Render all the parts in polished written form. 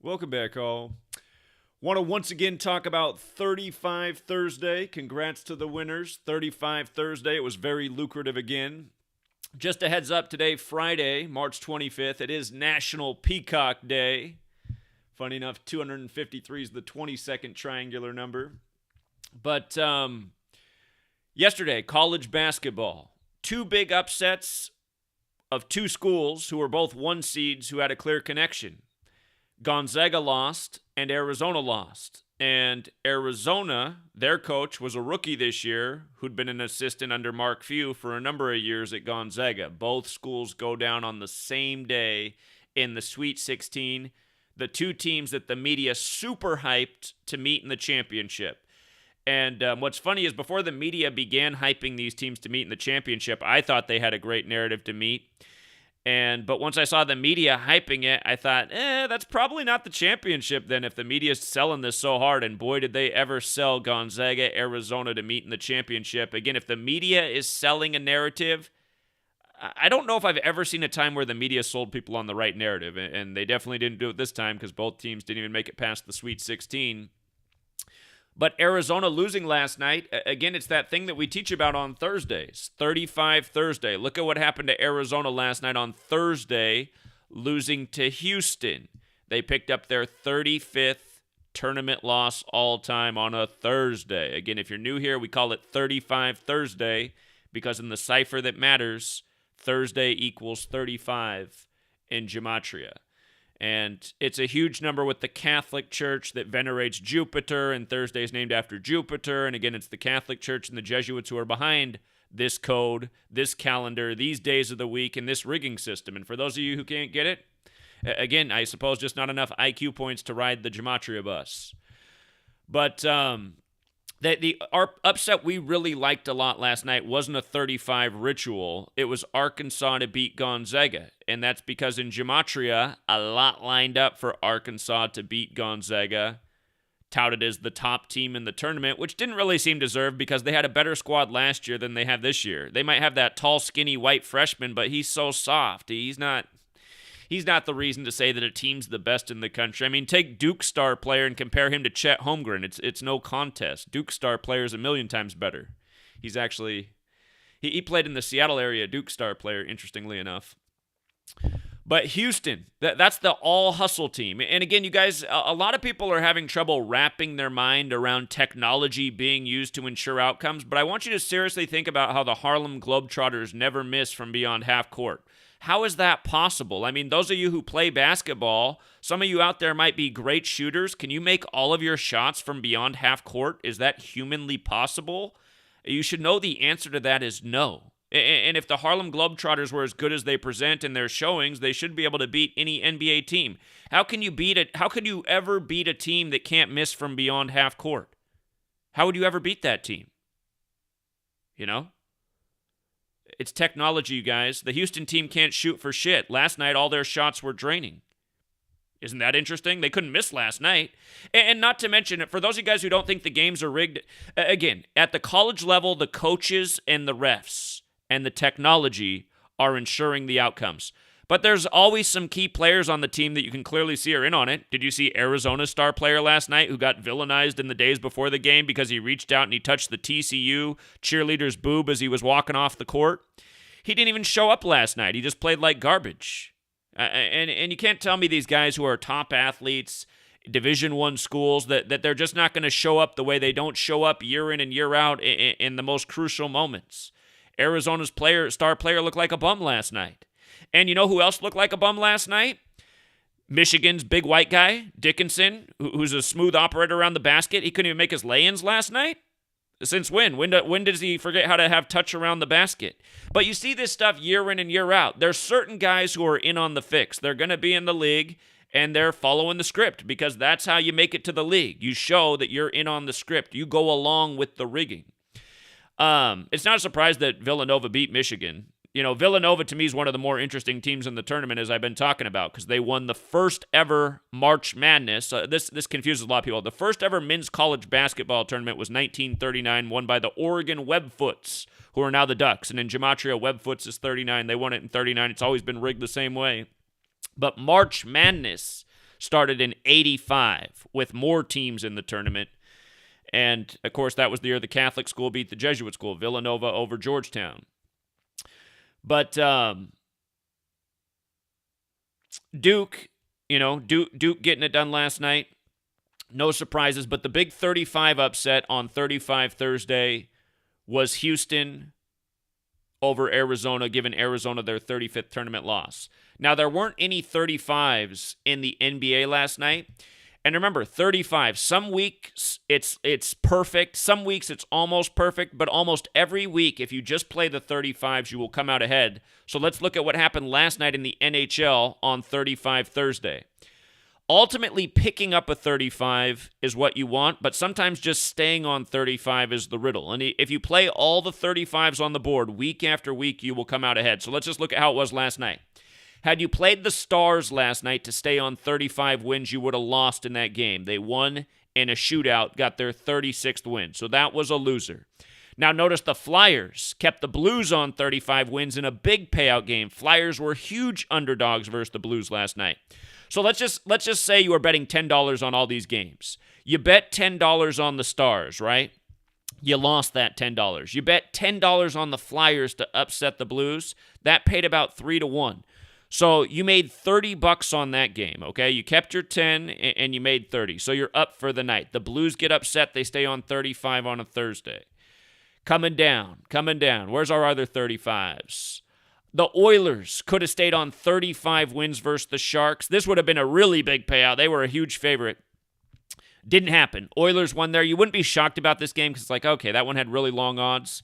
Welcome back, all. Want to once again talk about 35 Thursday. Congrats to the winners. 35 Thursday. It was very lucrative again. Just a heads up, today, Friday, March 25th, it is National Peacock Day. Funny enough, 253 is the 22nd triangular number. But yesterday, college basketball. Two big upsets of two schools who were both one seeds who had a clear connection. Gonzaga lost and Arizona lost. And Arizona, their coach, was a rookie this year who'd been an assistant under Mark Few for a number of years at Gonzaga. Both schools go down on the same day in the Sweet 16. The two teams that the media super hyped to meet in the championship. And what's funny is before the media began hyping these teams to meet in the championship, I thought they had a great narrative to meet. But once I saw the media hyping it, I thought, that's probably not the championship then if the media's selling this so hard. And boy, did they ever sell Gonzaga, Arizona to meet in the championship. Again, if the media is selling a narrative, I don't know if I've ever seen a time where the media sold people on the right narrative. And they definitely didn't do it this time because both teams didn't even make it past the Sweet 16. But Arizona losing last night, again, it's that thing that we teach about on Thursdays. 35 Thursday. Look at what happened to Arizona last night on Thursday, losing to Houston. They picked up their 35th tournament loss all time on a Thursday. Again, if you're new here, we call it 35 Thursday because in the cipher that matters, Thursday equals 35 in Gematria. And it's a huge number with the Catholic Church that venerates Jupiter, and Thursday is named after Jupiter. And again, it's the Catholic Church and the Jesuits who are behind this code, this calendar, these days of the week, and this rigging system. And for those of you who can't get it, again, I suppose just not enough IQ points to ride the Gematria bus. But our upset we really liked a lot last night wasn't a 35 ritual. It was Arkansas to beat Gonzaga. And that's because in Gematria, a lot lined up for Arkansas to beat Gonzaga, touted as the top team in the tournament, which didn't really seem deserved because they had a better squad last year than they have this year. They might have that tall, skinny white freshman, but he's so soft. He's not the reason to say that a team's the best in the country. I mean, take Duke's star player and compare him to Chet Holmgren. It's no contest. Duke's star player is a million times better. He's actually he played in the Seattle area, Duke's star player, interestingly enough. But Houston, that's the all-hustle team. And again, you guys, a lot of people are having trouble wrapping their mind around technology being used to ensure outcomes, but I want you to seriously think about how the Harlem Globetrotters never miss from beyond half court. How is that possible? I mean, those of you who play basketball, some of you out there might be great shooters. Can you make all of your shots from beyond half court? Is that humanly possible? You should know the answer to that is no. And if the Harlem Globetrotters were as good as they present in their showings, they should be able to beat any NBA team. How can you ever beat a team that can't miss from beyond half court? How would you ever beat that team? You know? It's technology, you guys. The Houston team can't shoot for shit. Last night, all their shots were draining. Isn't that interesting? They couldn't miss last night. And not to mention, for those of you guys who don't think the games are rigged, again, at the college level, the coaches and the refs and the technology are ensuring the outcomes. But there's always some key players on the team that you can clearly see are in on it. Did you see Arizona's star player last night who got villainized in the days before the game because he reached out and he touched the TCU cheerleader's boob as he was walking off the court? He didn't even show up last night. He just played like garbage. And you can't tell me these guys who are top athletes, Division I schools, that they're just not going to show up the way they don't show up year in and year out in the most crucial moments. Arizona's star player looked like a bum last night. And you know who else looked like a bum last night? Michigan's big white guy, Dickinson, who's a smooth operator around the basket. He couldn't even make his lay-ins last night? Since when? When does he forget how to have touch around the basket? But you see this stuff year in and year out. There's certain guys who are in on the fix. They're going to be in the league, and they're following the script because that's how you make it to the league. You show that you're in on the script. You go along with the rigging. It's not a surprise that Villanova beat Michigan. You know, Villanova to me is one of the more interesting teams in the tournament, as I've been talking about, because they won the first ever March Madness. This confuses a lot of people. The first ever men's college basketball tournament was 1939, won by the Oregon Webfoots, who are now the Ducks. And in Gematria, Webfoots is 39. They won it in 39. It's always been rigged the same way. But March Madness started in 85 with more teams in the tournament. And, of course, that was the year the Catholic school beat the Jesuit school, Villanova over Georgetown. But Duke, Duke getting it done last night. No surprises, but the big 35 upset on 35 Thursday was Houston over Arizona, giving Arizona their 35th tournament loss. Now, there weren't any 35s in the NBA last night. And remember, 35, some weeks it's perfect, some weeks it's almost perfect, but almost every week, if you just play the 35s, you will come out ahead. So let's look at what happened last night in the NHL on 35 Thursday. Ultimately, picking up a 35 is what you want, but sometimes just staying on 35 is the riddle. And if you play all the 35s on the board week after week, you will come out ahead. So let's just look at how it was last night. Had you played the Stars last night to stay on 35 wins, you would have lost in that game. They won in a shootout, got their 36th win. So that was a loser. Now notice the Flyers kept the Blues on 35 wins in a big payout game. Flyers were huge underdogs versus the Blues last night. So let's just say you are betting $10 on all these games. You bet $10 on the Stars, right? You lost that $10. You bet $10 on the Flyers to upset the Blues. That paid about 3-1. So you made $30 on that game, okay? You kept your 10 and you made 30. So you're up for the night. The Blues get upset. They stay on 35 on a Thursday. Coming down. Where's our other 35s? The Oilers could have stayed on 35 wins versus the Sharks. This would have been a really big payout. They were a huge favorite. Didn't happen. Oilers won there. You wouldn't be shocked about this game because it's like, okay, that one had really long odds.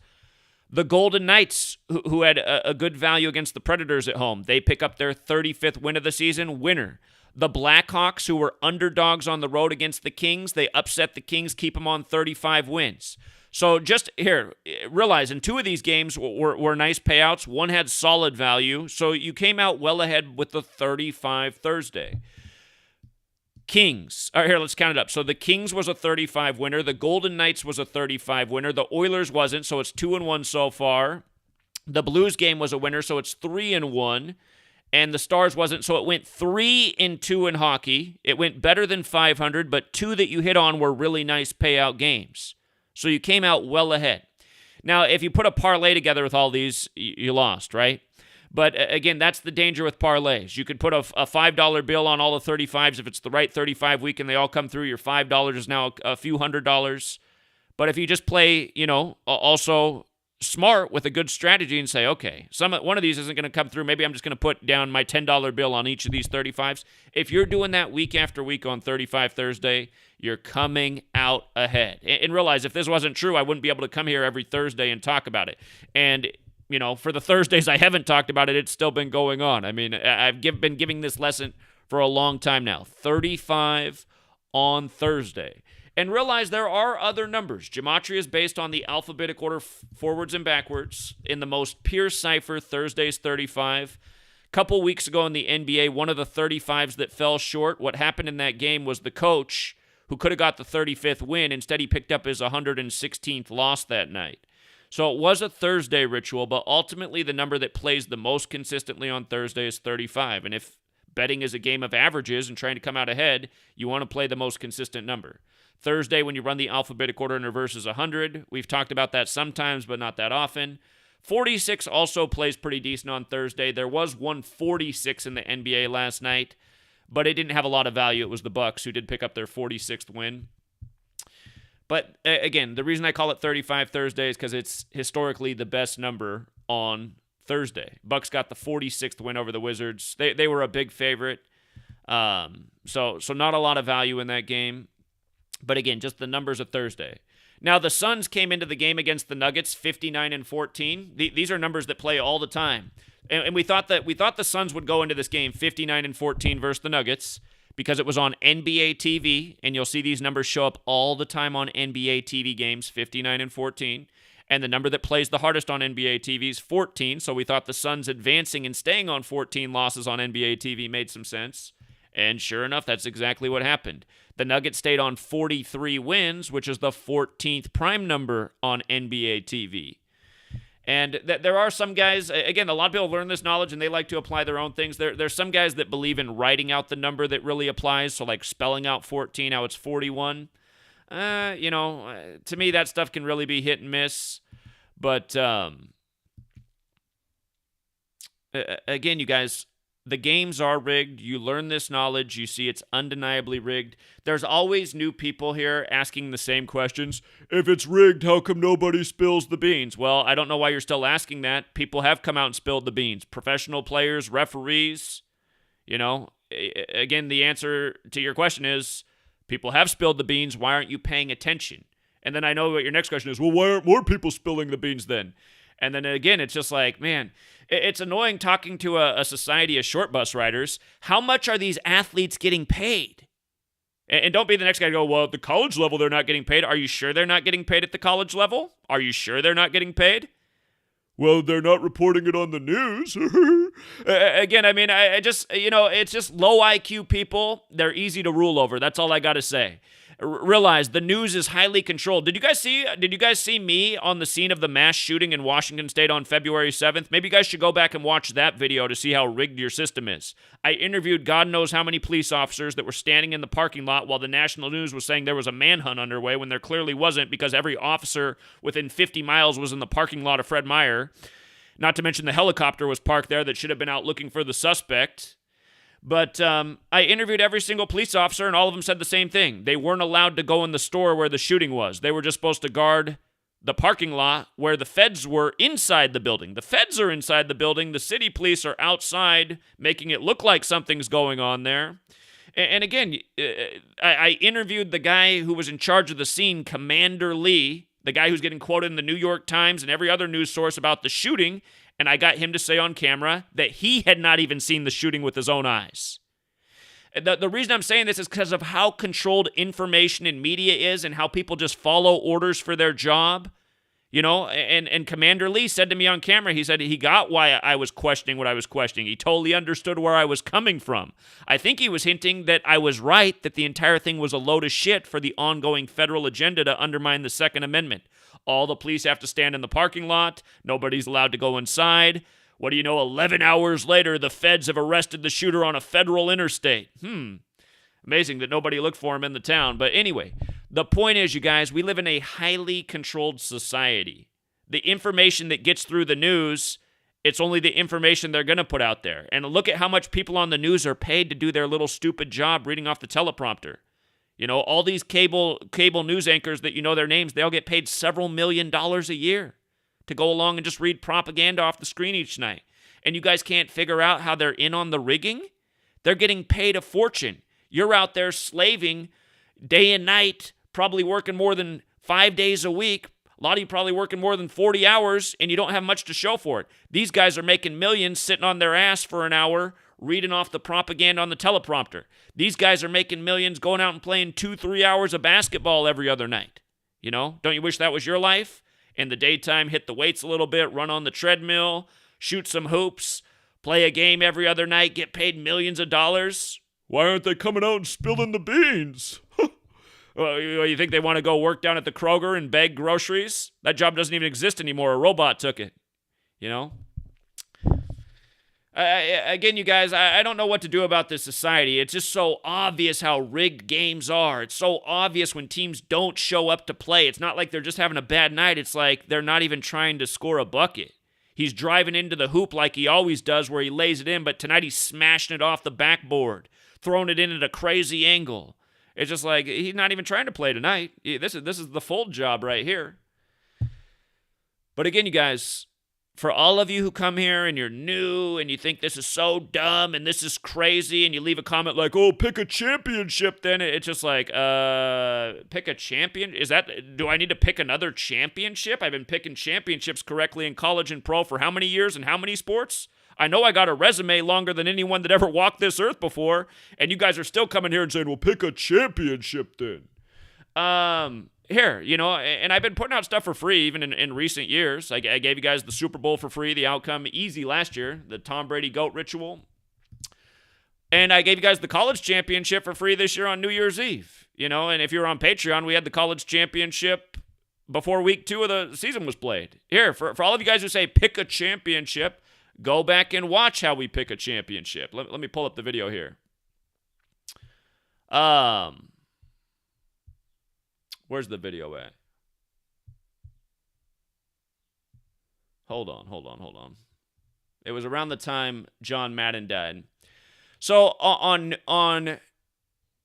The Golden Knights, who had a good value against the Predators at home, they pick up their 35th win of the season, winner. The Blackhawks, who were underdogs on the road against the Kings, they upset the Kings, keep them on 35 wins. So just here, realize in two of these games were nice payouts. One had solid value, so you came out well ahead with the 35 Thursday. Kings. All right, here, let's count it up. So the Kings was a 35 winner. The Golden Knights was a 35 winner. The Oilers wasn't, so it's 2-1 so far. The Blues game was a winner, so it's 3-1. And the Stars wasn't, so it went 3-2 in hockey. It went better than 500, but two that you hit on were really nice payout games. So you came out well ahead. Now, if you put a parlay together with all these, you lost, right? But again, that's the danger with parlays. You could put a $5 bill on all the 35s. If it's the right 35 week and they all come through, your $5 is now a few $100s. But if you just play, also smart with a good strategy and say, okay, one of these isn't going to come through. Maybe I'm just going to put down my $10 bill on each of these 35s. If you're doing that week after week on 35 Thursday, you're coming out ahead. And realize if this wasn't true, I wouldn't be able to come here every Thursday and talk about it. And for the Thursdays I haven't talked about it, it's still been going on. I mean, I've been giving this lesson for a long time now. 35 on Thursday. And realize there are other numbers. Gematria is based on the alphabetic order forwards and backwards. In the most pure cipher, Thursday's 35. A couple weeks ago in the NBA, one of the 35s that fell short, what happened in that game was the coach, who could have got the 35th win, instead he picked up his 116th loss that night. So it was a Thursday ritual, but ultimately the number that plays the most consistently on Thursday is 35. And if betting is a game of averages and trying to come out ahead, you want to play the most consistent number. Thursday, when you run the alphabetic order in reverse, is 100. We've talked about that sometimes, but not that often. 46 also plays pretty decent on Thursday. There was 146 in the NBA last night, but it didn't have a lot of value. It was the Bucks who did pick up their 46th win. But again, the reason I call it 35 Thursday is because it's historically the best number on Thursday. Bucks got the 46th win over the Wizards. They were a big favorite. So not a lot of value in that game. But again, just the numbers of Thursday. Now, the Suns came into the game against the Nuggets 59-14. These are numbers that play all the time. And we thought the Suns would go into this game 59-14 versus the Nuggets because it was on NBA TV, and you'll see these numbers show up all the time on NBA TV games, 59-14. And the number that plays the hardest on NBA TV is 14, so we thought the Suns advancing and staying on 14 losses on NBA TV made some sense. And sure enough, that's exactly what happened. The Nuggets stayed on 43 wins, which is the 14th prime number on NBA TV. And there are some guys, again, a lot of people learn this knowledge and they like to apply their own things. There's some guys that believe in writing out the number that really applies. So like spelling out 14, how it's 41. To me, that stuff can really be hit and miss. But again, you guys, the games are rigged. You learn this knowledge. You see it's undeniably rigged. There's always new people here asking the same questions. If it's rigged, how come nobody spills the beans? Well, I don't know why you're still asking that. People have come out and spilled the beans. Professional players, referees. Again, the answer to your question is people have spilled the beans. Why aren't you paying attention? And then I know what your next question is. Well, why aren't more people spilling the beans then? And then again, it's just like, man, it's annoying talking to a society of short bus riders. How much are these athletes getting paid? And don't be the next guy to go, well, at the college level, they're not getting paid. Are you sure they're not getting paid at the college level? Are you sure they're not getting paid? Well, they're not reporting it on the news. Again, I mean, it's just low IQ people. They're easy to rule over. That's all I got to say. Realize the news is highly controlled. Did you guys see me on the scene of the mass shooting in Washington State on February 7th? Maybe you guys should go back and watch that video to see how rigged your system is. I interviewed God knows how many police officers that were standing in the parking lot while the national news was saying there was a manhunt underway when there clearly wasn't, because every officer within 50 miles was in the parking lot of Fred Meyer. Not to mention the helicopter was parked there that should have been out looking for the suspect. But I interviewed every single police officer, and all of them said the same thing. They weren't allowed to go in the store where the shooting was. They were just supposed to guard the parking lot where the feds were inside the building. The feds are inside the building. The city police are outside, making it look like something's going on there. And again, I interviewed the guy who was in charge of the scene, Commander Lee, the guy who's getting quoted in the New York Times and every other news source about the shooting. And I got him to say on camera that he had not even seen the shooting with his own eyes. The reason I'm saying this is because of how controlled information and media is and how people just follow orders for their job. And Commander Lee said to me on camera, he said he got why I was questioning what I was questioning. He totally understood where I was coming from. I think he was hinting that I was right, that the entire thing was a load of shit for the ongoing federal agenda to undermine the Second Amendment. All the police have to stand in the parking lot. Nobody's allowed to go inside. What do you know? 11 hours later, the feds have arrested the shooter on a federal interstate. Amazing that nobody looked for him in the town. But anyway, the point is, you guys, we live in a highly controlled society. The information that gets through the news, it's only the information they're going to put out there. And look at how much people on the news are paid to do their little stupid job reading off the teleprompter. All these cable news anchors that their names, they all get paid several $1 million a year to go along and just read propaganda off the screen each night. And you guys can't figure out how they're in on the rigging? They're getting paid a fortune. You're out there slaving day and night, probably working more than 5 days a week. A lot of you probably working more than 40 hours, and you don't have much to show for it. These guys are making millions sitting on their ass for an hour, reading off the propaganda on the teleprompter. These guys are making millions going out and playing 2-3 hours of basketball every other night. Don't you wish that was your life? In the daytime, hit the weights a little bit, run on the treadmill, shoot some hoops, play a game every other night, get paid millions of dollars. Why aren't they coming out and spilling the beans? Well, you think they want to go work down at the Kroger and bag groceries? That job doesn't even exist anymore. A robot took it. Again, you guys, I don't know what to do about this society. It's just so obvious how rigged games are. It's so obvious when teams don't show up to play. It's not like they're just having a bad night. It's like they're not even trying to score a bucket. He's driving into the hoop like he always does where he lays it in, but tonight he's smashing it off the backboard, throwing it in at a crazy angle. It's just like he's not even trying to play tonight. This is the full job right here. But again, you guys, for all of you who come here and you're new and you think this is so dumb and this is crazy and you leave a comment like, oh, pick a championship then, it's just like, pick a champion? Do I need to pick another championship? I've been picking championships correctly in college and pro for how many years and how many sports? I know I got a resume longer than anyone that ever walked this earth before, and you guys are still coming here and saying, well, pick a championship then. Here, and I've been putting out stuff for free even in recent years. I gave you guys the Super Bowl for free, the outcome easy last year, the Tom Brady GOAT ritual. And I gave you guys the college championship for free this year on New Year's Eve. And if you're on Patreon, we had the college championship before week 2 of the season was played. Here, for all of you guys who say pick a championship, go back and watch how we pick a championship. Let me pull up the video here. Where's the video at? Hold on. It was around the time John Madden died. So on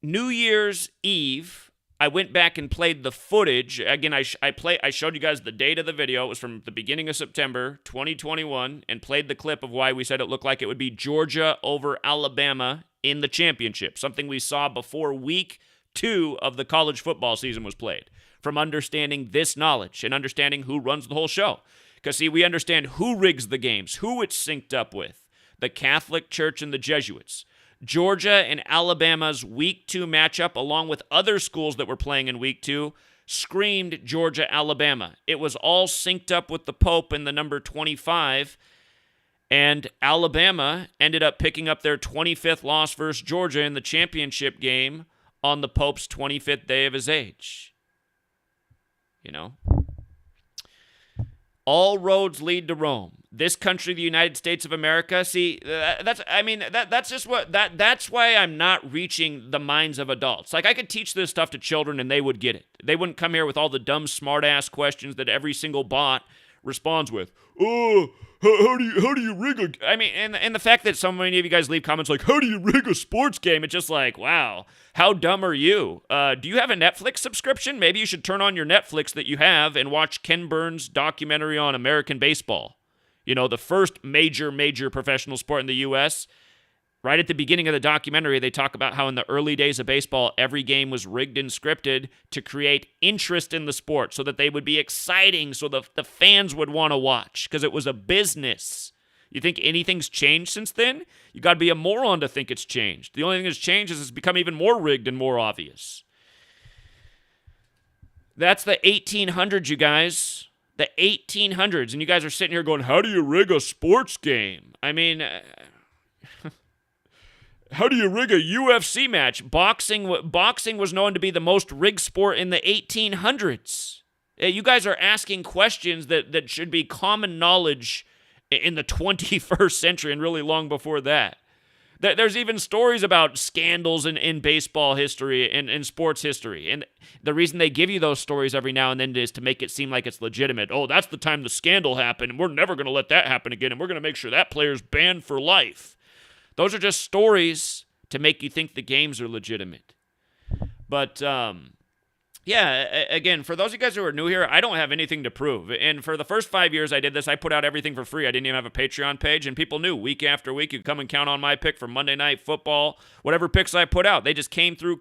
New Year's Eve, I went back and played the footage. Again, I showed you guys the date of the video. It was from the beginning of September 2021, and played the clip of why we said it looked like it would be Georgia over Alabama in the championship, something we saw before week 2 of the college football season was played, from understanding this knowledge and understanding who runs the whole show. Because, see, we understand who rigs the games, who it's synced up with, the Catholic Church and the Jesuits. Georgia and Alabama's week 2 matchup, along with other schools that were playing in week 2, screamed Georgia, Alabama. It was all synced up with the Pope and the number 25, and Alabama ended up picking up their 25th loss versus Georgia in the championship game on the Pope's 25th day of his age. You know? All roads lead to Rome. This country, the United States of America, see, that's why I'm not reaching the minds of adults. Like, I could teach this stuff to children and they would get it. They wouldn't come here with all the dumb, smart-ass questions that every single bot responds with. Oh, how do you rig a... I mean, and the fact that so many of you guys leave comments like, how do you rig a sports game? It's just like, wow, how dumb are you? Do you have a Netflix subscription? Maybe you should turn on your Netflix that you have and watch Ken Burns' documentary on American baseball. You know, the first major professional sport in the U.S. Right at the beginning of the documentary, they talk about how in the early days of baseball, every game was rigged and scripted to create interest in the sport so that they would be exciting, so the fans would want to watch, because it was a business. You think anything's changed since then? You got to be a moron to think it's changed. The only thing that's changed is it's become even more rigged and more obvious. That's the 1800s, you guys. The 1800s, and you guys are sitting here going, how do you rig a sports game? I mean, how do you rig a UFC match? Boxing was known to be the most rigged sport in the 1800s. You guys are asking questions that should be common knowledge in the 21st century and really long before that. There's even stories about scandals in baseball history and in sports history. And the reason they give you those stories every now and then is to make it seem like it's legitimate. Oh, that's the time the scandal happened, and we're never going to let that happen again, and we're going to make sure that player's banned for life. Those are just stories to make you think the games are legitimate. But, yeah, again, for those of you guys who are new here, I don't have anything to prove. And for the first 5 years I did this, I put out everything for free. I didn't even have a Patreon page, and people knew week after week you could come and count on my pick for Monday Night Football, whatever picks I put out. They just came through.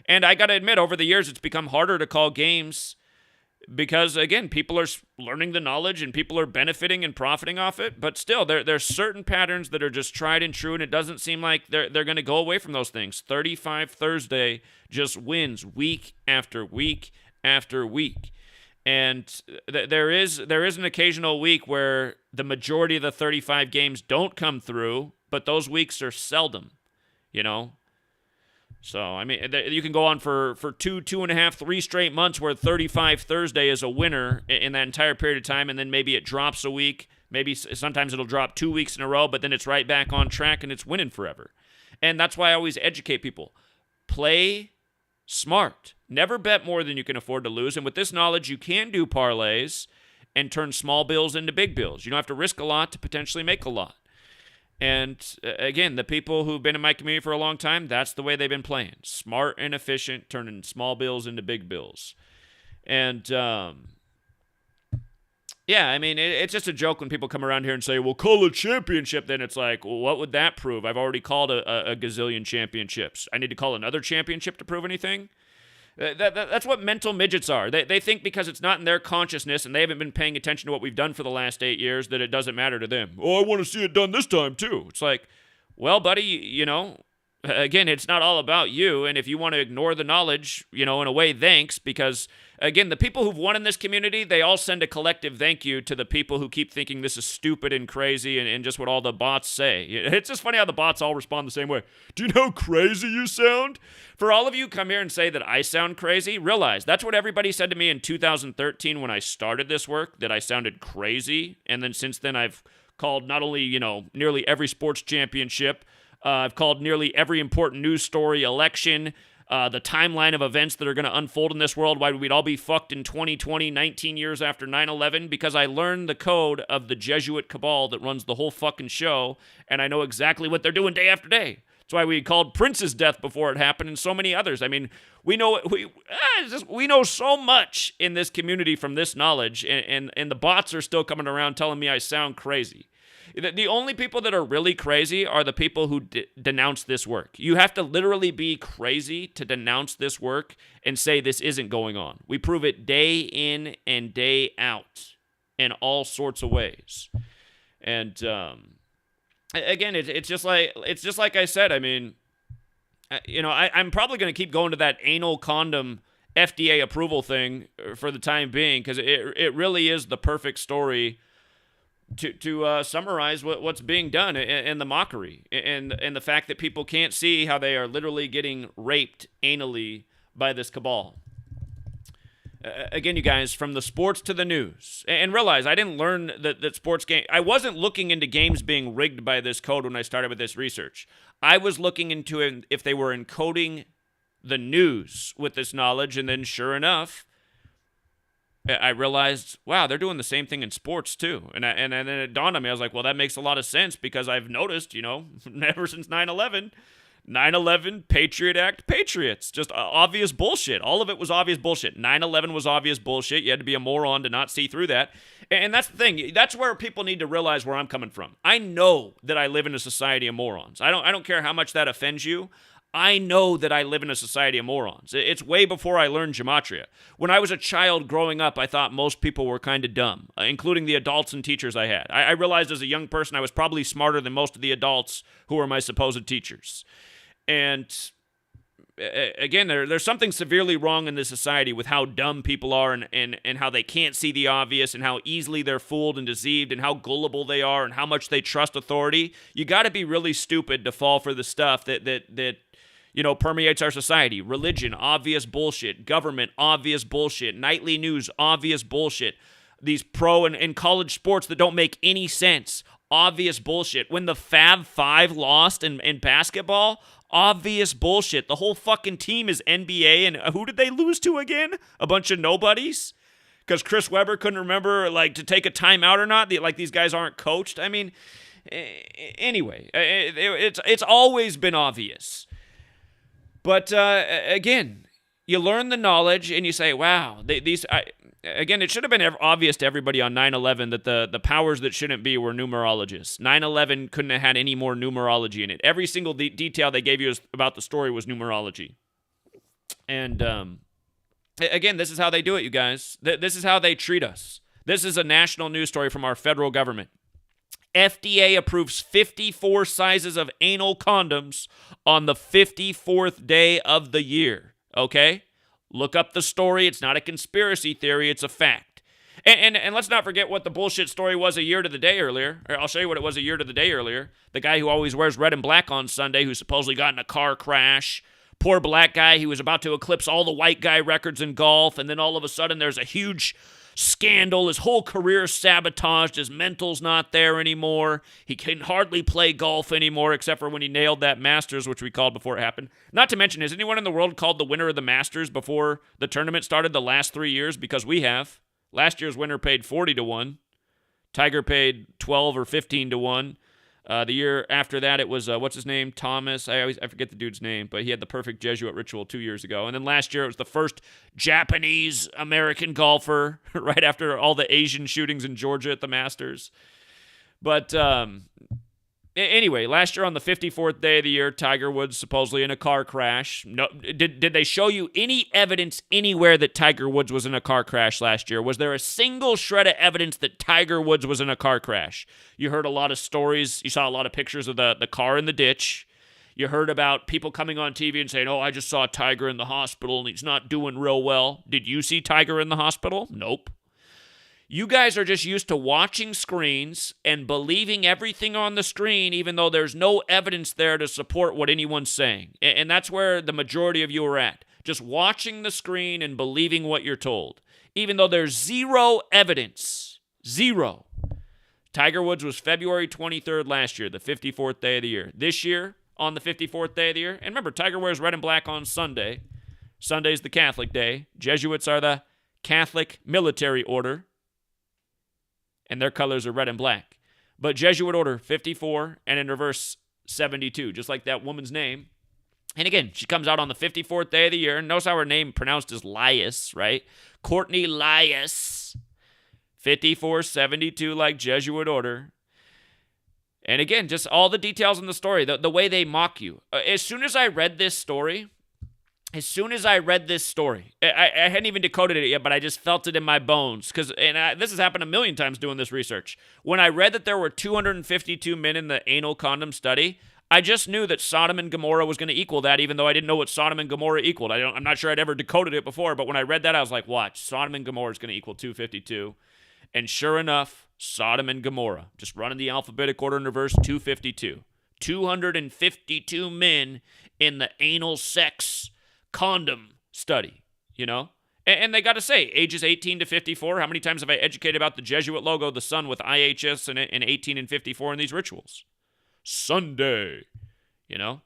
And I got to admit, over the years, it's become harder to call games because, again, people are learning the knowledge and people are benefiting and profiting off it. But still, there's certain patterns that are just tried and true, and it doesn't seem like they're going to go away from those things. 35 Thursday just wins week after week after week. And there is an occasional week where the majority of the 35 games don't come through, but those weeks are seldom, you know? So, I mean, you can go on for 2.5, 3 straight months where 35 Thursday is a winner in that entire period of time, and then maybe it drops a week. Maybe sometimes it'll drop 2 weeks in a row, but then it's right back on track and it's winning forever. And that's why I always educate people. Play smart. Never bet more than you can afford to lose. And with this knowledge, you can do parlays and turn small bills into big bills. You don't have to risk a lot to potentially make a lot. And again, the people who've been in my community for a long time, that's the way they've been playing. Smart and efficient, turning small bills into big bills. And, yeah, I mean, it's just a joke when people come around here and say, well, call a championship. Then it's like, well, what would that prove? I've already called a gazillion championships. I need to call another championship to prove anything? That's what mental midgets are. They think because it's not in their consciousness and they haven't been paying attention to what we've done for the last 8 years that it doesn't matter to them. Oh, I want to see it done this time too. It's like, well, buddy, you know, again, it's not all about you. And if you want to ignore the knowledge, in a way, thanks. Because, again, the people who've won in this community, they all send a collective thank you to the people who keep thinking this is stupid and crazy and just what all the bots say. It's just funny how the bots all respond the same way. Do you know how crazy you sound? For all of you who come here and say that I sound crazy, realize that's what everybody said to me in 2013 when I started this work, that I sounded crazy. And then since then, I've called not only, nearly every sports championship, I've called nearly every important news story, election, the timeline of events that are going to unfold in this world, why we'd all be fucked in 2020, 19 years after 9/11, because I learned the code of the Jesuit cabal that runs the whole fucking show, and I know exactly what they're doing day after day. That's why we called Prince's death before it happened and so many others. I mean, we know so much in this community from this knowledge, and the bots are still coming around telling me I sound crazy. The only people that are really crazy are the people who denounce this work. You have to literally be crazy to denounce this work and say this isn't going on. We prove it day in and day out in all sorts of ways. And again, it's just like I said. I mean, I'm probably going to keep going to that anal condom FDA approval thing for the time being, because it really is the perfect story to summarize what's being done and the mockery and the fact that people can't see how they are literally getting raped anally by this cabal. Again, you guys, from the sports to the news, and realize I didn't learn that sports game. I wasn't looking into games being rigged by this code when I started with this research. I was looking into if they were encoding the news with this knowledge, and then sure enough, I realized, wow, they're doing the same thing in sports too. And then it dawned on me, I was like, well, that makes a lot of sense, because I've noticed, ever since 9/11, Patriot Act, Patriots, just obvious bullshit. All of it was obvious bullshit. 9/11 was obvious bullshit. You had to be a moron to not see through that. And that's the thing. That's where people need to realize where I'm coming from. I know that I live in a society of morons. I don't care how much that offends you. I know that I live in a society of morons. It's way before I learned Gematria. When I was a child growing up, I thought most people were kind of dumb, including the adults and teachers I had. I realized as a young person I was probably smarter than most of the adults who were my supposed teachers. And again, there's something severely wrong in this society with how dumb people are and how they can't see the obvious and how easily they're fooled and deceived and how gullible they are and how much they trust authority. You got to be really stupid to fall for the stuff that permeates our society. Religion, obvious bullshit. Government, obvious bullshit. Nightly news, obvious bullshit. These pro and college sports that don't make any sense, obvious bullshit. When the Fab Five lost in basketball, obvious bullshit. The whole fucking team is NBA, and who did they lose to again? A bunch of nobodies? Because Chris Webber couldn't remember, to take a timeout or not? These guys aren't coached? I mean, anyway, it's always been obvious. But again, you learn the knowledge and you say, wow, again, it should have been obvious to everybody on 9/11 that the powers that shouldn't be were numerologists. 9/11 couldn't have had any more numerology in it. Every single detail they gave you about the story was numerology. And again, this is how they do it, you guys. This is how they treat us. This is a national news story from our federal government. FDA approves 54 sizes of anal condoms on the 54th day of the year, okay? Look up the story. It's not a conspiracy theory. It's a fact. And let's not forget what the bullshit story was a year to the day earlier. I'll show you what it was a year to the day earlier. The guy who always wears red and black on Sunday who supposedly got in a car crash. Poor black guy. He was about to eclipse all the white guy records in golf, and then all of a sudden there's a huge scandal. His whole career sabotaged. His mental's not there anymore. He can hardly play golf anymore except for when he nailed that Masters, which we called before it happened. Not to mention, has anyone in the world called the winner of the Masters before the tournament started the last 3 years? Because we have. Last year's winner paid 40 to 1. Tiger paid 12 or 15 to 1. The year after that, it was, what's his name? Thomas. I forget the dude's name, but he had the perfect Jesuit ritual 2 years ago. And then last year, it was the first Japanese-American golfer right after all the Asian shootings in Georgia at the Masters. But anyway, last year on the 54th day of the year, Tiger Woods supposedly in a car crash. No, did they show you any evidence anywhere that Tiger Woods was in a car crash last year? Was there a single shred of evidence that Tiger Woods was in a car crash? You heard a lot of stories. You saw a lot of pictures of the car in the ditch. You heard about people coming on TV and saying, oh, I just saw Tiger in the hospital and he's not doing real well. Did you see Tiger in the hospital? Nope. You guys are just used to watching screens and believing everything on the screen, even though there's no evidence there to support what anyone's saying. And that's where the majority of you are at. Just watching the screen and believing what you're told, even though there's zero evidence. Zero. Tiger Woods was February 23rd last year, the 54th day of the year. This year, on the 54th day of the year, and remember, Tiger wears red and black on Sunday. Sunday's the Catholic day. Jesuits are the Catholic military order, and their colors are red and black. But Jesuit order, 54, and in reverse, 72, just like that woman's name. And again, she comes out on the 54th day of the year, and notice how her name pronounced as Lias, right? Courtney Lias. 5472 like Jesuit order. And again, just all the details in the story, the way they mock you. As soon as I read this story, I hadn't even decoded it yet, but I just felt it in my bones. This has happened a million times doing this research. When I read that there were 252 men in the anal condom study, I just knew that Sodom and Gomorrah was going to equal that, even though I didn't know what Sodom and Gomorrah equaled. I'm not sure I'd ever decoded it before, but when I read that, I was like, watch, Sodom and Gomorrah is going to equal 252. And sure enough, Sodom and Gomorrah, just running the alphabetic order in reverse, 252. 252 men in the anal sex condom study, you know? And they got to say, ages 18 to 54, how many times have I educated about the Jesuit logo, the sun with IHS and 18 and 54 in these rituals? Sunday, you know?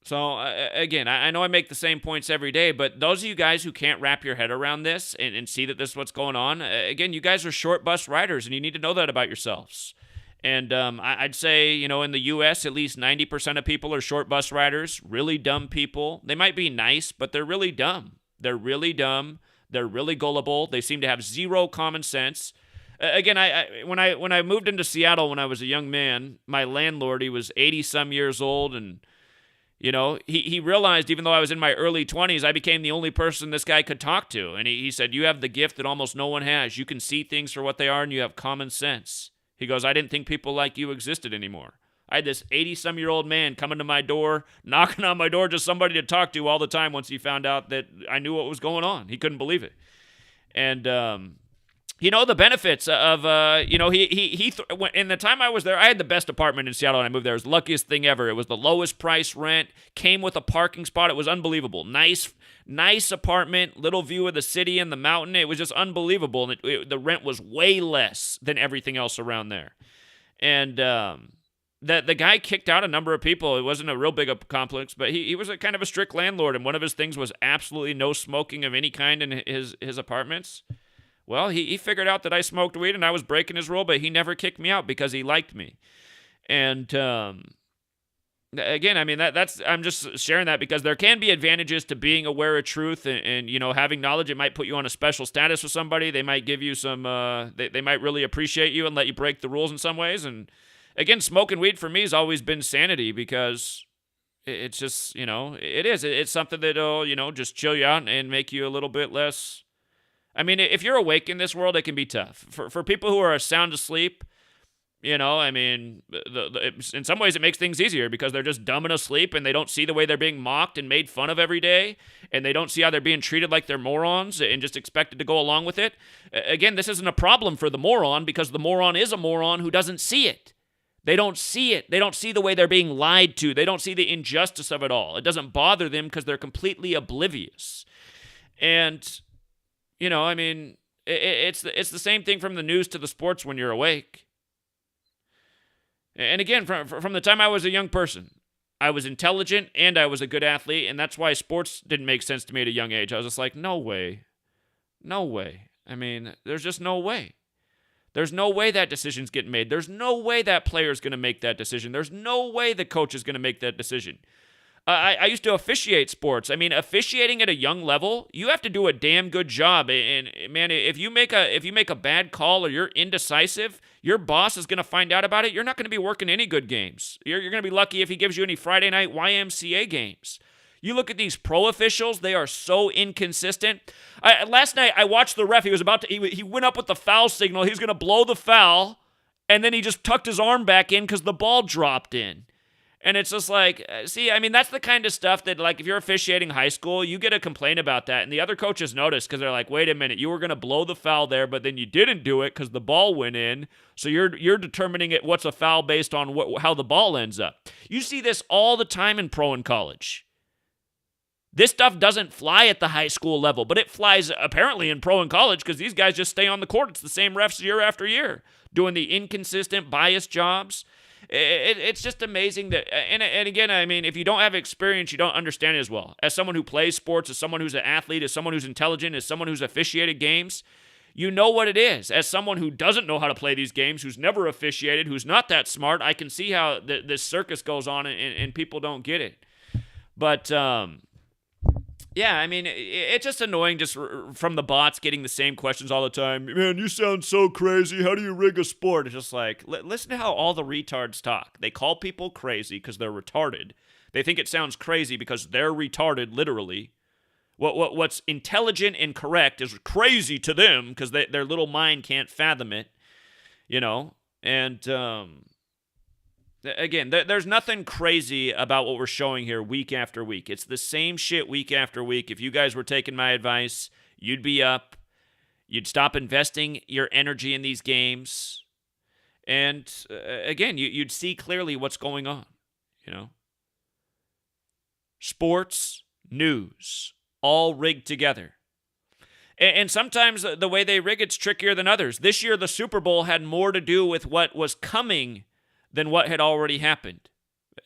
So, again, I know I make the same points every day, but those of you guys who can't wrap your head around this and see that this is what's going on, again, you guys are short bus riders, and you need to know that about yourselves. And I'd say, you know, in the U.S., at least 90% of people are short bus riders, really dumb people. They might be nice, but they're really dumb. They're really dumb. They're really gullible. They seem to have zero common sense. Again, when I moved into Seattle when I was a young man, my landlord, he was 80-some years old, and you know, he realized even though I was in my early 20s, I became the only person this guy could talk to. And he said, you have the gift that almost no one has. You can see things for what they are, and you have common sense. He goes, I didn't think people like you existed anymore. I had this 80-some-year-old man coming to my door, knocking on my door, just somebody to talk to all the time once he found out that I knew what was going on. He couldn't believe it. And, you know, the benefits of, you know, in the time I was there, I had the best apartment in Seattle when I moved there. It was the luckiest thing ever. It was the lowest price rent, came with a parking spot. It was unbelievable. Nice apartment, little view of the city and the mountain. It was just unbelievable. And the rent was way less than everything else around there. And the guy kicked out a number of people. It wasn't a real big complex, but he was a kind of a strict landlord. And one of his things was absolutely no smoking of any kind in his apartments. Well, he figured out that I smoked weed and I was breaking his rule, but he never kicked me out because he liked me. And again, I mean, I'm just sharing that because there can be advantages to being aware of truth and you know, having knowledge. It might put you on a special status with somebody. They might give you some, they might really appreciate you and let you break the rules in some ways. And again, smoking weed for me has always been sanity because it's just, you know, it's something that'll, you know, just chill you out and make you a little bit less. I mean, if you're awake in this world, it can be tough. For people who are sound asleep, you know, I mean, in some ways it makes things easier because they're just dumb and asleep and they don't see the way they're being mocked and made fun of every day, and they don't see how they're being treated like they're morons and just expected to go along with it. Again, this isn't a problem for the moron because the moron is a moron who doesn't see it. They don't see it. They don't see the way they're being lied to. They don't see the injustice of it all. It doesn't bother them because they're completely oblivious. And you know, I mean, it's the same thing from the news to the sports when you're awake. And again, from the time I was a young person, I was intelligent and I was a good athlete, and that's why sports didn't make sense to me at a young age. I was just like, no way. No way. I mean, there's just no way. There's no way that decision's getting made. There's no way that player's going to make that decision. There's no way the coach is going to make that decision. I used to officiate sports. I mean, officiating at a young level, you have to do a damn good job. And man, if you make a bad call or you're indecisive, your boss is going to find out about it. You're not going to be working any good games. You're going to be lucky if he gives you any Friday night YMCA games. You look at these pro officials, they are so inconsistent. Last night, I watched the ref. He went up with the foul signal. He was going to blow the foul, and then he just tucked his arm back in because the ball dropped in. And it's just like, see, I mean, that's the kind of stuff that, like, if you're officiating high school, you get a complaint about that. And the other coaches notice because they're like, wait a minute, you were going to blow the foul there, but then you didn't do it because the ball went in. So you're determining what's a foul based on how the ball ends up. You see this all the time in pro and college. This stuff doesn't fly at the high school level, but it flies apparently in pro and college because these guys just stay on the court. It's the same refs year after year doing the inconsistent, biased jobs. It's just amazing that, and again, I mean, if you don't have experience, you don't understand it as well. As someone who plays sports, as someone who's an athlete, as someone who's intelligent, as someone who's officiated games, you know what it is. As someone who doesn't know how to play these games, who's never officiated, who's not that smart, I can see how this circus goes on and people don't get it. But, yeah, I mean, it's just annoying just from the bots getting the same questions all the time. Man, you sound so crazy. How do you rig a sport? It's just like, listen to how all the retards talk. They call people crazy because they're retarded. They think it sounds crazy because they're retarded, literally. What's intelligent and correct is crazy to them because their little mind can't fathom it, you know? And, again, there's nothing crazy about what we're showing here week after week. It's the same shit week after week. If you guys were taking my advice, you'd be up. You'd stop investing your energy in these games. And, again, you'd see clearly what's going on, you know? Sports, news, all rigged together. And sometimes the way they rig it's trickier than others. This year, the Super Bowl had more to do with what was coming than what had already happened.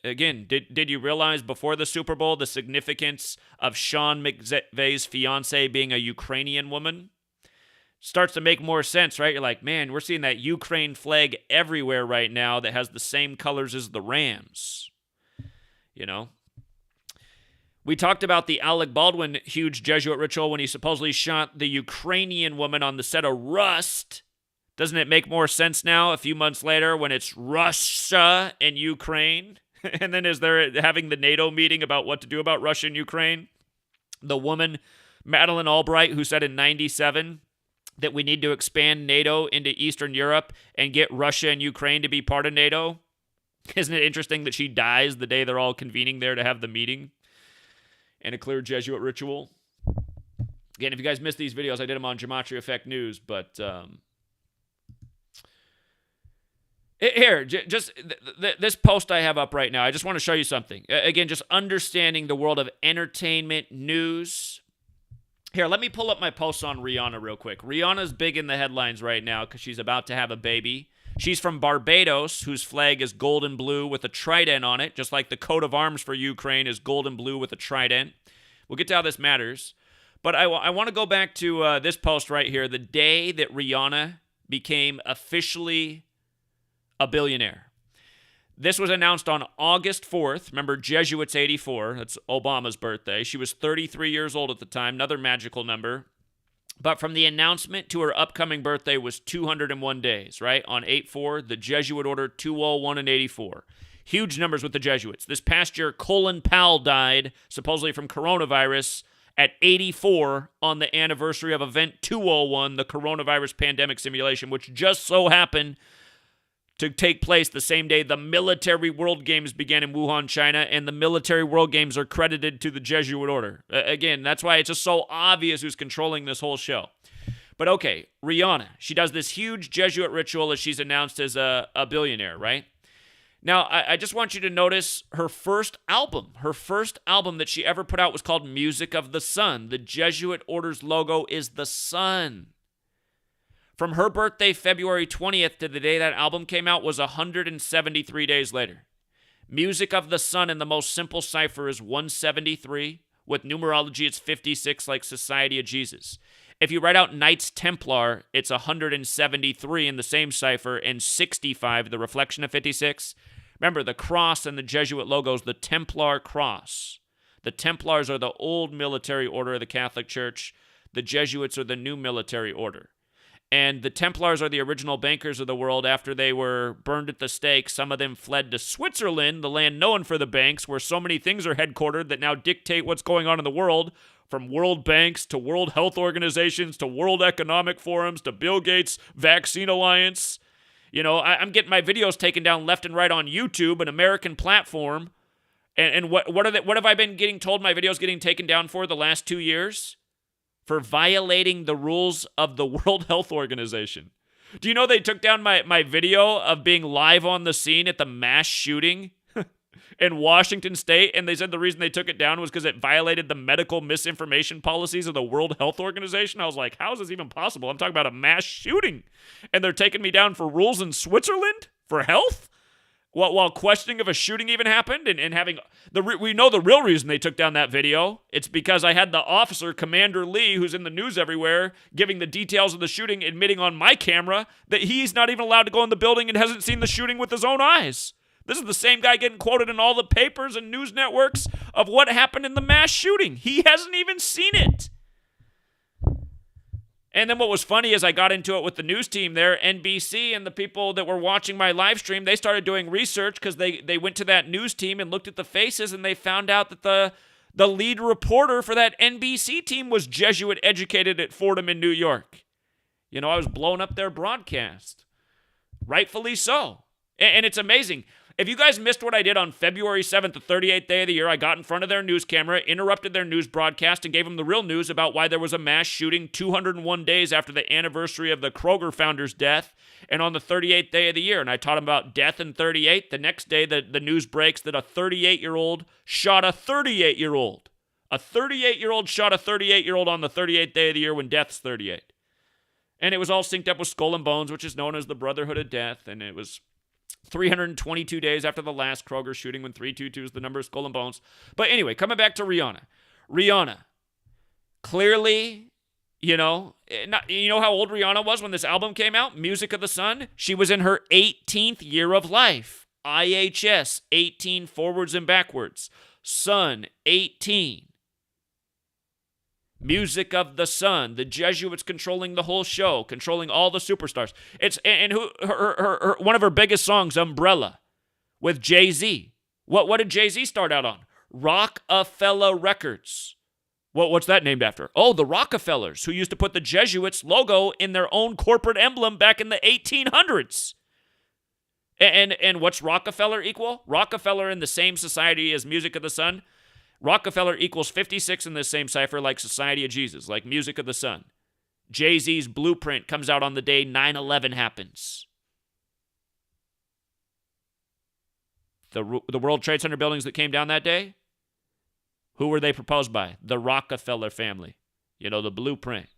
Again, did you realize before the Super Bowl the significance of Sean McVay's fiance being a Ukrainian woman? Starts to make more sense, right? You're like, man, we're seeing that Ukraine flag everywhere right now that has the same colors as the Rams. You know? We talked about the Alec Baldwin huge Jesuit ritual when he supposedly shot the Ukrainian woman on the set of Rust. Doesn't it make more sense now, a few months later, when it's Russia and Ukraine? And then as they're having the NATO meeting about what to do about Russia and Ukraine, the woman, Madeleine Albright, who said in 97 that we need to expand NATO into Eastern Europe and get Russia and Ukraine to be part of NATO. Isn't it interesting that she dies the day they're all convening there to have the meeting? And a clear Jesuit ritual. Again, if you guys missed these videos, I did them on GematriaEffectNews, but... Here, just this post I have up right now, I just want to show you something. Again, just understanding the world of entertainment, news. Here, let me pull up my post on Rihanna real quick. Rihanna's big in the headlines right now because she's about to have a baby. She's from Barbados, whose flag is gold and blue with a trident on it, just like the coat of arms for Ukraine is gold and blue with a trident. We'll get to how this matters. But I want to go back to this post right here, the day that Rihanna became officially a billionaire. This was announced on August 4th. Remember, Jesuits 84. That's Obama's birthday. She was 33 years old at the time. Another magical number. But from the announcement to her upcoming birthday was 201 days, right? On 8/4, the Jesuit order 201 and 84. Huge numbers with the Jesuits. This past year, Colin Powell died, supposedly from coronavirus, at 84 on the anniversary of Event 201, the coronavirus pandemic simulation, which just so happened to take place the same day the Military World Games began in Wuhan, China, and the Military World Games are credited to the Jesuit order. Again, that's why it's just so obvious who's controlling this whole show. But okay, Rihanna, she does this huge Jesuit ritual as she's announced as a billionaire, right? Now, I just want you to notice her first album. Her first album that she ever put out was called Music of the Sun. The Jesuit order's logo is the sun. From her birthday, February 20th, to the day that album came out was 173 days later. Music of the Sun in the most simple cipher is 173. With numerology, it's 56, like Society of Jesus. If you write out Knights Templar, it's 173 in the same cipher, and 65, the reflection of 56. Remember, the cross and the Jesuit logos, the Templar cross. The Templars are the old military order of the Catholic Church. The Jesuits are the new military order. And the Templars are the original bankers of the world. After they were burned at the stake, some of them fled to Switzerland, the land known for the banks, where so many things are headquartered that now dictate what's going on in the world, from world banks to World Health Organizations to World Economic Forums to Bill Gates' Vaccine Alliance. You know, I'm getting my videos taken down left and right on YouTube, an American platform. And what have I been getting told my videos getting taken down for the last 2 years? For violating the rules of the World Health Organization. Do you know they took down my video of being live on the scene at the mass shooting in Washington State? And they said the reason they took it down was because it violated the medical misinformation policies of the World Health Organization. I was like, how is this even possible? I'm talking about a mass shooting. And they're taking me down for rules in Switzerland for health? While questioning if a shooting even happened and having we know the real reason they took down that video. It's because I had the officer, Commander Lee, who's in the news everywhere, giving the details of the shooting, admitting on my camera that he's not even allowed to go in the building and hasn't seen the shooting with his own eyes. This is the same guy getting quoted in all the papers and news networks of what happened in the mass shooting. He hasn't even seen it. And then what was funny is I got into it with the news team there, NBC, and the people that were watching my live stream, they started doing research because they went to that news team and looked at the faces, and they found out that the lead reporter for that NBC team was Jesuit educated at Fordham in New York. You know, I was blowing up their broadcast. Rightfully so. And it's amazing. If you guys missed what I did on February 7th, the 38th day of the year, I got in front of their news camera, interrupted their news broadcast, and gave them the real news about why there was a mass shooting 201 days after the anniversary of the Kroger founder's death, and on the 38th day of the year. And I taught them about death in 38. The next day, the news breaks that a 38-year-old shot a 38-year-old. A 38-year-old shot a 38-year-old on the 38th day of the year when death's 38. And it was all synced up with Skull and Bones, which is known as the Brotherhood of Death, and it was 322 days after the last Kroger shooting when 322 is the number of Skull and Bones. But anyway, coming back to Rihanna. Rihanna, clearly, you know how old Rihanna was when this album came out? Music of the Sun? She was in her 18th year of life. IHS, 18 forwards and backwards. Sun, 18. Music of the Sun, the Jesuits controlling the whole show, controlling all the superstars. One of her biggest songs, Umbrella, with JayZ. What did JayZ start out on? Rockefeller Records. What's that named after? Oh, the Rockefellers, who used to put the Jesuits logo in their own corporate emblem back in the 1800s. And what's Rockefeller equal? Rockefeller in the same society as Music of the Sun. Rockefeller equals 56 in the same cipher, like Society of Jesus, like Music of the Sun. JayZ's Blueprint comes out on the day 9/11 happens. The World Trade Center buildings that came down that day, who were they proposed by? The Rockefeller family. You know, the Blueprint.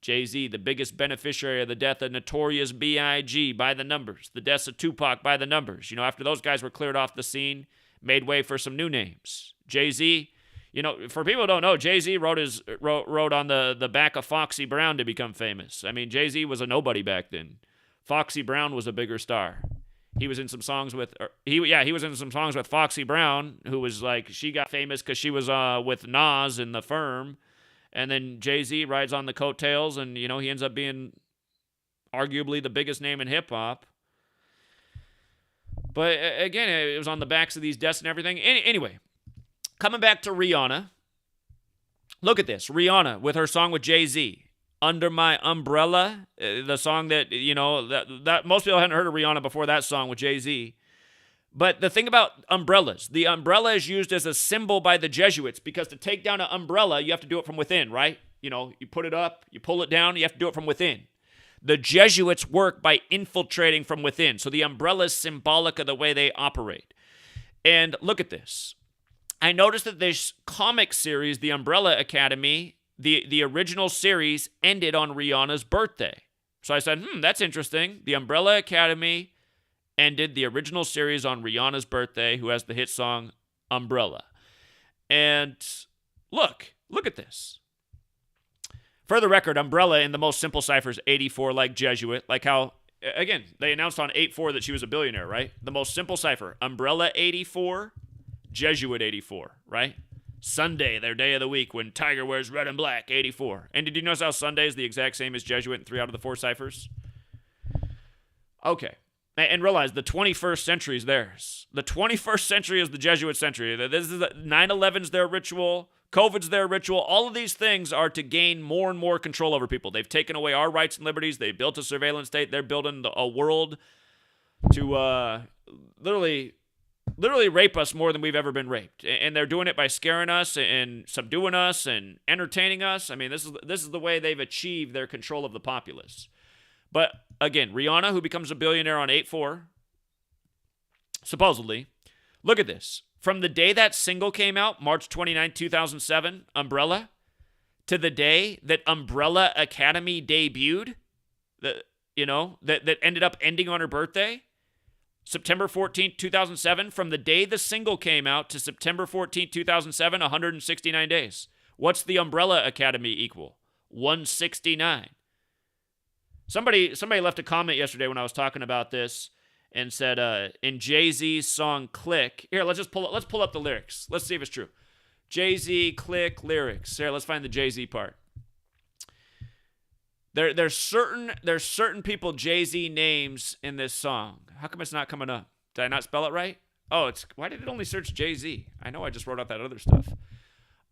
JayZ, the biggest beneficiary of the death of Notorious B.I.G. by the numbers. The deaths of Tupac by the numbers. You know, after those guys were cleared off the scene, made way for some new names. JayZ, you know, for people who don't know, JayZ wrote on the back of Foxy Brown to become famous. I mean, JayZ was a nobody back then. Foxy Brown was a bigger star. He was in some songs with he was in some songs with Foxy Brown, who was like, she got famous because she was with Nas in The Firm, and then JayZ rides on the coattails, and you know he ends up being arguably the biggest name in hip hop. But again, it was on the backs of these deaths and everything. Anyway, coming back to Rihanna. Look at this. Rihanna with her song with JayZ, Under My Umbrella. The song that, you know, that most people hadn't heard of Rihanna before that song with JayZ. But the thing about umbrellas, the umbrella is used as a symbol by the Jesuits because to take down an umbrella, you have to do it from within, right? You know, you put it up, you pull it down, you have to do it from within. The Jesuits work by infiltrating from within. So the umbrella is symbolic of the way they operate. And look at this. I noticed that this comic series, The Umbrella Academy, the original series ended on Rihanna's birthday. So I said, that's interesting. The Umbrella Academy ended the original series on Rihanna's birthday, who has the hit song Umbrella. And look at this. For the record, Umbrella in the most simple cipher is 84 like Jesuit, like how, again, they announced on 8/4 that she was a billionaire, right? The most simple cipher, Umbrella 84, Jesuit 84, right? Sunday, their day of the week, when Tiger wears red and black, 84. And did you notice how Sunday is the exact same as Jesuit in 3 out of the 4 ciphers? Okay. And realize the 21st century is theirs. The 21st century is the Jesuit century. This is 9/11's their ritual. COVID's their ritual. All of these things are to gain more and more control over people. They've taken away our rights and liberties. They built a surveillance state. They're building a world to literally rape us more than we've ever been raped. And they're doing it by scaring us and subduing us and entertaining us. I mean, this is the way they've achieved their control of the populace. But again, Rihanna, who becomes a billionaire on 8/4, supposedly, look at this. From the day that single came out, March 29, 2007, Umbrella, to the day that Umbrella Academy debuted, that ended up ending on her birthday, September 14, 2007, from the day the single came out to September 14, 2007, 169 days. What's the Umbrella Academy equal? 169. Somebody left a comment yesterday when I was talking about this and said, in JayZ's song Click, here, let's pull up the lyrics. Let's see if it's true. JayZ Click lyrics. Here, let's find the JayZ part. There's certain people JayZ names in this song. How come it's not coming up? Did I not spell it right? Oh, why did it only search JayZ? I know I just wrote out that other stuff.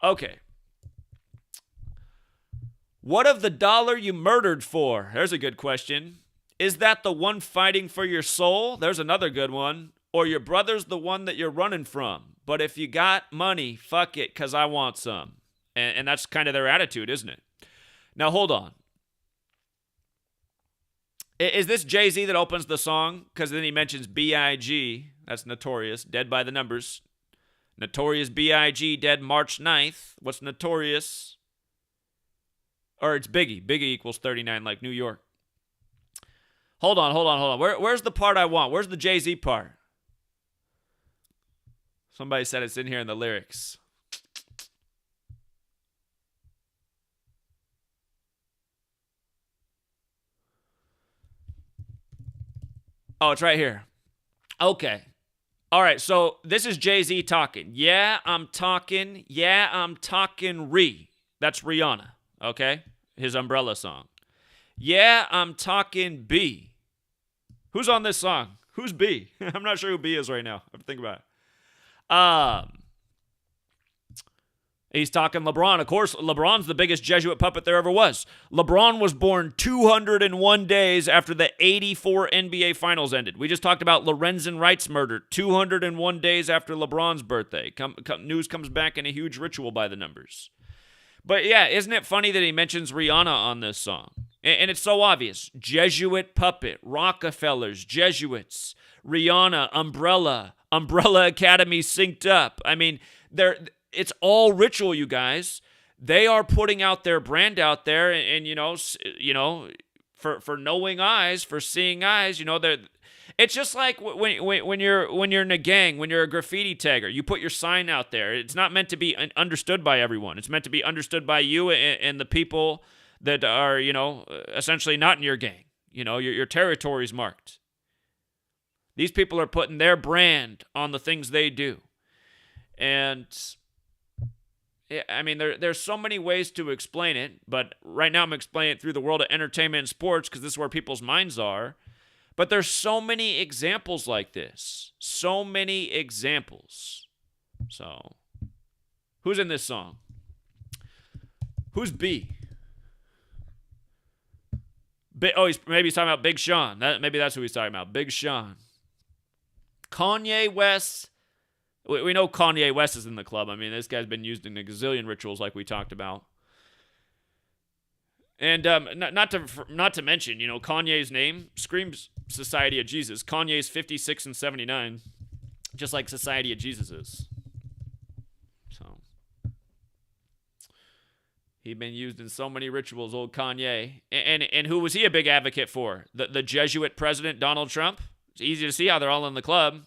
Okay. What of the dollar you murdered for? There's a good question. Is that the one fighting for your soul? There's another good one. Or your brother's the one that you're running from. But if you got money, fuck it, because I want some. And that's kind of their attitude, isn't it? Now, hold on. Is this JayZ that opens the song? Because then he mentions B.I.G. That's Notorious, dead by the numbers. Notorious B.I.G. dead March 9th. What's Notorious? Or it's Biggie. Biggie equals 39 like New York. Hold on. Where's the part I want? Where's the JayZ part? Somebody said it's in here in the lyrics. Oh, it's right here. Okay. All right, so this is JayZ talking. Yeah, I'm talking Re. That's Rihanna, okay? His Umbrella song. Yeah, I'm talking B. Who's on this song? Who's B? I'm not sure who B is right now. I have to think about it. He's talking LeBron. Of course, LeBron's the biggest Jesuit puppet there ever was. LeBron was born 201 days after the 84 NBA Finals ended. We just talked about Lorenzen Wright's murder 201 days after LeBron's birthday. News comes back in a huge ritual by the numbers. But yeah, isn't it funny that he mentions Rihanna on this song? And it's so obvious. Jesuit puppet, Rockefellers, Jesuits, Rihanna, Umbrella Academy synced up. I mean, it's all ritual, you guys. They are putting out their brand out there, and for knowing eyes, for seeing eyes, it's just like when you're in a gang, when you're a graffiti tagger, you put your sign out there. It's not meant to be understood by everyone. It's meant to be understood by you and the people that are, essentially not in your gang. Your territory's marked. These people are putting their brand on the things they do. And yeah, I mean, there's so many ways to explain it, but right now I'm explaining it through the world of entertainment and sports because this is where people's minds are. But there's so many examples like this. So many examples. So, who's in this song? Who's B? Maybe he's talking about Big Sean. Maybe that's who he's talking about. Big Sean. Kanye West. We know Kanye West is in the club. I mean, this guy's been used in a gazillion rituals like we talked about. And not to mention, Kanye's name screams Society of Jesus. Kanye's 56 and 79, just like Society of Jesus is. So he'd been used in so many rituals, old Kanye. And who was he a big advocate for? The Jesuit president, Donald Trump? It's easy to see how they're all in the club.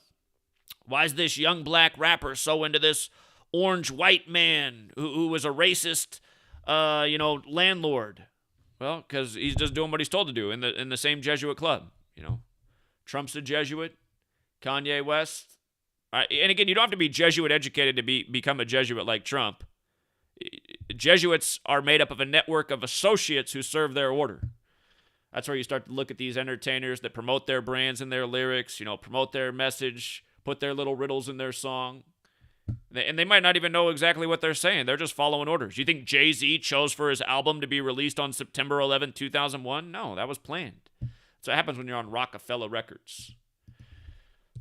Why is this young black rapper so into this orange white man who was a racist, landlord? Well, because he's just doing what he's told to do in the same Jesuit club. Trump's a Jesuit. Kanye West, And again, you don't have to be Jesuit educated to become a Jesuit like Trump. Jesuits are made up of a network of associates who serve their order. That's where you start to look at these entertainers that promote their brands and their lyrics, promote their message, put their little riddles in their song. And they might not even know exactly what they're saying. They're just following orders. You think JayZ chose for his album to be released on September 11th, 2001? No, that was planned. That's what happens when you're on Rockefeller Records.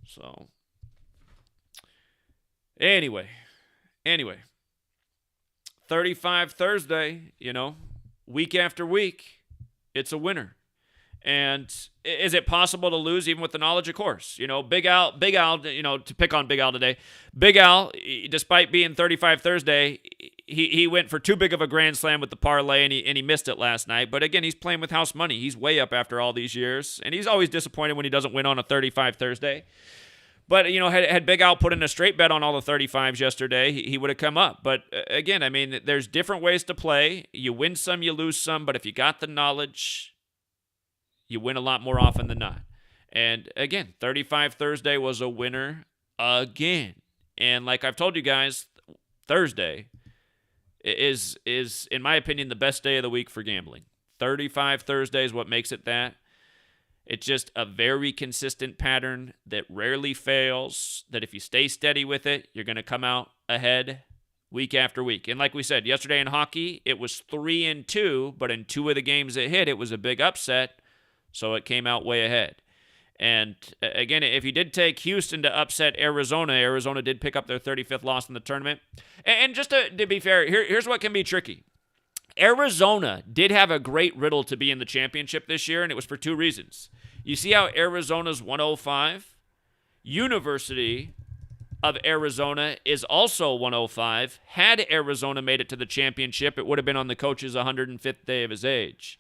So, anyway. 35 Thursday, week after week, it's a winner. And is it possible to lose even with the knowledge? Of course. Big Al, to pick on Big Al today. Big Al, despite being 35 Thursday, he went for too big of a grand slam with the parlay, and he missed it last night. But again, he's playing with house money. He's way up after all these years, and he's always disappointed when he doesn't win on a 35 Thursday. But, had Big Al put in a straight bet on all the 35s yesterday, he would have come up. But, again, there's different ways to play. You win some, you lose some. But if you got the knowledge, you win a lot more often than not. And, again, 35 Thursday was a winner again. And like I've told you guys, Thursday is in my opinion, the best day of the week for gambling. 35 Thursday is what makes it that. It's just a very consistent pattern that rarely fails, that if you stay steady with it, you're going to come out ahead week after week. And like we said, yesterday in hockey, it was 3-2, but in 2 of the games that hit, it was a big upset, so it came out way ahead. And again, if you did take Houston to upset Arizona, Arizona did pick up their 35th loss in the tournament. And just to be fair, here's what can be tricky. Arizona did have a great riddle to be in the championship this year, and it was for 2 reasons. You see how Arizona's 105? University of Arizona is also 105. Had Arizona made it to the championship, it would have been on the coach's 105th day of his age.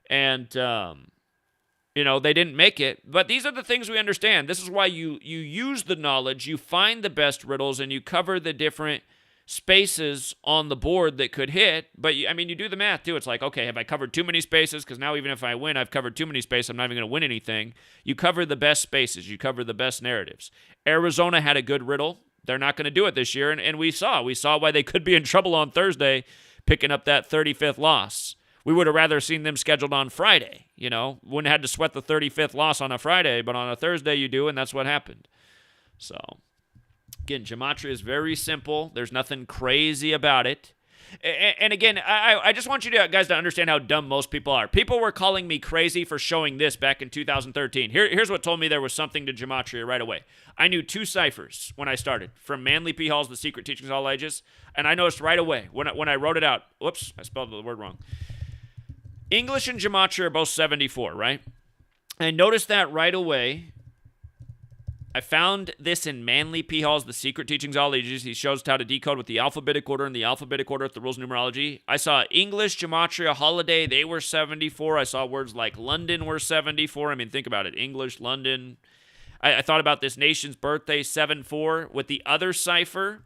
And, they didn't make it. But these are the things we understand. This is why you use the knowledge, you find the best riddles, and you cover the different spaces on the board that could hit. But, you do the math, too. It's like, okay, have I covered too many spaces? Because now even if I win, I've covered too many spaces. I'm not even going to win anything. You cover the best spaces. You cover the best narratives. Arizona had a good riddle. They're not going to do it this year, and we saw why they could be in trouble on Thursday picking up that 35th loss. We would have rather seen them scheduled on Friday, Wouldn't have had to sweat the 35th loss on a Friday, but on a Thursday you do, and that's what happened. So, again, Gematria is very simple. There's nothing crazy about it. And again, I just want you guys to understand how dumb most people are. People were calling me crazy for showing this back in 2013. Here's what told me there was something to Gematria right away. I knew 2 ciphers when I started, from Manly P. Hall's The Secret Teachings of All Ages, and I noticed right away when I wrote it out, whoops, I spelled the word wrong. English and Gematria are both 74, right? I noticed that right away. I found this in Manly P. Hall's The Secret Teachings of All Ages. He shows how to decode with the alphabetic order and the alphabetic order with the rules of numerology. I saw English, Gematria, holiday, they were 74. I saw words like London were 74. Think about it. English, London. I thought about this nation's birthday, 7-4. With the other cipher,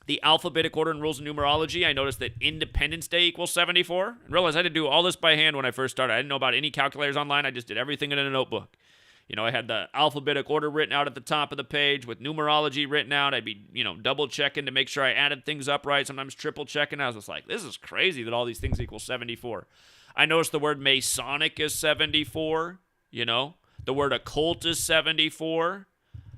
the alphabetic order and rules of numerology, I noticed that Independence Day equals 74. And realized I had to do all this by hand when I first started. I didn't know about any calculators online. I just did everything in a notebook. I had the alphabetic order written out at the top of the page with numerology written out. I'd be, double checking to make sure I added things up right, sometimes triple checking. I was just like, this is crazy that all these things equal 74. I noticed the word Masonic is 74, The word occult is 74.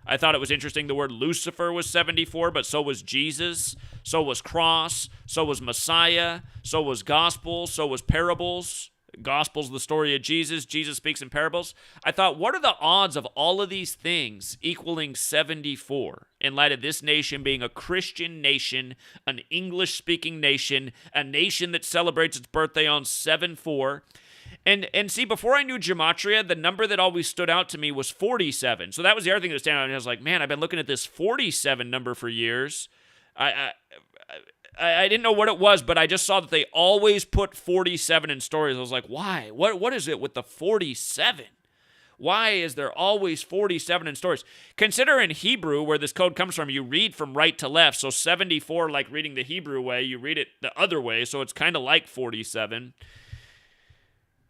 I thought it was interesting the word Lucifer was 74, but so was Jesus, so was cross, so was Messiah, so was gospel, so was parables. Gospel's the story of Jesus. Jesus speaks in parables. I thought, what are the odds of all of these things equaling 74 in light of this nation being a Christian nation, an English-speaking nation, a nation that celebrates its birthday on 7-4? And see, before I knew Gematria, the number that always stood out to me was 47. So that was the other thing that stood out. And I was like, man, I've been looking at this 47 number for years. I didn't know what it was, but I just saw that they always put 47 in stories. I was like, why? What is it with the 47? Why is there always 47 in stories? Consider in Hebrew, where this code comes from, you read from right to left. So 74, like reading the Hebrew way, you read it the other way. So it's kind of like 47.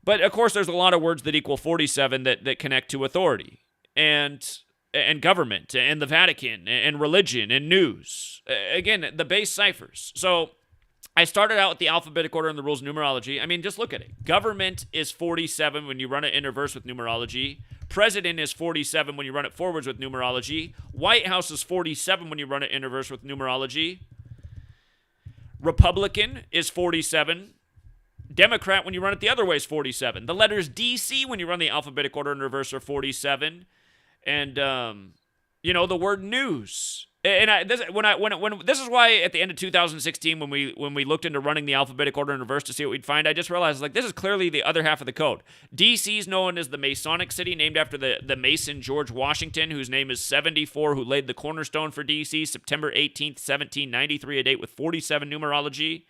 But, of course, there's a lot of words that equal 47 that connect to authority. And and government and the Vatican and religion and news. Again, the base ciphers. So I started out with the alphabetic order and the rules of numerology. I mean, just look at it. Government is 47 when you run it in reverse with numerology. President is 47 when you run it forwards with numerology. White House is 47 when you run it in reverse with numerology. Republican is 47. Democrat, when you run it the other way, is 47. The letters DC, when you run the alphabetic order in reverse, are 47. And, the word news. And this is why at the end of 2016, when we looked into running the alphabetic order in reverse to see what we'd find, I just realized, this is clearly the other half of the code. DC is known as the Masonic City, named after the Mason George Washington, whose name is 74, who laid the cornerstone for DC, September 18th, 1793, a date with 47 numerology.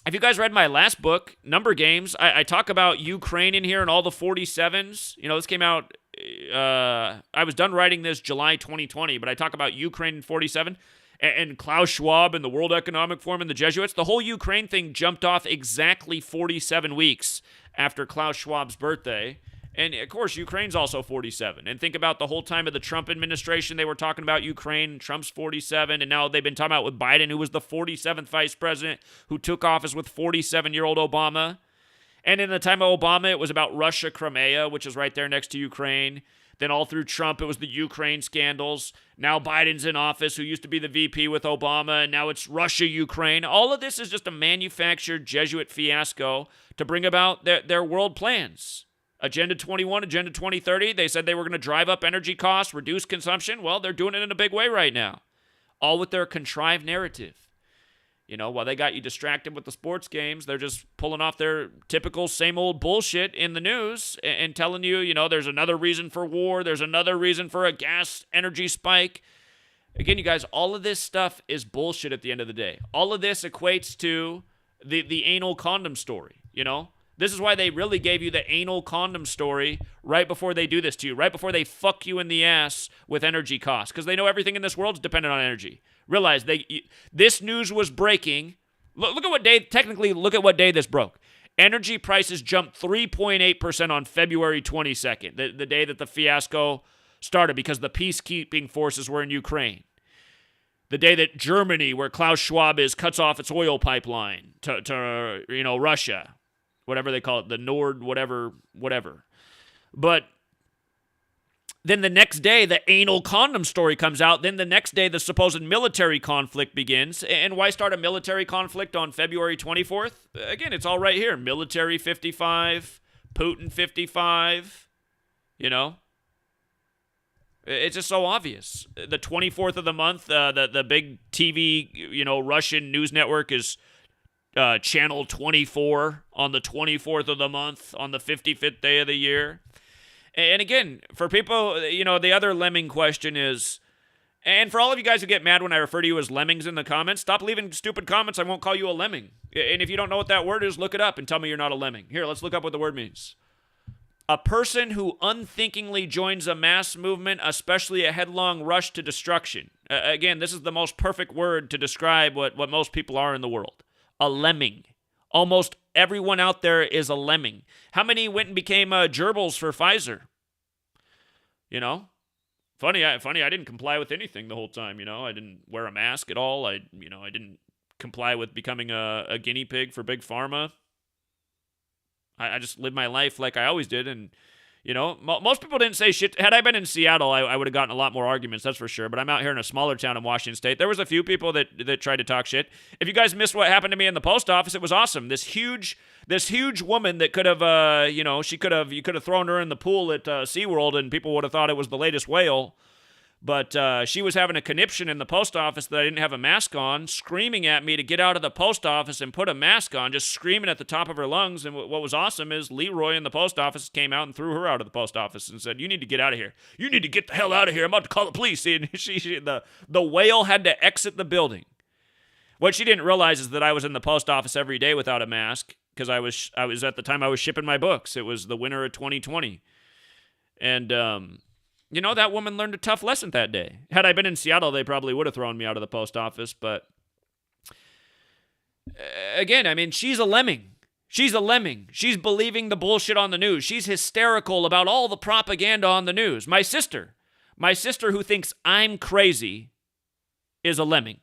If you guys read my last book, Number Games, I talk about Ukraine in here and all the 47s. This came out, I was done writing this July 2020, but I talk about Ukraine in 47 and Klaus Schwab and the World Economic Forum and the Jesuits. The whole Ukraine thing jumped off exactly 47 weeks after Klaus Schwab's birthday. And, of course, Ukraine's also 47. And think about the whole time of the Trump administration, they were talking about Ukraine. Trump's 47. And now they've been talking about with Biden, who was the 47th vice president, who took office with 47-year-old Obama. And in the time of Obama, it was about Russia, Crimea, which is right there next to Ukraine. Then all through Trump, it was the Ukraine scandals. Now Biden's in office, who used to be the VP with Obama, and now it's Russia, Ukraine. All of this is just a manufactured Jesuit fiasco to bring about their world plans. Agenda 21, Agenda 2030, they said they were going to drive up energy costs, reduce consumption. Well, they're doing it in a big way right now. All with their contrived narrative. While they got you distracted with the sports games, they're just pulling off their typical same old bullshit in the news and telling you, there's another reason for war, there's another reason for a gas energy spike. Again, you guys, all of this stuff is bullshit at the end of the day. All of this equates to the anal condom story, This is why they really gave you the anal condom story right before they do this to you, right before they fuck you in the ass with energy costs, because they know everything in this world is dependent on energy. Realize this news was breaking. Look at what day this broke. Energy prices jumped 3.8% on February 22nd, the day that the fiasco started because the peacekeeping forces were in Ukraine. The day that Germany, where Klaus Schwab is, cuts off its oil pipeline to Russia. Whatever they call it, the Nord, whatever. But then the next day, the anal condom story comes out. Then the next day, the supposed military conflict begins. And why start a military conflict on February 24th? Again, it's all right here. Military 55, Putin 55, It's just so obvious. The 24th of the month, the big TV, Russian news network is Channel 24 on the 24th of the month on the 55th day of the year. And again, for people, the other Lemming question is, and for all of you guys who get mad when I refer to you as lemmings in the comments, stop leaving stupid comments. I won't call you a lemming. And if you don't know what that word is, look it up and tell me you're not a lemming. Here, let's look up what the word means. A person who unthinkingly joins a mass movement, especially a headlong rush to destruction. Again, this is the most perfect word to describe what most people are in the world. A lemming. Almost everyone out there is a lemming. How many went and became gerbils for Pfizer? Funny, I didn't comply with anything the whole time, I didn't wear a mask at all. I didn't comply with becoming a guinea pig for Big Pharma. I just lived my life like I always did, and most people didn't say shit. Had I been in Seattle, I would have gotten a lot more arguments, that's for sure. But I'm out here in a smaller town in Washington State. There was a few people that tried to talk shit. If you guys missed what happened to me in the post office, it was awesome. This huge woman that could have, you could have thrown her in the pool at SeaWorld, and people would have thought it was the latest whale. But she was having a conniption in the post office that I didn't have a mask on, screaming at me to get out of the post office and put a mask on, just screaming at the top of her lungs. And what was awesome is Leroy in the post office came out and threw her out of the post office and said, "You need to get out of here. You need to get the hell out of here. I'm about to call the police." And the whale had to exit the building. What she didn't realize is that I was in the post office every day without a mask because I was at the time I was shipping my books. It was the winter of 2020. And, that woman learned a tough lesson that day. Had I been in Seattle, they probably would have thrown me out of the post office. But again, she's a lemming. She's a lemming. She's believing the bullshit on the news. She's hysterical about all the propaganda on the news. My sister who thinks I'm crazy is a lemming.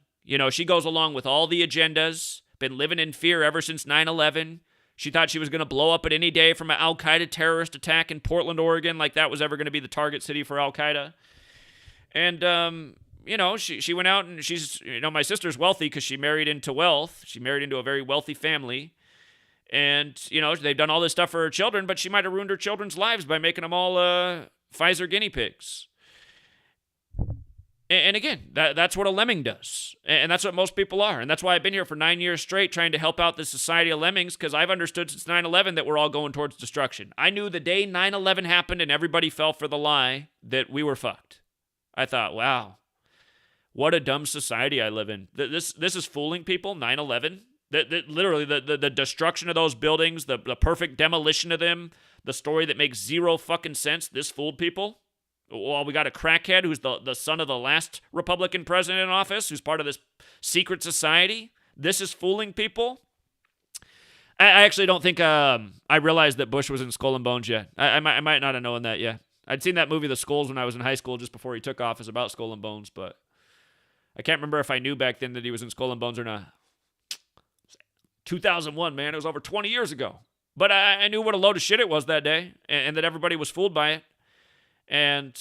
She goes along with all the agendas, been living in fear ever since 9/11. She thought she was going to blow up at any day from an Al-Qaeda terrorist attack in Portland, Oregon, like that was ever going to be the target city for Al-Qaeda. And, she went out and she's, my sister's wealthy because she married into wealth. She married into a very wealthy family. And, they've done all this stuff for her children, but she might have ruined her children's lives by making them all Pfizer guinea pigs. And again, that's what a lemming does. And that's what most people are. And that's why I've been here for 9 years straight trying to help out this society of lemmings, because I've understood since 9/11 that we're all going towards destruction. I knew the day 9/11 happened and everybody fell for the lie that we were fucked. I thought, wow, what a dumb society I live in. This is fooling people, 9/11. Literally, the destruction of those buildings, the perfect demolition of them, the story that makes zero fucking sense, this fooled people. Well, we got a crackhead who's the son of the last Republican president in office, who's part of this secret society. This is fooling people. I actually don't think I realized that Bush was in Skull and Bones yet. I might not have known that yet. I'd seen that movie, The Skulls, when I was in high school, just before he took office, about Skull and Bones, but I can't remember if I knew back then that he was in Skull and Bones or not. 2001, man. It was over 20 years ago. But I knew what a load of shit it was that day, and that everybody was fooled by it. And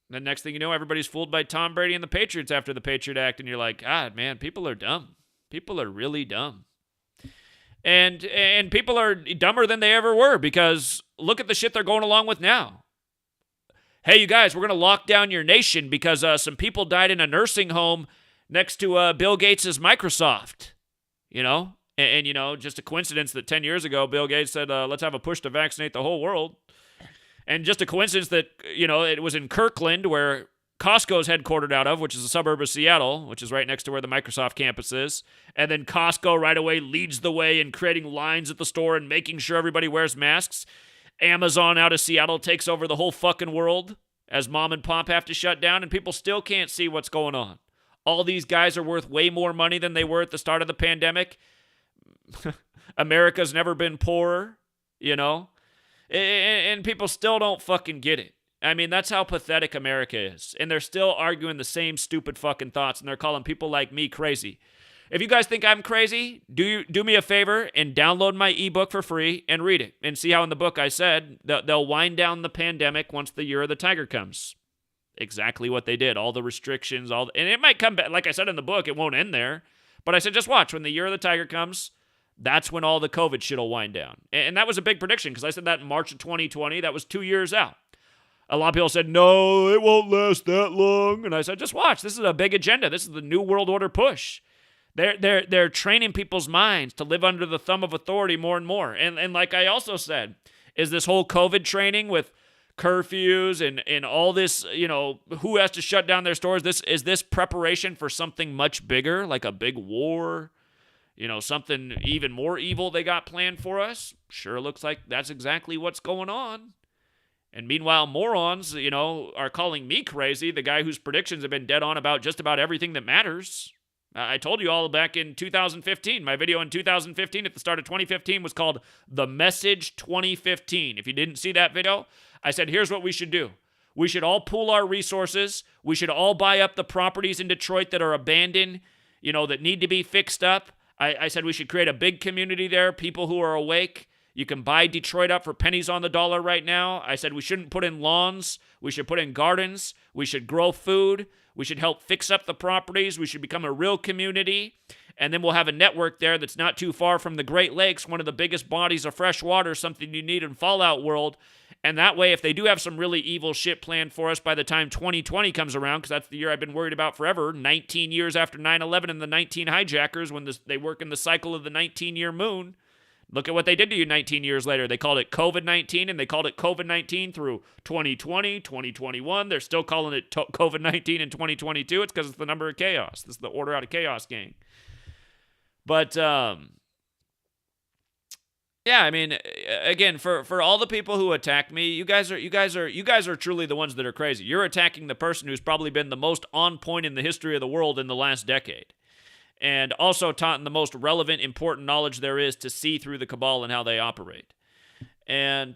the next thing you know, everybody's fooled by Tom Brady and the Patriots after the Patriot Act, and you're like, God, man, people are dumb. People are really dumb. And people are dumber than they ever were, because look at the shit they're going along with now. Hey, you guys, we're going to lock down your nation because some people died in a nursing home next to Bill Gates' Microsoft, And, just a coincidence that 10 years ago, Bill Gates said, let's have a push to vaccinate the whole world. And just a coincidence that, it was in Kirkland, where Costco's headquartered out of, which is a suburb of Seattle, which is right next to where the Microsoft campus is. And then Costco right away leads the way in creating lines at the store and making sure everybody wears masks. Amazon out of Seattle takes over the whole fucking world as mom and pop have to shut down, and people still can't see what's going on. All these guys are worth way more money than they were at the start of the pandemic. America's never been poorer, And people still don't fucking get it. I mean, that's how pathetic America is. And they're still arguing the same stupid fucking thoughts, and they're calling people like me crazy. If you guys think I'm crazy, do me a favor and download my ebook for free and read it. And see how in the book I said they'll wind down the pandemic once the year of the tiger comes. Exactly what they did. All the restrictions, and it might come back. Like I said in the book, it won't end there. But I said, just watch. When the year of the tiger comes, that's when all the COVID shit will wind down. And that was a big prediction, because I said that in March of 2020. That was 2 years out. A lot of people said, no, it won't last that long. And I said, just watch. This is a big agenda. This is the New World Order push. They're training people's minds to live under the thumb of authority more and more. And like I also said, is this whole COVID training with curfews and all this, who has to shut down their stores? Is this preparation for something much bigger, like a big war? Something even more evil they got planned for us? Sure looks like that's exactly what's going on. And meanwhile, morons, are calling me crazy, the guy whose predictions have been dead on about just about everything that matters. I told you all back in 2015. My video in 2015 at the start of 2015 was called The Message 2015. If you didn't see that video, I said, here's what we should do. We should all pool our resources. We should all buy up the properties in Detroit that are abandoned, that need to be fixed up. I said we should create a big community there, people who are awake. You can buy Detroit up for pennies on the dollar right now. I said we shouldn't put in lawns. We should put in gardens. We should grow food. We should help fix up the properties. We should become a real community. And then we'll have a network there that's not too far from the Great Lakes, one of the biggest bodies of fresh water, something you need in Fallout World. And that way, if they do have some really evil shit planned for us by the time 2020 comes around, because that's the year I've been worried about forever, 19 years after 9/11 and the 19 hijackers, when they work in the cycle of the 19-year moon. Look at what they did to you 19 years later. They called it COVID-19, and they called it COVID-19 through 2020, 2021. They're still calling it COVID-19 in 2022. It's because it's the number of chaos. This is the order out of chaos gang. But, yeah, I mean, again, for all the people who attack me, you guys are truly the ones that are crazy. You're attacking the person who's probably been the most on point in the history of the world in the last decade. and also taught them the most relevant, important knowledge there is to see through the cabal and how they operate. And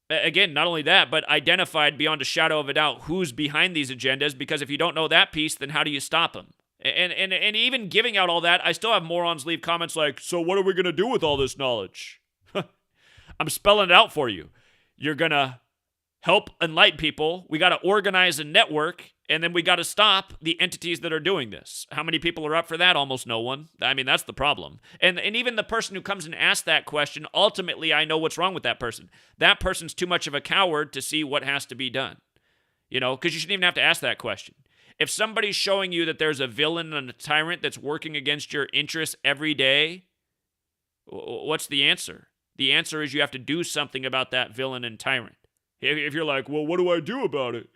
again, not only that, but identified beyond a shadow of a doubt who's behind these agendas, because if you don't know that piece, then how do you stop them? And even giving out all that, I still have morons leave comments like, so what are we going to do with all this knowledge? I'm spelling it out for you. You're going to help enlighten people. We got to organize a network, and then we got to stop the entities that are doing this. How many people are up for that? Almost no one. I mean, that's the problem. And even the person who comes and asks that question, ultimately, I know what's wrong with that person. That person's too much of a coward to see what has to be done. Because you shouldn't even have to ask that question. If somebody's showing you that there's a villain and a tyrant that's working against your interests every day, what's the answer? The answer is you have to do something about that villain and tyrant. If you're like, well, what do I do about it?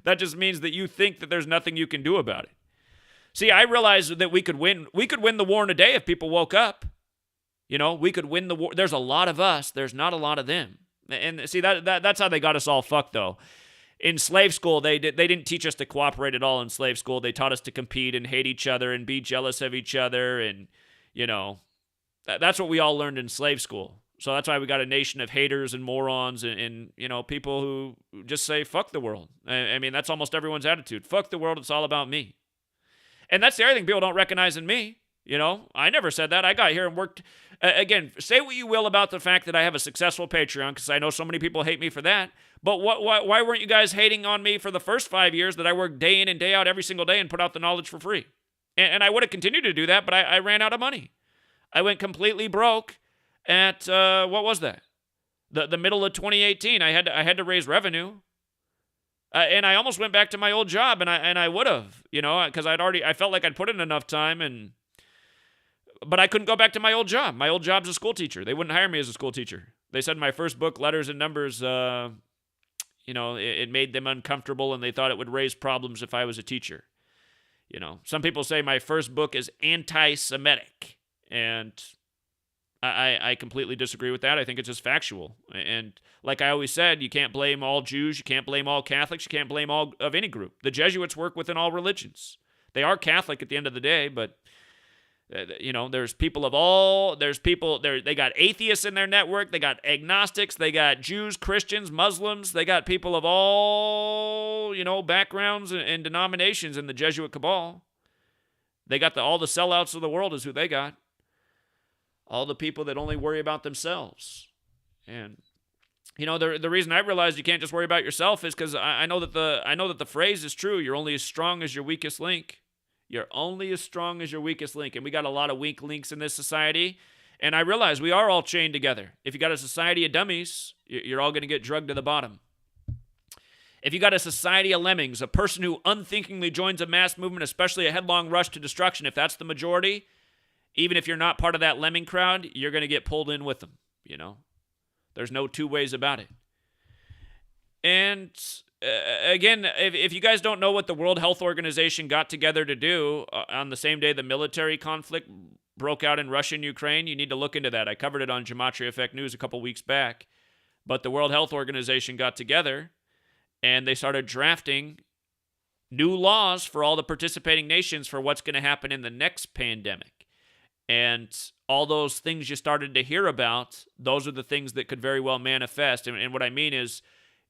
That just means that you think that there's nothing you can do about it. See, I realize that we could win the war in a day if people woke up. We could win the war. There's a lot of us. There's not a lot of them. And see, that's how they got us all fucked, though. In slave school, they didn't teach us to cooperate at all in slave school. They taught us to compete and hate each other and be jealous of each other. And, that's what we all learned in slave school. So that's why we got a nation of haters and morons and people who just say, fuck the world. I mean, that's almost everyone's attitude. Fuck the world, it's all about me. And that's the other thing people don't recognize in me. I never said that. I got here and worked. Again, say what you will about the fact that I have a successful Patreon, because I know so many people hate me for that. But why weren't you guys hating on me for the first 5 years that I worked day in and day out every single day and put out the knowledge for free? And I would have continued to do that, but I ran out of money. I went completely broke at, what was that? The middle of 2018. I had to raise revenue. And I almost went back to my old job, and I would have, because I felt like I'd put in enough time, but I couldn't go back to my old job. My old job's a school teacher. They wouldn't hire me as a school teacher. They said my first book, Letters and Numbers, it made them uncomfortable, and they thought it would raise problems if I was a teacher. Some people say my first book is anti-Semitic, and I completely disagree with that. I think it's just factual. And like I always said, you can't blame all Jews, you can't blame all Catholics, you can't blame all of any group. The Jesuits work within all religions. They are Catholic at the end of the day, but there's people of all, they got atheists in their network, they got agnostics, they got Jews, Christians, Muslims, they got people of all, backgrounds and denominations in the Jesuit cabal. They got all the sellouts of the world is who they got. All the people that only worry about themselves. And, the reason I realized you can't just worry about yourself is because I know that the phrase is true. You're only as strong as your weakest link. You're only as strong as your weakest link. And we got a lot of weak links in this society. And I realize we are all chained together. If you got a society of dummies, you're all going to get drugged to the bottom. If you got a society of lemmings, a person who unthinkingly joins a mass movement, especially a headlong rush to destruction, if that's the majority, even if you're not part of that lemming crowd, you're going to get pulled in with them, There's no two ways about it. And again, if you guys don't know what the World Health Organization got together to do on the same day the military conflict broke out in Russia and Ukraine, you need to look into that. I covered it on GematriaEffectNews a couple weeks back. But the World Health Organization got together, and they started drafting new laws for all the participating nations for what's going to happen in the next pandemic. And all those things you started to hear about, those are the things that could very well manifest. And what I mean is,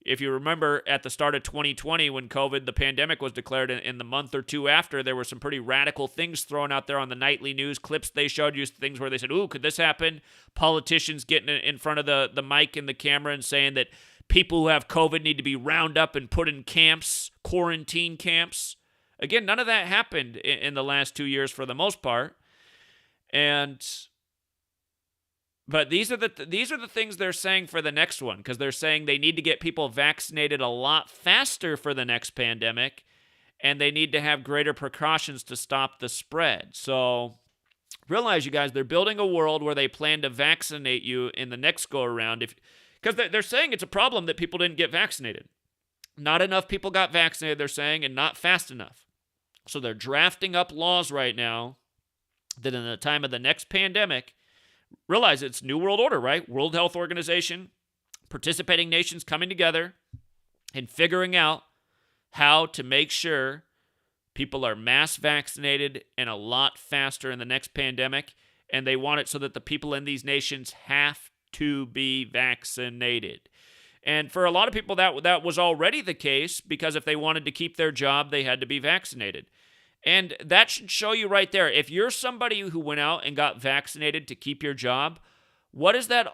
if you remember at the start of 2020 when the pandemic was declared, in the month or two after, there were some pretty radical things thrown out there on the nightly news. Clips they showed you, things where they said, ooh, could this happen? Politicians getting in front of the mic and the camera and saying that people who have COVID need to be round up and put in camps, quarantine camps. Again, none of that happened in the last 2 years for the most part. But these are the things they're saying for the next one, because they're saying they need to get people vaccinated a lot faster for the next pandemic, and they need to have greater precautions to stop the spread. So realize, you guys, they're building a world where they plan to vaccinate you in the next go-around, because they're saying it's a problem that people didn't get vaccinated. Not enough people got vaccinated, they're saying, and not fast enough. So they're drafting up laws right now that in the time of the next pandemic, realize it's New World Order, right? World Health Organization, participating nations coming together and figuring out how to make sure People are mass vaccinated and a lot faster in the next pandemic, and they want it so that the people in these nations have to be vaccinated. And for a lot of people, that was already the case, because if they wanted to keep their job, they had to be vaccinated. And that should show you right there. If you're somebody who went out and got vaccinated to keep your job, what is that?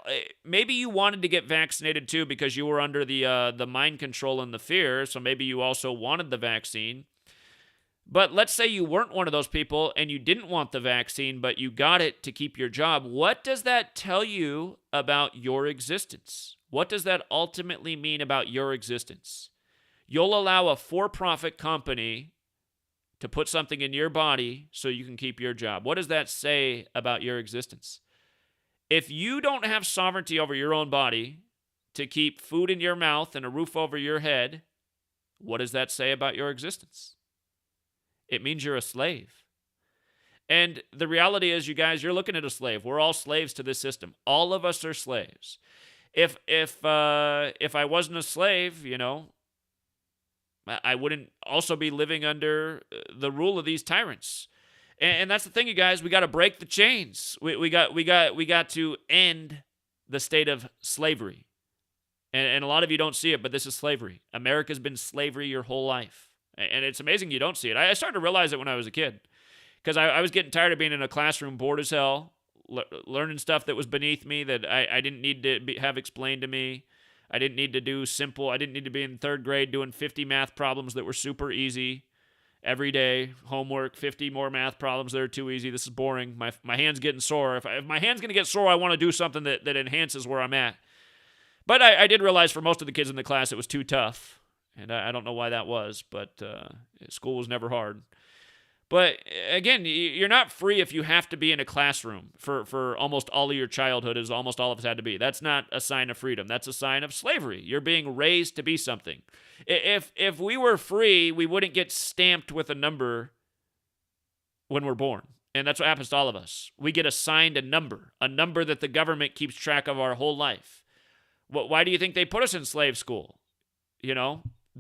Maybe you wanted to get vaccinated too because you were under the mind control and the fear, so maybe you also wanted the vaccine. But let's say you weren't one of those people and you didn't want the vaccine, but you got it to keep your job. What does that tell you about your existence? What does that ultimately mean about your existence? You'll allow a for-profit company to put something in your body so you can keep your job. What does that say about your existence? If you don't have sovereignty over your own body to keep food in your mouth and a roof over your head, what does that say about your existence? It means you're a slave. And the reality is, you guys, you're looking at a slave. We're all slaves to this system. All of us are slaves. If I wasn't a slave, I wouldn't also be living under the rule of these tyrants. And that's the thing, you guys. We got to break the chains. We got to end the state of slavery. And a lot of you don't see it, but this is slavery. America's been slavery your whole life. And it's amazing you don't see it. I started to realize it when I was a kid, because I was getting tired of being in a classroom, bored as hell, learning stuff that was beneath me that I didn't need to have explained to me. I didn't need to do simple. I didn't need to be in third grade doing 50 math problems that were super easy every day. Homework, 50 more math problems that are too easy. This is boring. My hand's getting sore. If my hand's going to get sore, I want to do something that enhances where I'm at. But I did realize for most of the kids in the class it was too tough. And I don't know why that was, but school was never hard. But again, you're not free if you have to be in a classroom for almost all of your childhood, as almost all of us had to be. That's not a sign of freedom. That's a sign of slavery. You're being raised to be something. If we were free, we wouldn't get stamped with a number when we're born. And that's what happens to all of us. We get assigned a number that the government keeps track of our whole life. Why do you think they put us in slave school?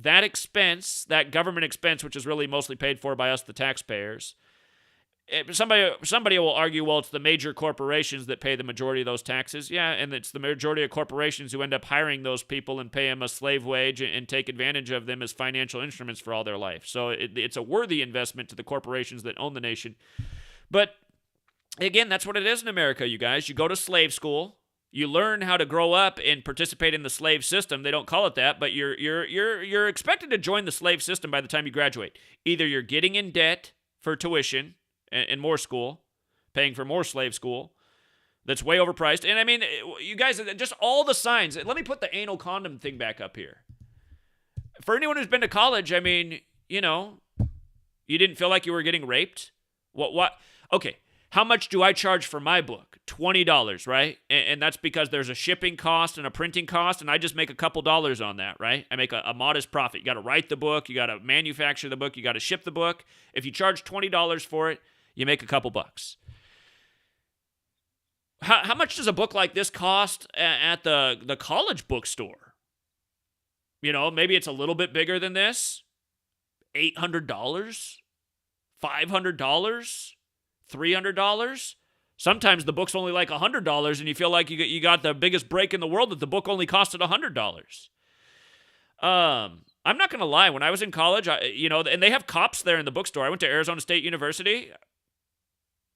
That expense, that government expense, which is really mostly paid for by us, the taxpayers. Somebody will argue, well, it's the major corporations that pay the majority of those taxes. Yeah, and it's the majority of corporations who end up hiring those people and pay them a slave wage and take advantage of them as financial instruments for all their life. So it's a worthy investment to the corporations that own the nation. But again, that's what it is in America, you guys. You go to slave school. You learn how to grow up and participate in the slave system. They don't call it that, but you're expected to join the slave system by the time you graduate. Either you're getting in debt for tuition and more school, paying for more slave school that's way overpriced. And I mean, you guys, just all the signs. Let me put the anal condom thing back up here. For anyone who's been to college, I mean, you didn't feel like you were getting raped? What? Okay. How much do I charge for my book? $20, right? And that's because there's a shipping cost and a printing cost, and I just make a couple dollars on that, right? I make a modest profit. You got to write the book. You got to manufacture the book. You got to ship the book. If you charge $20 for it, you make a couple bucks. How much does a book like this cost at the college bookstore? Maybe it's a little bit bigger than this. $800? $500? $300? Sometimes the book's only like $100 and you feel like you got the biggest break in the world that the book only costed $100. I'm not going to lie. When I was in college, and they have cops there in the bookstore. I went to Arizona State University.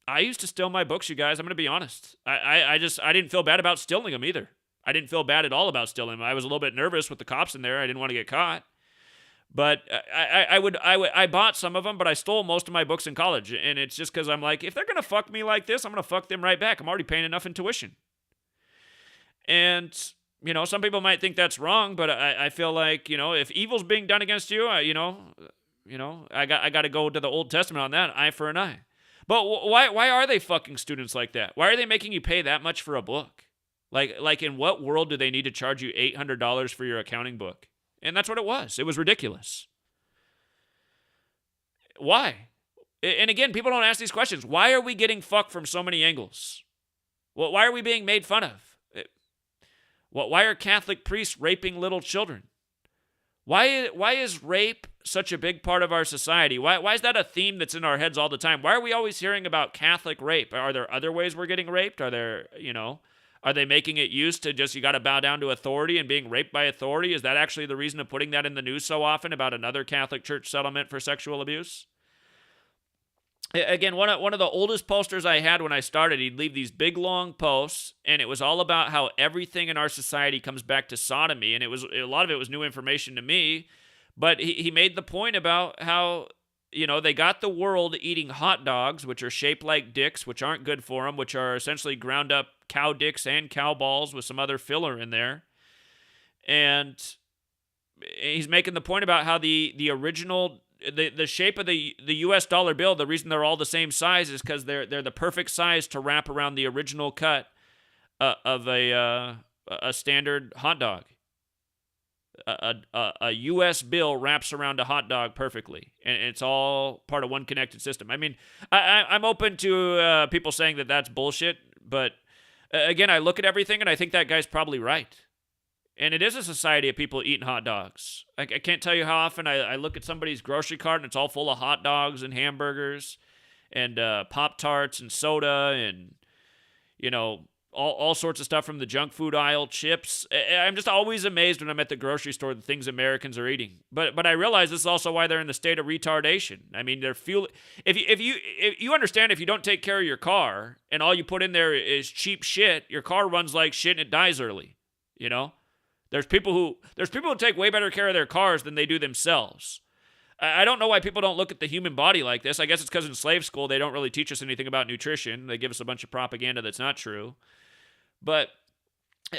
I used to steal my books, you guys. I'm going to be honest. I didn't feel bad about stealing them either. I didn't feel bad at all about stealing them. I was a little bit nervous with the cops in there. I didn't want to get caught. But I bought some of them, but I stole most of my books in college. And it's just because I'm like, if they're going to fuck me like this, I'm going to fuck them right back. I'm already paying enough in tuition. And, some people might think that's wrong, but I feel like, if evil's being done against you, I got to go to the Old Testament on that, eye for an eye. But why are they fucking students like that? Why are they making you pay that much for a book? Like in what world do they need to charge you $800 for your accounting book? And that's what it was. It was ridiculous. Why? And again, people don't ask these questions. Why are we getting fucked from so many angles? Well, why are we being made fun of? Why are Catholic priests raping little children? Why is rape such a big part of our society? Why is that a theme that's in our heads all the time? Why are we always hearing about Catholic rape? Are there other ways we're getting raped? Are there, are they making it used to just you got to bow down to authority and being raped by authority? Is that actually the reason of putting that in the news so often about another Catholic church settlement for sexual abuse? Again, one of the oldest posters I had when I started, he'd leave these big long posts, and it was all about how everything in our society comes back to sodomy, and a lot of it was new information to me, but he made the point about how, they got the world eating hot dogs, which are shaped like dicks, which aren't good for them, which are essentially ground up cow dicks and cow balls with some other filler in there, and he's making the point about how the original... The shape of the U.S. dollar bill, the reason they're all the same size is because they're the perfect size to wrap around the original cut of a standard hot dog. A U.S. bill wraps around a hot dog perfectly, and it's all part of one connected system. I mean, I'm open to people saying that that's bullshit, but again, I look at everything and I think that guy's probably right. And it is a society of people eating hot dogs. I can't tell you how often I look at somebody's grocery cart and it's all full of hot dogs and hamburgers and Pop-Tarts and soda and, all sorts of stuff from the junk food aisle, chips. I'm just always amazed when I'm at the grocery store, the things Americans are eating. But I realize this is also why they're in the state of retardation. I mean, they're if you understand, if you don't take care of your car and all you put in there is cheap shit, your car runs like shit and it dies early, There's people who take way better care of their cars than they do themselves. I don't know why people don't look at the human body like this. I guess it's because in slave school they don't really teach us anything about nutrition. They give us a bunch of propaganda that's not true. But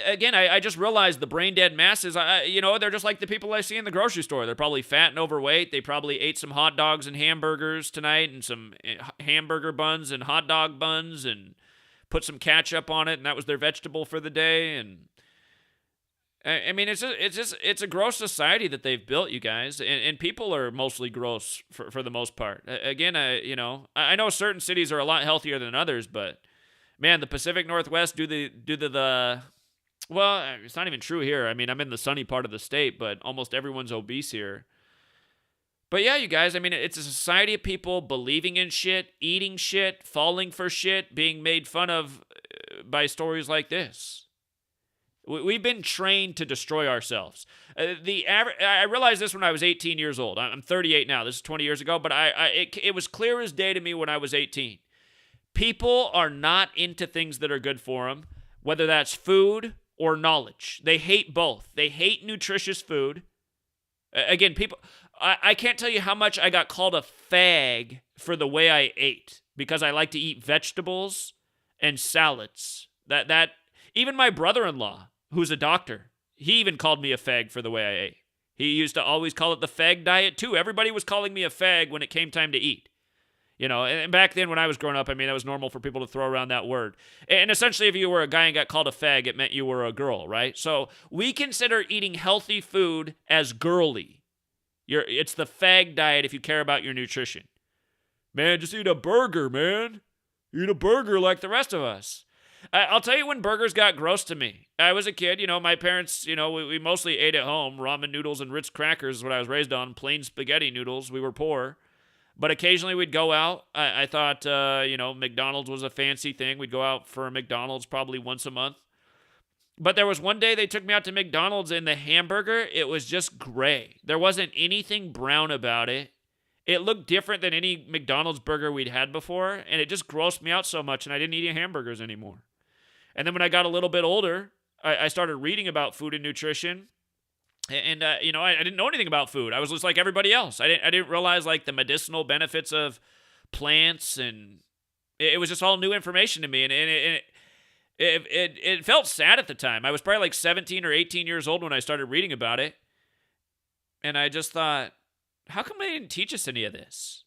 again, I just realized the brain dead masses, they're just like the people I see in the grocery store. They're probably fat and overweight. They probably ate some hot dogs and hamburgers tonight and some hamburger buns and hot dog buns and put some ketchup on it, and that was their vegetable for the day. And I mean, it's a gross society that they've built, you guys, and people are mostly gross for the most part. Again, I know certain cities are a lot healthier than others, but man, the Pacific Northwest well, it's not even true here. I mean, I'm in the sunny part of the state, but almost everyone's obese here. But yeah, you guys, I mean, it's a society of people believing in shit, eating shit, falling for shit, being made fun of by stories like this. We've been trained to destroy ourselves. I realized this when I was 18 years old. I'm 38 now. This is 20 years ago, but it was clear as day to me when I was 18. People are not into things that are good for them, whether that's food or knowledge. They hate both. They hate nutritious food. Again, I can't tell you how much I got called a fag for the way I ate because I like to eat vegetables and salads. That even my brother-in-law, who's a doctor, he even called me a fag for the way I ate. He used to always call it the fag diet, too. Everybody was calling me a fag when it came time to eat. And back then when I was growing up, I mean, that was normal for people to throw around that word. And essentially, if you were a guy and got called a fag, it meant you were a girl, right? So we consider eating healthy food as girly. It's the fag diet if you care about your nutrition. Man, just eat a burger, man. Eat a burger like the rest of us. I'll tell you when burgers got gross to me. I was a kid, my parents, we mostly ate at home. Ramen noodles and Ritz crackers is what I was raised on. Plain spaghetti noodles. We were poor. But occasionally we'd go out. I thought, McDonald's was a fancy thing. We'd go out for a McDonald's probably once a month. But there was one day they took me out to McDonald's and the hamburger, it was just gray. There wasn't anything brown about it. It looked different than any McDonald's burger we'd had before, and it just grossed me out so much, and I didn't eat hamburgers anymore. And then when I got a little bit older, I started reading about food and nutrition. And I didn't know anything about food. I was just like everybody else. I didn't realize like the medicinal benefits of plants, and it was just all new information to me. And it felt sad at the time. I was probably like 17 or 18 years old when I started reading about it. And I just thought, how come they didn't teach us any of this?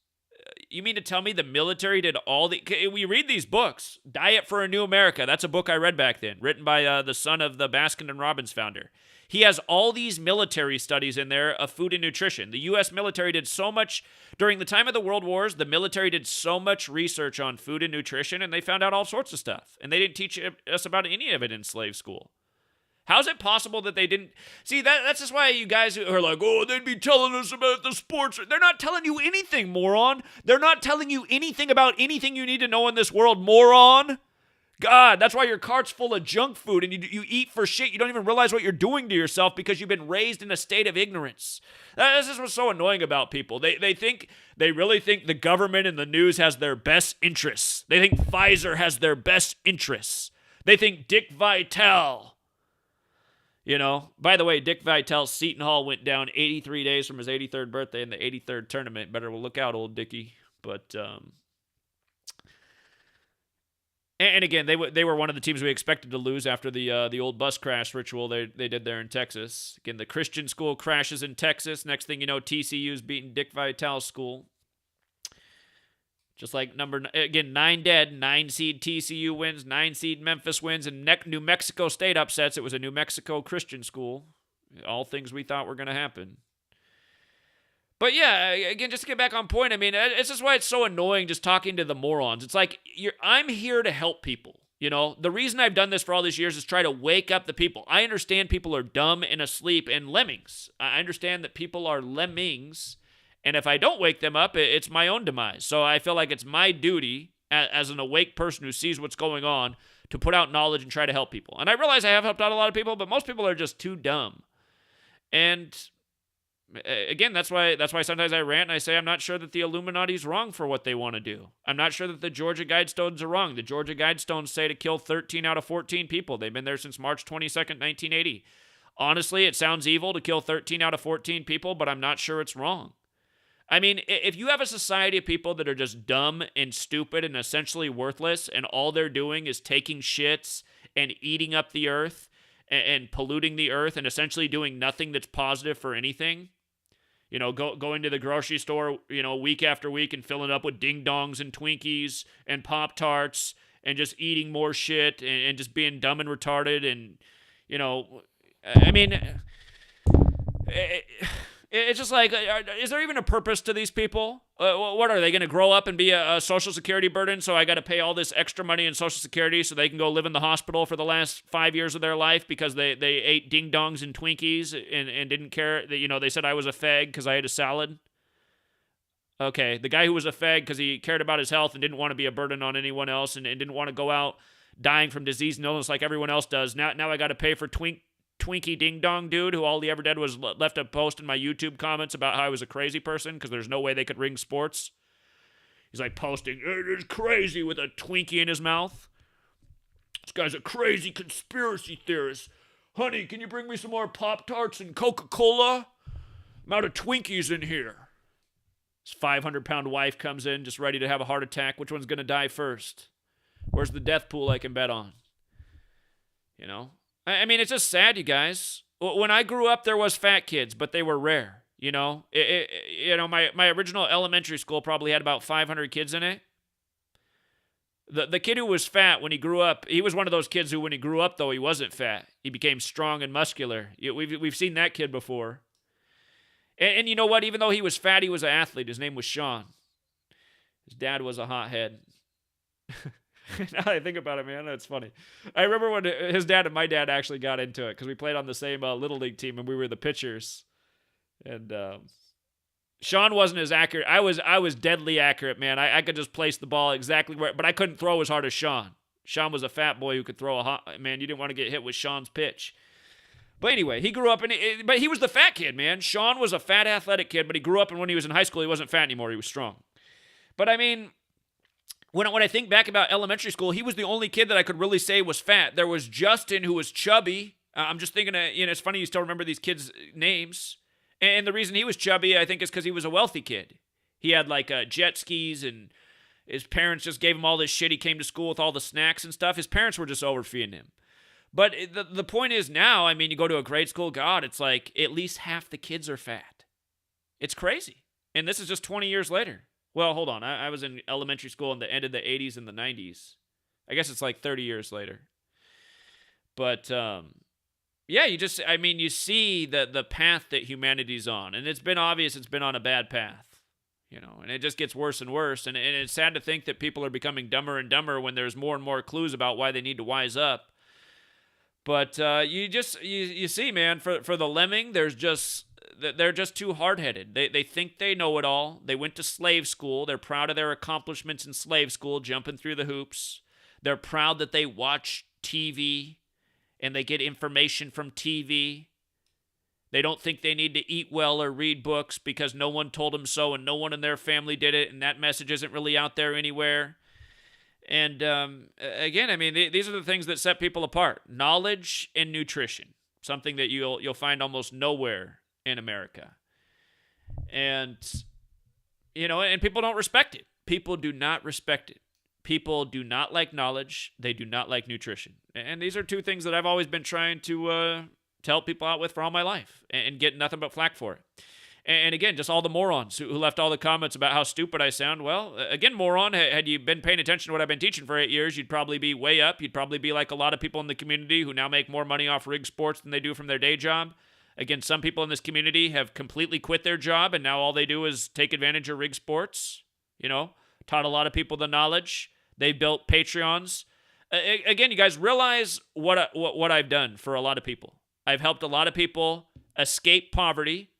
You mean to tell me the military did all the... We read these books. Diet for a New America. That's a book I read back then, written by the son of the Baskin-Robbins founder. He has all these military studies in there of food and nutrition. The U.S. military did so much... During the time of the World Wars, the military did so much research on food and nutrition, and they found out all sorts of stuff. And they didn't teach us about any of it in slave school. How is it possible that they didn't? See, that's just why you guys are like, oh, they'd be telling us about the sports. They're not telling you anything, moron. They're not telling you anything about anything you need to know in this world, moron. God, that's why your cart's full of junk food and you eat for shit. You don't even realize what you're doing to yourself because you've been raised in a state of ignorance. This is what's so annoying about people. They really think the government and the news has their best interests. They think Pfizer has their best interests. They think Dick Vitale. By the way, Dick Vitale's Seton Hall went down 83 days from his 83rd birthday in the 83rd tournament. Better look out, old Dickie. But, and again, they were one of the teams we expected to lose after the old bus crash ritual they did there in Texas. Again, the Christian school crashes in Texas. Next thing you know, TCU's beating Dick Vitale's school. Just like 9 dead, 9 seed TCU wins, 9 seed Memphis wins, and New Mexico State upsets. It was a New Mexico Christian school. All things we thought were going to happen. But yeah, again, just to get back on point, I mean, it's just why it's so annoying just talking to the morons. It's like, I'm here to help people. The reason I've done this for all these years is try to wake up the people. I understand people are dumb and asleep and lemmings. I understand that people are lemmings. And if I don't wake them up, it's my own demise. So I feel like it's my duty as an awake person who sees what's going on to put out knowledge and try to help people. And I realize I have helped out a lot of people, but most people are just too dumb. And again, that's why sometimes I rant and I say I'm not sure that the Illuminati's wrong for what they want to do. I'm not sure that the Georgia Guidestones are wrong. The Georgia Guidestones say to kill 13 out of 14 people. They've been there since March 22nd, 1980. Honestly, it sounds evil to kill 13 out of 14 people, but I'm not sure it's wrong. I mean, if you have a society of people that are just dumb and stupid and essentially worthless, and all they're doing is taking shits and eating up the earth and polluting the earth and essentially doing nothing that's positive for anything, going to the grocery store, week after week and filling up with ding-dongs and Twinkies and Pop-Tarts and just eating more shit and just being dumb and retarded and, I mean... It's just like, is there even a purpose to these people? What are they going to grow up and be a Social Security burden? So I got to pay all this extra money in Social Security so they can go live in the hospital for the last 5 years of their life because they ate ding-dongs and Twinkies and didn't care. That, they said I was a fag because I ate a salad. Okay, the guy who was a fag because he cared about his health and didn't want to be a burden on anyone else and didn't want to go out dying from disease and illness like everyone else does. Now I got to pay for Twinkie Ding Dong dude who all he ever did was left a post in my YouTube comments about how I was a crazy person because there's no way they could ring sports. He's like posting, "It is crazy," with a Twinkie in his mouth. This guy's a crazy conspiracy theorist. Honey, can you bring me some more Pop-Tarts and Coca-Cola? I'm out of Twinkies in here. His 500-pound wife comes in just ready to have a heart attack. Which one's going to die first? Where's the death pool I can bet on? I mean, it's just sad, you guys. When I grew up, there was fat kids, but they were rare. My original elementary school probably had about 500 kids in it. The kid who was fat when he grew up, he was one of those kids who, when he grew up, though, he wasn't fat. He became strong and muscular. We've seen that kid before. And you know what? Even though he was fat, he was an athlete. His name was Sean. His dad was a hothead. Now that I think about it, man, that's funny. I remember when his dad and my dad actually got into it because we played on the same Little League team and we were the pitchers. And Sean wasn't as accurate. I was deadly accurate, man. I could just place the ball exactly where, but I couldn't throw as hard as Sean. Sean was a fat boy who could throw man, you didn't want to get hit with Sean's pitch. But anyway, he grew up but he was the fat kid, man. Sean was a fat athletic kid, but he grew up and when he was in high school, he wasn't fat anymore. He was strong. But I mean, when I think back about elementary school, he was the only kid that I could really say was fat. There was Justin, who was chubby. I'm just thinking, it's funny you still remember these kids' names. And the reason he was chubby, I think, is because he was a wealthy kid. He had, jet skis, and his parents just gave him all this shit. He came to school with all the snacks and stuff. His parents were just overfeeding him. But the point is now, I mean, you go to a grade school, God, it's like at least half the kids are fat. It's crazy. And this is just 20 years later. Well, hold on. I was in elementary school in the end of the 80s and the 90s. I guess it's like 30 years later. But, yeah, you see the path that humanity's on. And it's been obvious it's been on a bad path. And it just gets worse and worse. And it's sad to think that people are becoming dumber and dumber when there's more and more clues about why they need to wise up. But you see, man, for the Lemming, they're just too hard-headed. They think they know it all. They went to slave school. They're proud of their accomplishments in slave school, jumping through the hoops. They're proud that they watch TV and they get information from TV. They don't think they need to eat well or read books because no one told them so and no one in their family did it, and that message isn't really out there anywhere. And again, I mean, these are the things that set people apart. Knowledge and nutrition, something that you'll find almost nowhere in America. And, and people don't respect it. People do not respect it. People do not like knowledge. They do not like nutrition. And these are two things that I've always been trying to help people out with for all my life and get nothing but flack for it. And again, just all the morons who left all the comments about how stupid I sound. Well, again, moron, had you been paying attention to what I've been teaching for 8 years, you'd probably be way up. You'd probably be like a lot of people in the community who now make more money off rig sports than they do from their day job. Again, some people in this community have completely quit their job, and now all they do is take advantage of rig sports. Taught a lot of people the knowledge. They built Patreons. Again, you guys realize what I've done for a lot of people. I've helped a lot of people escape poverty,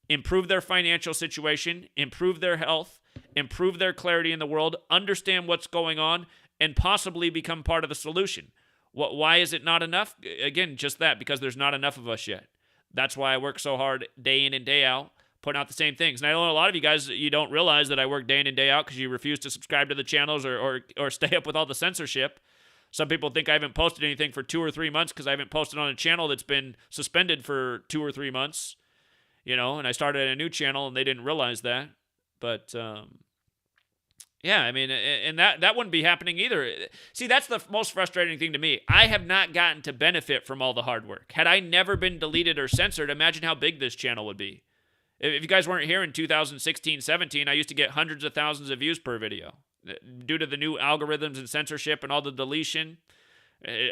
improve their financial situation, improve their health, improve their clarity in the world, understand what's going on, and possibly become part of the solution. Why is it not enough? Again, just that, because there's not enough of us yet. That's why I work so hard day in and day out, putting out the same things. And I know a lot of you guys, you don't realize that I work day in and day out because you refuse to subscribe to the channels or stay up with all the censorship. Some people think I haven't posted anything for 2 or 3 months because I haven't posted on a channel that's been suspended for 2 or 3 months. And I started a new channel and they didn't realize that. But, yeah, I mean, and that wouldn't be happening either. See, that's the most frustrating thing to me. I have not gotten to benefit from all the hard work. Had I never been deleted or censored, imagine how big this channel would be. If you guys weren't here in 2016, 17, I used to get hundreds of thousands of views per video. Due to the new algorithms and censorship and all the deletion,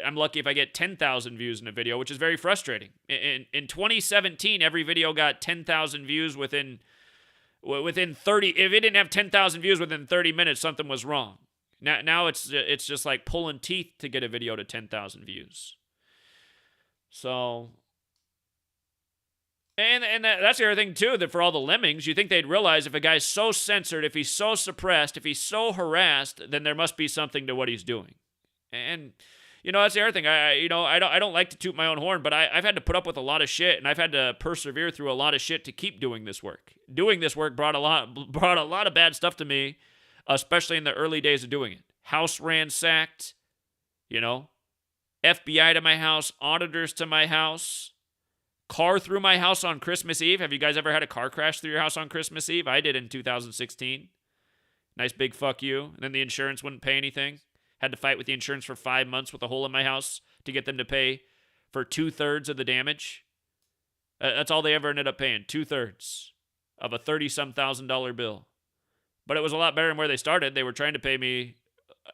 I'm lucky if I get 10,000 views in a video, which is very frustrating. In 2017, every video got 10,000 views within 30. If it didn't have 10,000 views within 30 minutes, something was wrong. Now it's just like pulling teeth to get a video to 10,000 views. So, and that's the other thing too, that for all the lemmings, you think they'd realize if a guy's so censored, if he's so suppressed, if he's so harassed, then there must be something to what he's doing. And that's the other thing. I don't like to toot my own horn, but I've had to put up with a lot of shit, and I've had to persevere through a lot of shit to keep doing this work. Doing this work brought a lot of bad stuff to me, especially in the early days of doing it. House ransacked, FBI to my house, auditors to my house, car through my house on Christmas Eve. Have you guys ever had a car crash through your house on Christmas Eve? I did in 2016. Nice big fuck you. And then the insurance wouldn't pay anything. Had to fight with the insurance for 5 months with a hole in my house to get them to pay for 2/3 of the damage. That's all they ever ended up paying, 2/3 of a $30,000 bill. But it was a lot better than where they started. They were trying to pay me,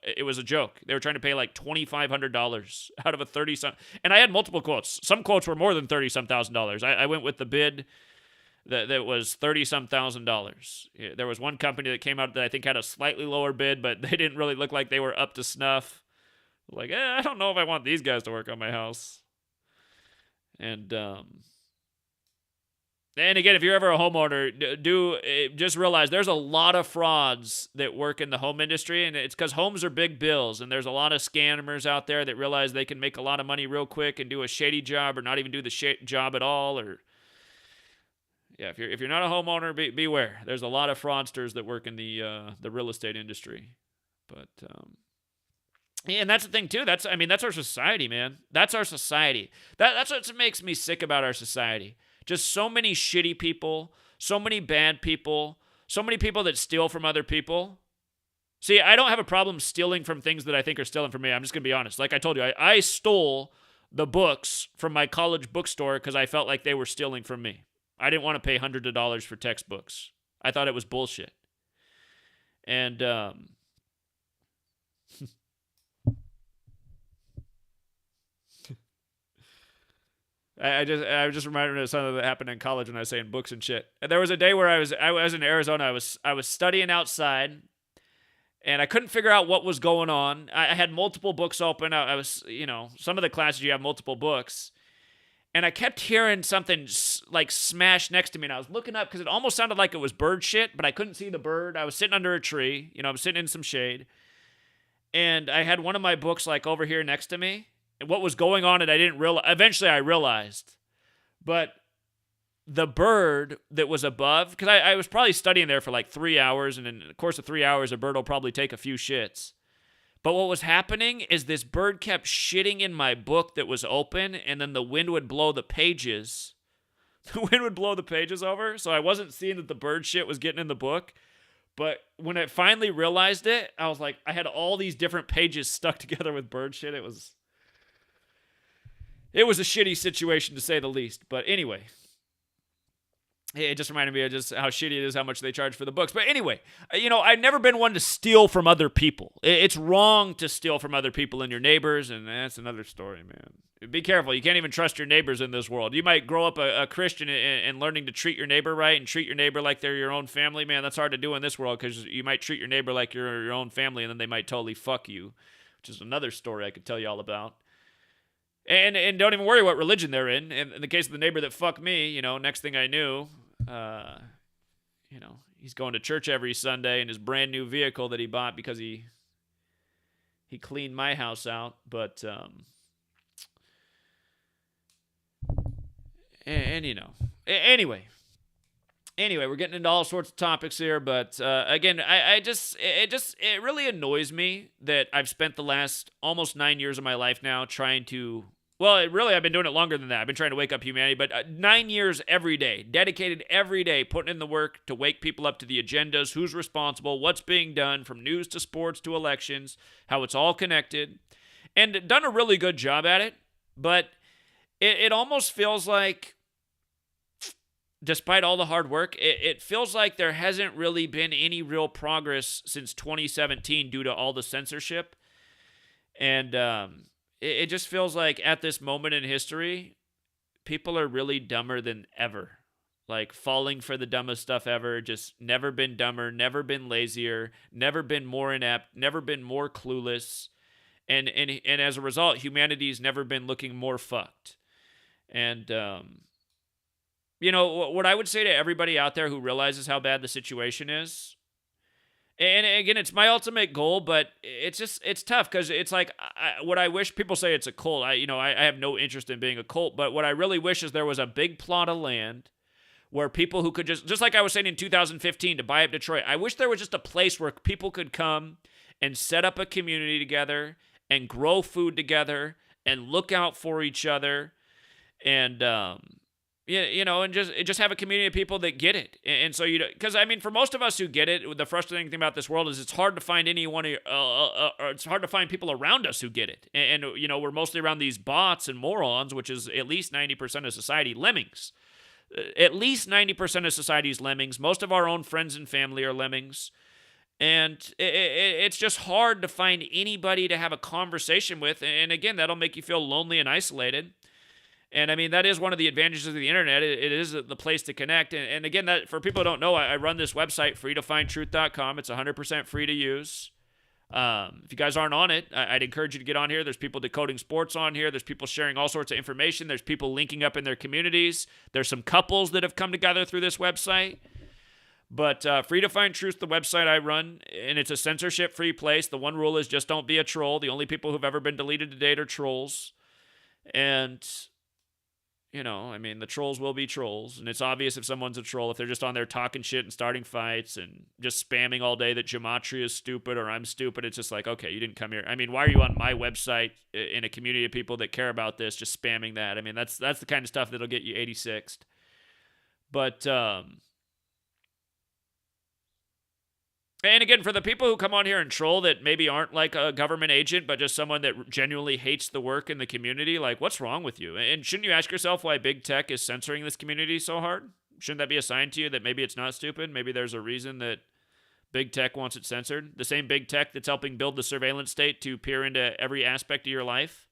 it was a joke. They were trying to pay like $2,500 out of a 30-some. And I had multiple quotes. Some quotes were more than $30,000. I went with the bid that was $30,000. There was one company that came out that I think had a slightly lower bid, but they didn't really look like they were up to snuff. Like, I don't know if I want these guys to work on my house. And again, if you're ever a homeowner, just realize there's a lot of frauds that work in the home industry, and it's because homes are big bills, and there's a lot of scammers out there that realize they can make a lot of money real quick and do a shady job or not even do the job at all, or yeah, if you're not a homeowner, beware. There's a lot of fraudsters that work in the real estate industry. But and that's the thing too. That's our society, man. That's our society. That's what makes me sick about our society. Just so many shitty people, so many bad people, so many people that steal from other people. See, I don't have a problem stealing from things that I think are stealing from me. I'm just gonna be honest. Like I told you, I stole the books from my college bookstore because I felt like they were stealing from me. I didn't want to pay hundreds of dollars for textbooks. I thought it was bullshit. And I just reminded me of something that happened in college when I was saying books and shit. And there was a day where I was in Arizona. I was studying outside, And I couldn't figure out what was going on. I had multiple books open. I was, some of the classes you have multiple books. And I kept hearing something like smash next to me. And I was looking up because it almost sounded like it was bird shit, but I couldn't see the bird. I was sitting under a tree. I was sitting in some shade. And I had one of my books like over here next to me. And what was going on, and I didn't realize. Eventually I realized. But the bird that was above, because I was probably studying there for like 3 hours. And in the course of 3 hours, a bird will probably take a few shits. But what was happening is this bird kept shitting in my book that was open, and then the wind would blow the pages. The wind would blow the pages over, so I wasn't seeing that the bird shit was getting in the book. But when I finally realized it, I was like, I had all these different pages stuck together with bird shit. It was a shitty situation, to say the least. But anyway, it just reminded me of just how shitty it is, how much they charge for the books. But anyway, I've never been one to steal from other people. It's wrong to steal from other people and your neighbors, and that's another story, man. Be careful. You can't even trust your neighbors in this world. You might grow up a Christian and learning to treat your neighbor right and treat your neighbor like they're your own family. Man, that's hard to do in this world because you might treat your neighbor like you're your own family, and then they might totally fuck you, which is another story I could tell you all about. And don't even worry what religion they're in. In the case of the neighbor that fucked me, next thing I knew, he's going to church every Sunday in his brand new vehicle that he bought because he cleaned my house out. But, anyway, we're getting into all sorts of topics here. But, again, it really annoys me that I've spent the last almost 9 years of my life now trying to, well, I've been doing it longer than that. I've been trying to wake up humanity, but 9 years every day, dedicated every day, putting in the work to wake people up to the agendas, who's responsible, what's being done, from news to sports to elections, how it's all connected, and done a really good job at it. But it almost feels like, despite all the hard work, it feels like there hasn't really been any real progress since 2017 due to all the censorship. And, it just feels like at this moment in history, people are really dumber than ever. Like falling for the dumbest stuff ever, just never been dumber, never been lazier, never been more inept, never been more clueless. And as a result, humanity's never been looking more fucked. And, what I would say to everybody out there who realizes how bad the situation is, and again, it's my ultimate goal, but it's tough because it's like what I wish, people say it's a cult. I have no interest in being a cult, but what I really wish is there was a big plot of land where people who could just like I was saying in 2015 to buy up Detroit, I wish there was just a place where people could come and set up a community together and grow food together and look out for each other and, and just have a community of people that get it. And so, because for most of us who get it, the frustrating thing about this world is it's hard to find it's hard to find people around us who get it. And we're mostly around these bots and morons, which is at least 90% of society, lemmings. At least 90% of society's lemmings. Most of our own friends and family are lemmings. And it's just hard to find anybody to have a conversation with. And again, that'll make you feel lonely and isolated. And that is one of the advantages of the internet. It is the place to connect. And again, that for people who don't know, I run this website, freetofindtruth.com. It's 100% free to use. If you guys aren't on it, I'd encourage you to get on here. There's people decoding sports on here. There's people sharing all sorts of information. There's people linking up in their communities. There's some couples that have come together through this website. But Free to Find Truth, the website I run, and it's a censorship-free place. The one rule is just don't be a troll. The only people who've ever been deleted to date are trolls. And the trolls will be trolls, and it's obvious if someone's a troll if they're just on there talking shit and starting fights and just spamming all day that Gematria is stupid or I'm stupid. It's just like, okay, you didn't come here. Why are you on my website in a community of people that care about this, just spamming that? That's the kind of stuff that'll get you 86th. But, and again, for the people who come on here and troll that maybe aren't like a government agent, but just someone that genuinely hates the work in the community, like, what's wrong with you? And shouldn't you ask yourself why big tech is censoring this community so hard? Shouldn't that be a sign to you that maybe it's not stupid? Maybe there's a reason that big tech wants it censored? The same big tech that's helping build the surveillance state to peer into every aspect of your life?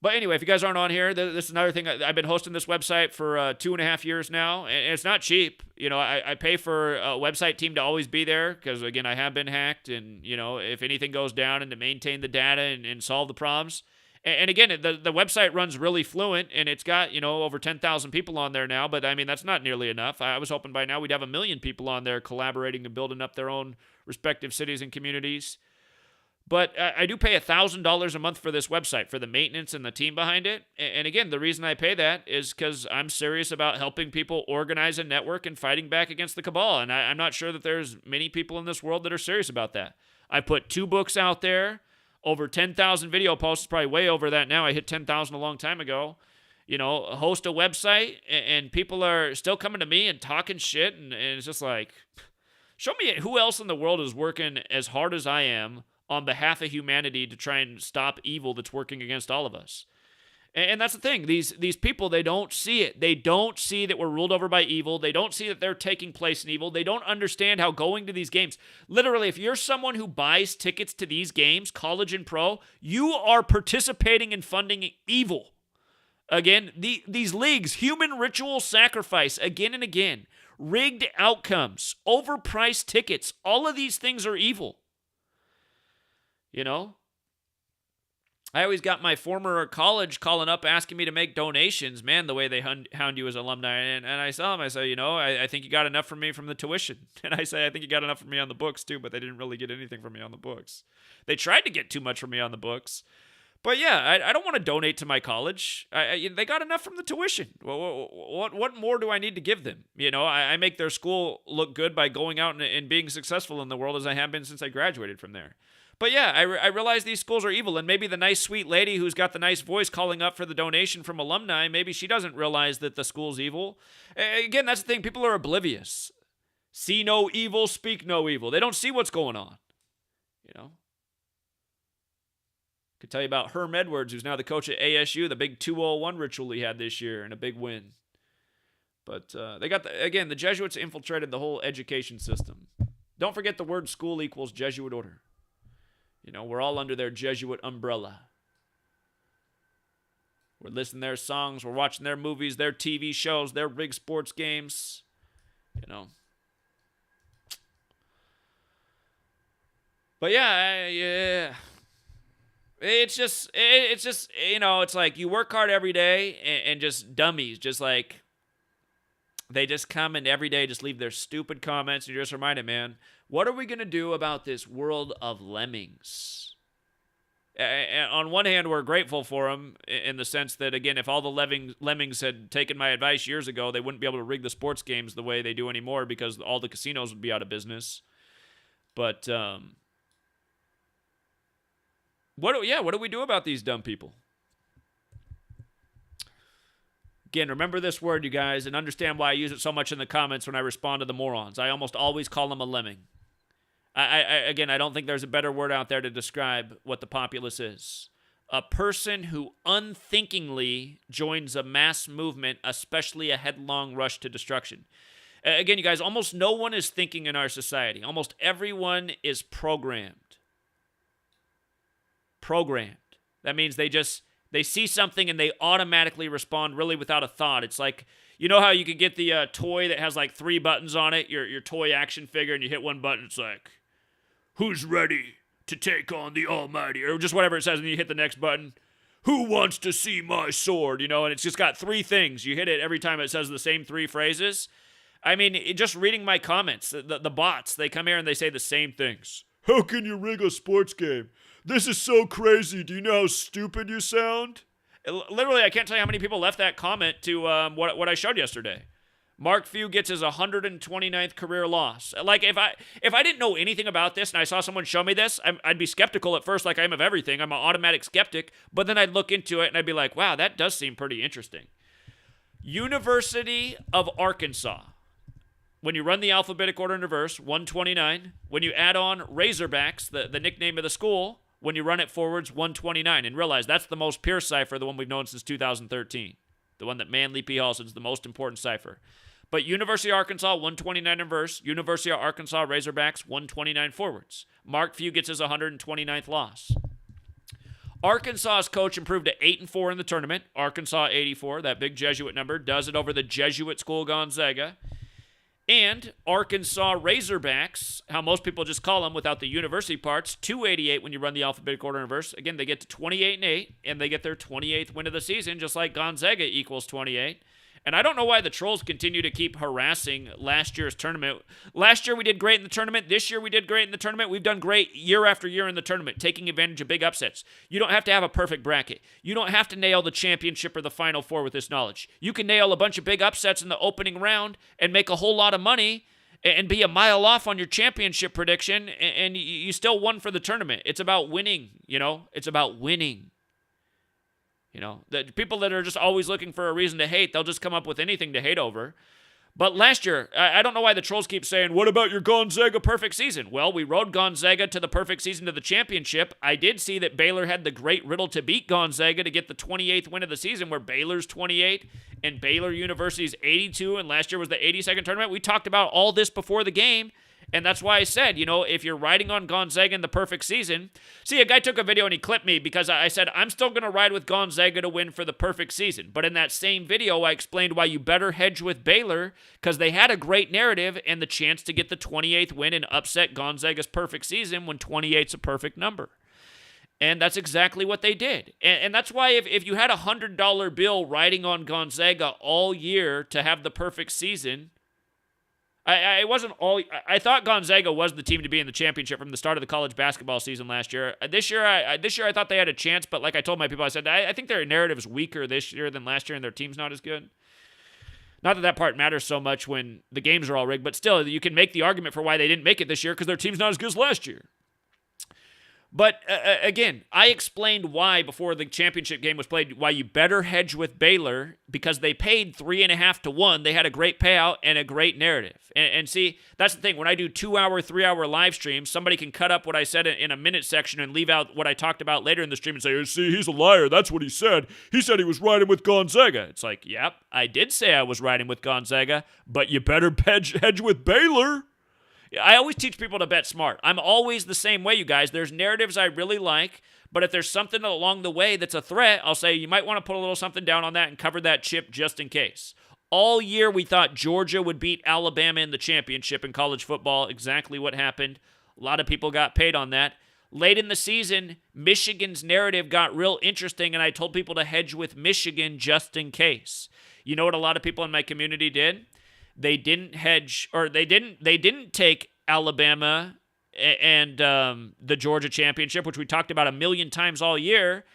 But anyway, if you guys aren't on here, this is another thing. I've been hosting this website for 2.5 years now, and it's not cheap. I pay for a website team to always be there because, again, I have been hacked, and, if anything goes down, and to maintain the data and solve the problems. And again, the website runs really fluent, and it's got, over 10,000 people on there now, but, I mean, that's not nearly enough. I was hoping by now we'd have 1 million people on there collaborating and building up their own respective cities and communities. But I do pay $1,000 a month for this website, for the maintenance and the team behind it. And again, the reason I pay that is because I'm serious about helping people organize a network and fighting back against the cabal. And I'm not sure that there's many people in this world that are serious about that. I put 2 books out there, over 10,000 video posts, probably way over that now. I hit 10,000 a long time ago. Host a website, and people are still coming to me and talking shit. And it's just like, show me who else in the world is working as hard as I am on behalf of humanity to try and stop evil that's working against all of us. And that's the thing. These people, they don't see it. They don't see that we're ruled over by evil. They don't see that they're taking place in evil. They don't understand how going to these games, literally, if you're someone who buys tickets to these games, college and pro, you are participating in funding evil. Again, these leagues, human ritual sacrifice, again and again, rigged outcomes, overpriced tickets, all of these things are evil. I always got my former college calling up asking me to make donations. Man, the way they hound you as alumni. And I saw them. I say, I think you got enough from me from the tuition. And I say, I think you got enough from me on the books too, but they didn't really get anything from me on the books. They tried to get too much from me on the books. But yeah, I don't want to donate to my college. They got enough from the tuition. What more do I need to give them? I make their school look good by going out and being successful in the world as I have been since I graduated from there. But yeah, I realize these schools are evil, and maybe the nice, sweet lady who's got the nice voice calling up for the donation from alumni, maybe she doesn't realize that the school's evil. Again, that's the thing. People are oblivious. See no evil, speak no evil. They don't see what's going on. Could tell you about Herm Edwards, who's now the coach at ASU, the big 201 ritual he had this year, and a big win. But they got, the Jesuits infiltrated the whole education system. Don't forget the word school equals Jesuit order. We're all under their Jesuit umbrella. We're listening to their songs. We're watching their movies, their TV shows, their big sports games. But yeah. It's just, it's like you work hard every day and just dummies, just like they just come and every day just leave their stupid comments. And you're just reminded, man, what are we going to do about this world of lemmings? On one hand, we're grateful for them in the sense that, again, if all the lemmings had taken my advice years ago, they wouldn't be able to rig the sports games the way they do anymore because all the casinos would be out of business. But what do we do about these dumb people? Again, remember this word, you guys, and understand why I use it so much in the comments when I respond to the morons. I almost always call them a lemming. I don't think there's a better word out there to describe what the populace is. A person who unthinkingly joins a mass movement, especially a headlong rush to destruction. Again, you guys, almost no one is thinking in our society. Almost everyone is programmed. That means they see something and they automatically respond really without a thought. It's like, how you can get the toy that has like 3 buttons on it, your toy action figure, and you hit one button, it's like, who's ready to take on the almighty? Or just whatever it says, and you hit the next button, who wants to see my sword? And it's just got 3 things. You hit it every time it says the same 3 phrases. I mean, just reading my comments, the bots, they come here and they say the same things. How can you rig a sports game? This is so crazy. Do you know how stupid you sound? Literally, I can't tell you how many people left that comment to what I showed yesterday. Mark Few gets his 129th career loss. Like, if I didn't know anything about this and I saw someone show me this, I'd be skeptical at first like I am of everything. I'm an automatic skeptic. But then I'd look into it and I'd be like, wow, that does seem pretty interesting. University of Arkansas. When you run the alphabetic order in reverse, 129. When you add on Razorbacks, the nickname of the school, when you run it forwards, 129. And realize that's the most pure cipher, the one we've known since 2013. The one that Manly P. Hall says is the most important cipher. But University of Arkansas, 129 in reverse. University of Arkansas Razorbacks, 129 forwards. Mark Few gets his 129th loss. Arkansas's coach improved to 8-4 in the tournament. Arkansas 84, that big Jesuit number, does it over the Jesuit school Gonzaga. And Arkansas Razorbacks, how most people just call them without the university parts, 288 when you run the alphabetical order in reverse. Again, they get to 28-8, and they get their 28th win of the season, just like Gonzaga equals 28. And I don't know why the Trolls continue to keep harassing last year's tournament. Last year we did great in the tournament. This year we did great in the tournament. We've done great year after year in the tournament, taking advantage of big upsets. You don't have to have a perfect bracket. You don't have to nail the championship or the Final Four with this knowledge. You can nail a bunch of big upsets in the opening round and make a whole lot of money and be a mile off on your championship prediction, and you still won for the tournament. It's about winning, It's about winning. The people that are just always looking for a reason to hate, they'll just come up with anything to hate over. But last year, I don't know why the Trolls keep saying, what about your Gonzaga perfect season? Well, we rode Gonzaga to the perfect season to the championship. I did see that Baylor had the great riddle to beat Gonzaga to get the 28th win of the season, where Baylor's 28 and Baylor University's 82, and last year was the 82nd tournament. We talked about all this before the game. And that's why I said, if you're riding on Gonzaga in the perfect season. See, a guy took a video and he clipped me because I said, I'm still going to ride with Gonzaga to win for the perfect season. But in that same video, I explained why you better hedge with Baylor, because they had a great narrative and the chance to get the 28th win and upset Gonzaga's perfect season when 28's a perfect number. And that's exactly what they did. And that's why if you had a $100 bill riding on Gonzaga all year to have the perfect season, I thought Gonzaga was the team to be in the championship from the start of the college basketball season last year. This year I thought they had a chance, but like I told my people, I said, I think their narrative is weaker this year than last year, and their team's not as good. Not that part matters so much when the games are all rigged, but still, you can make the argument for why they didn't make it this year, because their team's not as good as last year. But again, I explained why before the championship game was played, why you better hedge with Baylor, because they paid 3.5 to 1. They had a great payout and a great narrative. And see, that's the thing. When I do 2-hour, 3-hour live streams, somebody can cut up what I said in a minute section and leave out what I talked about later in the stream and say, see, he's a liar. That's what he said. He said he was riding with Gonzaga. It's like, yep, I did say I was riding with Gonzaga, but you better hedge with Baylor. I always teach people to bet smart. I'm always the same way, you guys. There's narratives I really like, but if there's something along the way that's a threat, I'll say you might want to put a little something down on that and cover that chip just in case. All year we thought Georgia would beat Alabama in the championship in college football. Exactly what happened. A lot of people got paid on that. Late in the season, Michigan's narrative got real interesting, and I told people to hedge with Michigan just in case. You know what a lot of people in my community did? They didn't hedge, or they didn't take Alabama and the Georgia championship, which we talked about a million times all year.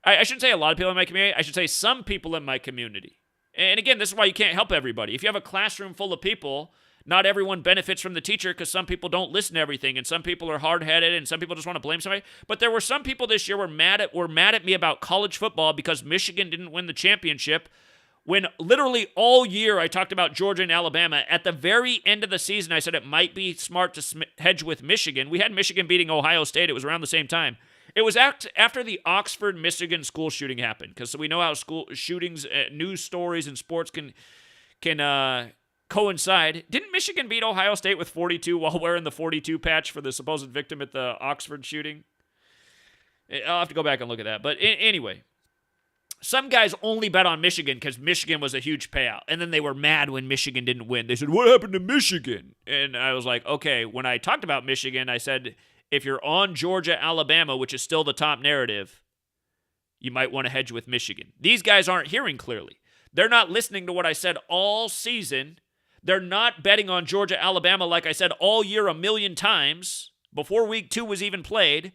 I shouldn't say a lot of people in my community. I should say some people in my community. And again, this is why you can't help everybody. If you have a classroom full of people, not everyone benefits from the teacher, because some people don't listen to everything, and some people are hard-headed, and some people just want to blame somebody. But there were some people this year were mad at me about college football because Michigan didn't win the championship, when literally all year I talked about Georgia and Alabama. At the very end of the season, I said it might be smart to hedge with Michigan. We had Michigan beating Ohio State. It was around the same time. It was after the Oxford, Michigan school shooting happened, because we know how school shootings, news stories, and sports can coincide. Didn't Michigan beat Ohio State with 42 while wearing the 42 patch for the supposed victim at the Oxford shooting? I'll have to go back and look at that. But anyway, some guys only bet on Michigan because Michigan was a huge payout. And then they were mad when Michigan didn't win. They said, what happened to Michigan? And I was like, okay, when I talked about Michigan, I said, if you're on Georgia, Alabama, which is still the top narrative, you might want to hedge with Michigan. These guys aren't hearing clearly. They're not listening to what I said all season. They're not betting on Georgia, Alabama, like I said all year a million times before week 2 was even played.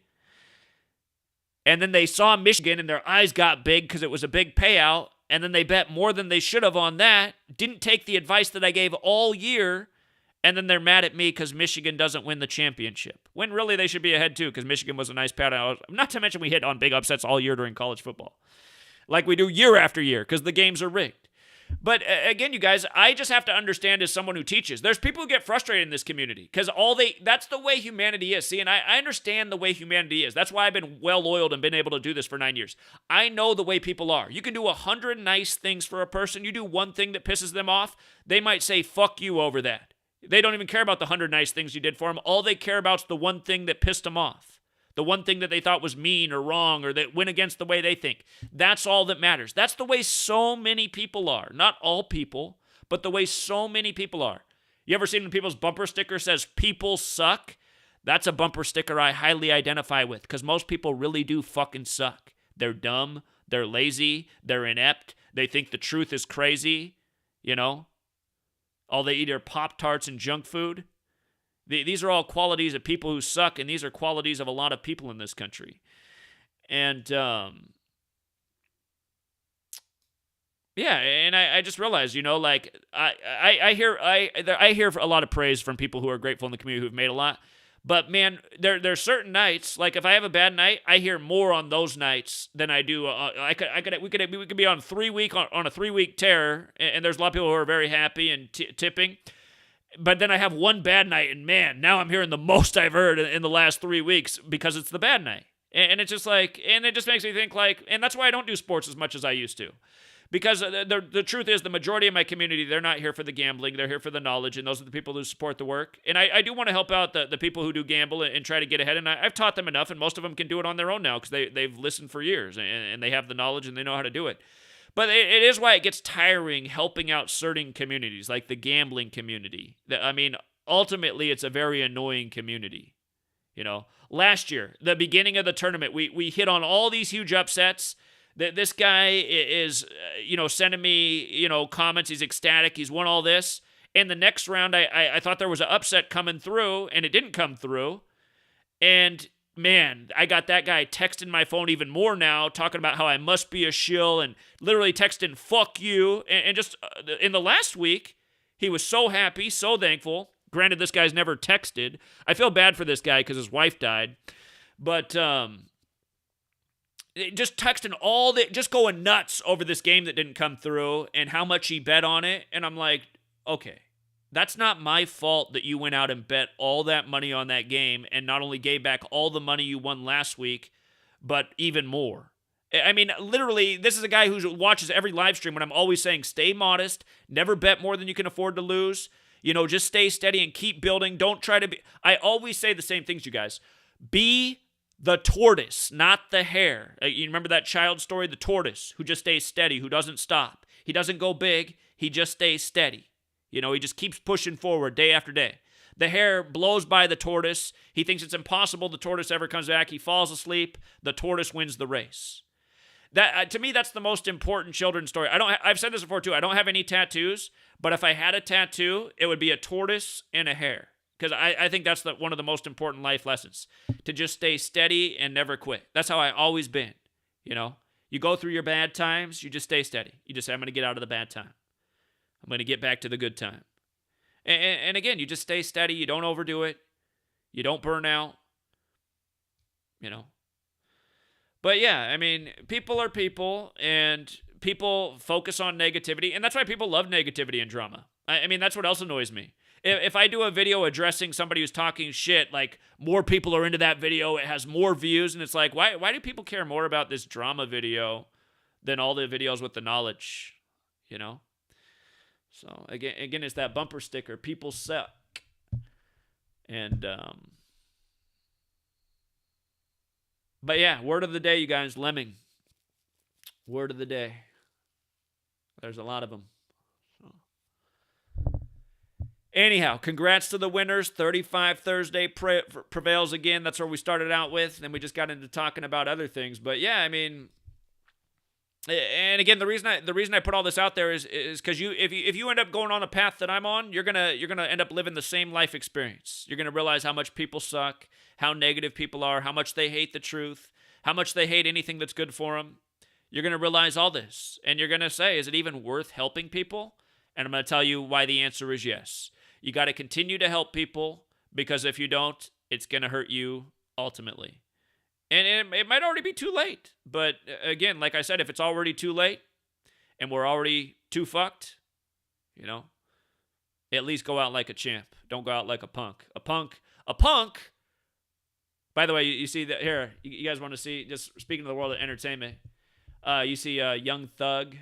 And then they saw Michigan and their eyes got big because it was a big payout. And then they bet more than they should have on that. Didn't take the advice that I gave all year. And then they're mad at me because Michigan doesn't win the championship. When really they should be ahead too, because Michigan was a nice payout. Not to mention we hit on big upsets all year during college football. Like we do year after year because the games are rigged. But again, you guys, I just have to understand as someone who teaches. There's people who get frustrated in this community because that's the way humanity is. See, and I understand the way humanity is. That's why I've been well-oiled and been able to do this for 9 years. I know the way people are. You can do 100 nice things for a person. You do one thing that pisses them off, they might say, fuck you over that. They don't even care about the 100 nice things you did for them. All they care about is the one thing that pissed them off. The one thing that they thought was mean or wrong or that went against the way they think. That's all that matters. That's the way so many people are. Not all people, but the way so many people are. You ever seen when people's bumper sticker says, "People suck"? That's a bumper sticker I highly identify with because most people really do fucking suck. They're dumb. They're lazy. They're inept. They think the truth is crazy. You know? All they eat are Pop-Tarts and junk food. These are all qualities of people who suck, and these are qualities of a lot of people in this country. And, yeah, and I just realized, you know, like, I hear a lot of praise from people who are grateful in the community who've made a lot. But, man, there's certain nights, like if I have a bad night, I hear more on those nights than I do. We could be on a 3-week tear, and there's a lot of people who are very happy and tipping. But then I have one bad night, and man, now I'm hearing the most I've heard in the last 3 weeks because it's the bad night. And it's just like, and it just makes me think like, and that's why I don't do sports as much as I used to. Because the truth is, the majority of my community, they're not here for the gambling. They're here for the knowledge, and those are the people who support the work. And I do want to help out the people who do gamble and try to get ahead. And I've taught them enough, and most of them can do it on their own now because they've listened for years, and they have the knowledge, and they know how to do it. But it is why it gets tiring helping out certain communities, like the gambling community. I mean, ultimately, it's a very annoying community. You know, last year, the beginning of the tournament, we hit on all these huge upsets. This guy is, sending me, comments. He's ecstatic. He's won all this. And the next round, I thought there was an upset coming through, and it didn't come through. And, man, I got that guy texting my phone even more now, talking about how I must be a shill and literally texting, "fuck you." And just in the last week, he was so happy, so thankful. Granted, this guy's never texted. I feel bad for this guy because his wife died. But, just texting just going nuts over this game that didn't come through and how much he bet on it. And I'm like, okay, that's not my fault that you went out and bet all that money on that game and not only gave back all the money you won last week, but even more. I mean, literally, this is a guy who watches every live stream when I'm always saying, stay modest, never bet more than you can afford to lose. Just stay steady and keep building. Don't try to be. I always say the same things, you guys. Be the tortoise, not the hare. You remember that child story? The tortoise who just stays steady, who doesn't stop. He doesn't go big. He just stays steady. He just keeps pushing forward day after day. The hare blows by the tortoise. He thinks it's impossible the tortoise ever comes back. He falls asleep. The tortoise wins the race. That to me, that's the most important children's story. I've said this before too. I don't have any tattoos, but if I had a tattoo, it would be a tortoise and a hare. Because I think that's one of the most important life lessons, to just stay steady and never quit. That's how I always been, You go through your bad times, you just stay steady. You just say, I'm going to get out of the bad time. I'm going to get back to the good time. And again, you just stay steady. You don't overdo it. You don't burn out, But yeah, I mean, people are people, and people focus on negativity. And that's why people love negativity and drama. I mean, that's what else annoys me. If I do a video addressing somebody who's talking shit, like more people are into that video, it has more views, and it's like, why do people care more about this drama video than all the videos with the knowledge, So again, it's that bumper sticker, people suck. And, but yeah, word of the day, you guys, Lemming. Word of the day. There's a lot of them. Anyhow, congrats to the winners. 35 Thursday prevails again. That's where we started out with. Then we just got into talking about other things. But yeah, I mean, and again, the reason I put all this out there is because if you end up going on a path that I'm on, you're gonna end up living the same life experience. You're gonna realize how much people suck, how negative people are, how much they hate the truth, how much they hate anything that's good for them. You're gonna realize all this, and you're gonna say, is it even worth helping people? And I'm gonna tell you why the answer is yes. You got to continue to help people, because if you don't, it's going to hurt you ultimately. And it might already be too late. But again, like I said, if it's already too late and we're already too fucked, at least go out like a champ. Don't go out like a punk. A punk. By the way, you see that here, you guys want to see, just speaking of the world of entertainment, you see Young Thug,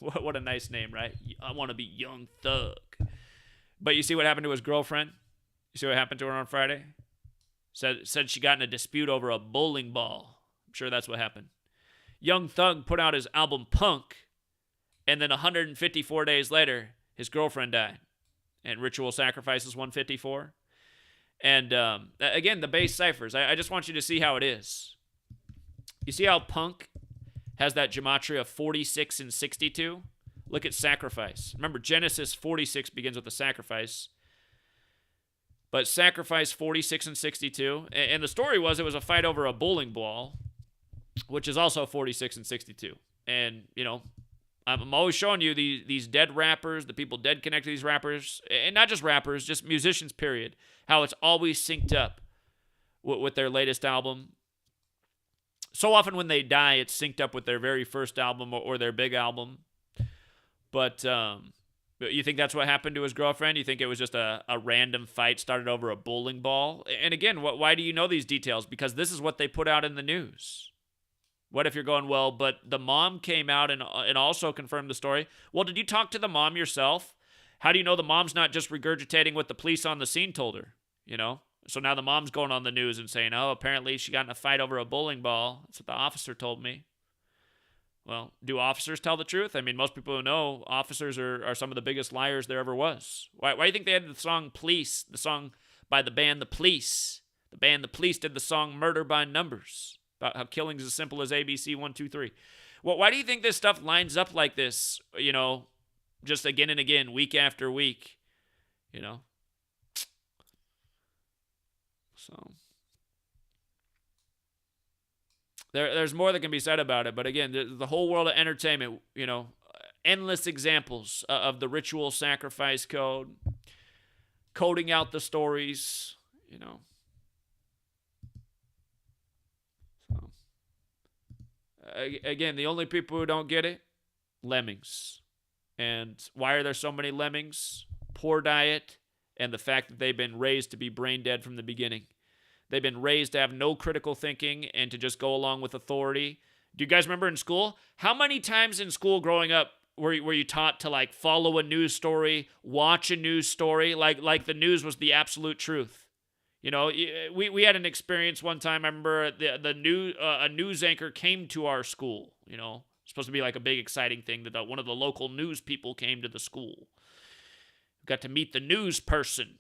what a nice name, right? I want to be Young Thug. But you see what happened to his girlfriend? You see what happened to her on Friday? Said she got in a dispute over a bowling ball. I'm sure that's what happened. Young Thug put out his album Punk, and then 154 days later, his girlfriend died. And Ritual Sacrifices 154. And again, the base ciphers. I just want you to see how it is. You see how Punk has that gematria 46 and 62? Look at Sacrifice. Remember, Genesis 46 begins with a sacrifice. But Sacrifice 46 and 62. And the story was it was a fight over a bowling ball, which is also 46 and 62. And, I'm always showing you these dead rappers, the people dead connected to these rappers, and not just rappers, just musicians, period, how it's always synced up with their latest album. So often when they die, it's synced up with their very first album or their big album. But you think that's what happened to his girlfriend? You think it was just a random fight started over a bowling ball? And again, why do you know these details? Because this is what they put out in the news. What if you're going, well, but the mom came out and also confirmed the story? Well, did you talk to the mom yourself? How do you know the mom's not just regurgitating what the police on the scene told her? So now the mom's going on the news and saying, oh, apparently she got in a fight over a bowling ball. That's what the officer told me. Well, do officers tell the truth? I mean, most people who know officers are some of the biggest liars there ever was. Why do you think they had the song Police, the song by the band The Police? The band The Police did the song Murder by Numbers. About how killing's as simple as ABC 1, 2, 3. Well, why do you think this stuff lines up like this, just again and again, week after week, So, there's more that can be said about it, but again, the whole world of entertainment, endless examples of the ritual sacrifice code, coding out the stories, Again, the only people who don't get it, lemmings. And why are there so many lemmings? Poor diet and the fact that they've been raised to be brain dead from the beginning. They've been raised to have no critical thinking and to just go along with authority. Do you guys remember in school? How many times in school growing up were you taught to follow a news story, watch a news story, like the news was the absolute truth? We had an experience one time. I remember a news anchor came to our school. Supposed to be like a big exciting thing that one of the local news people came to the school. Got to meet the news person.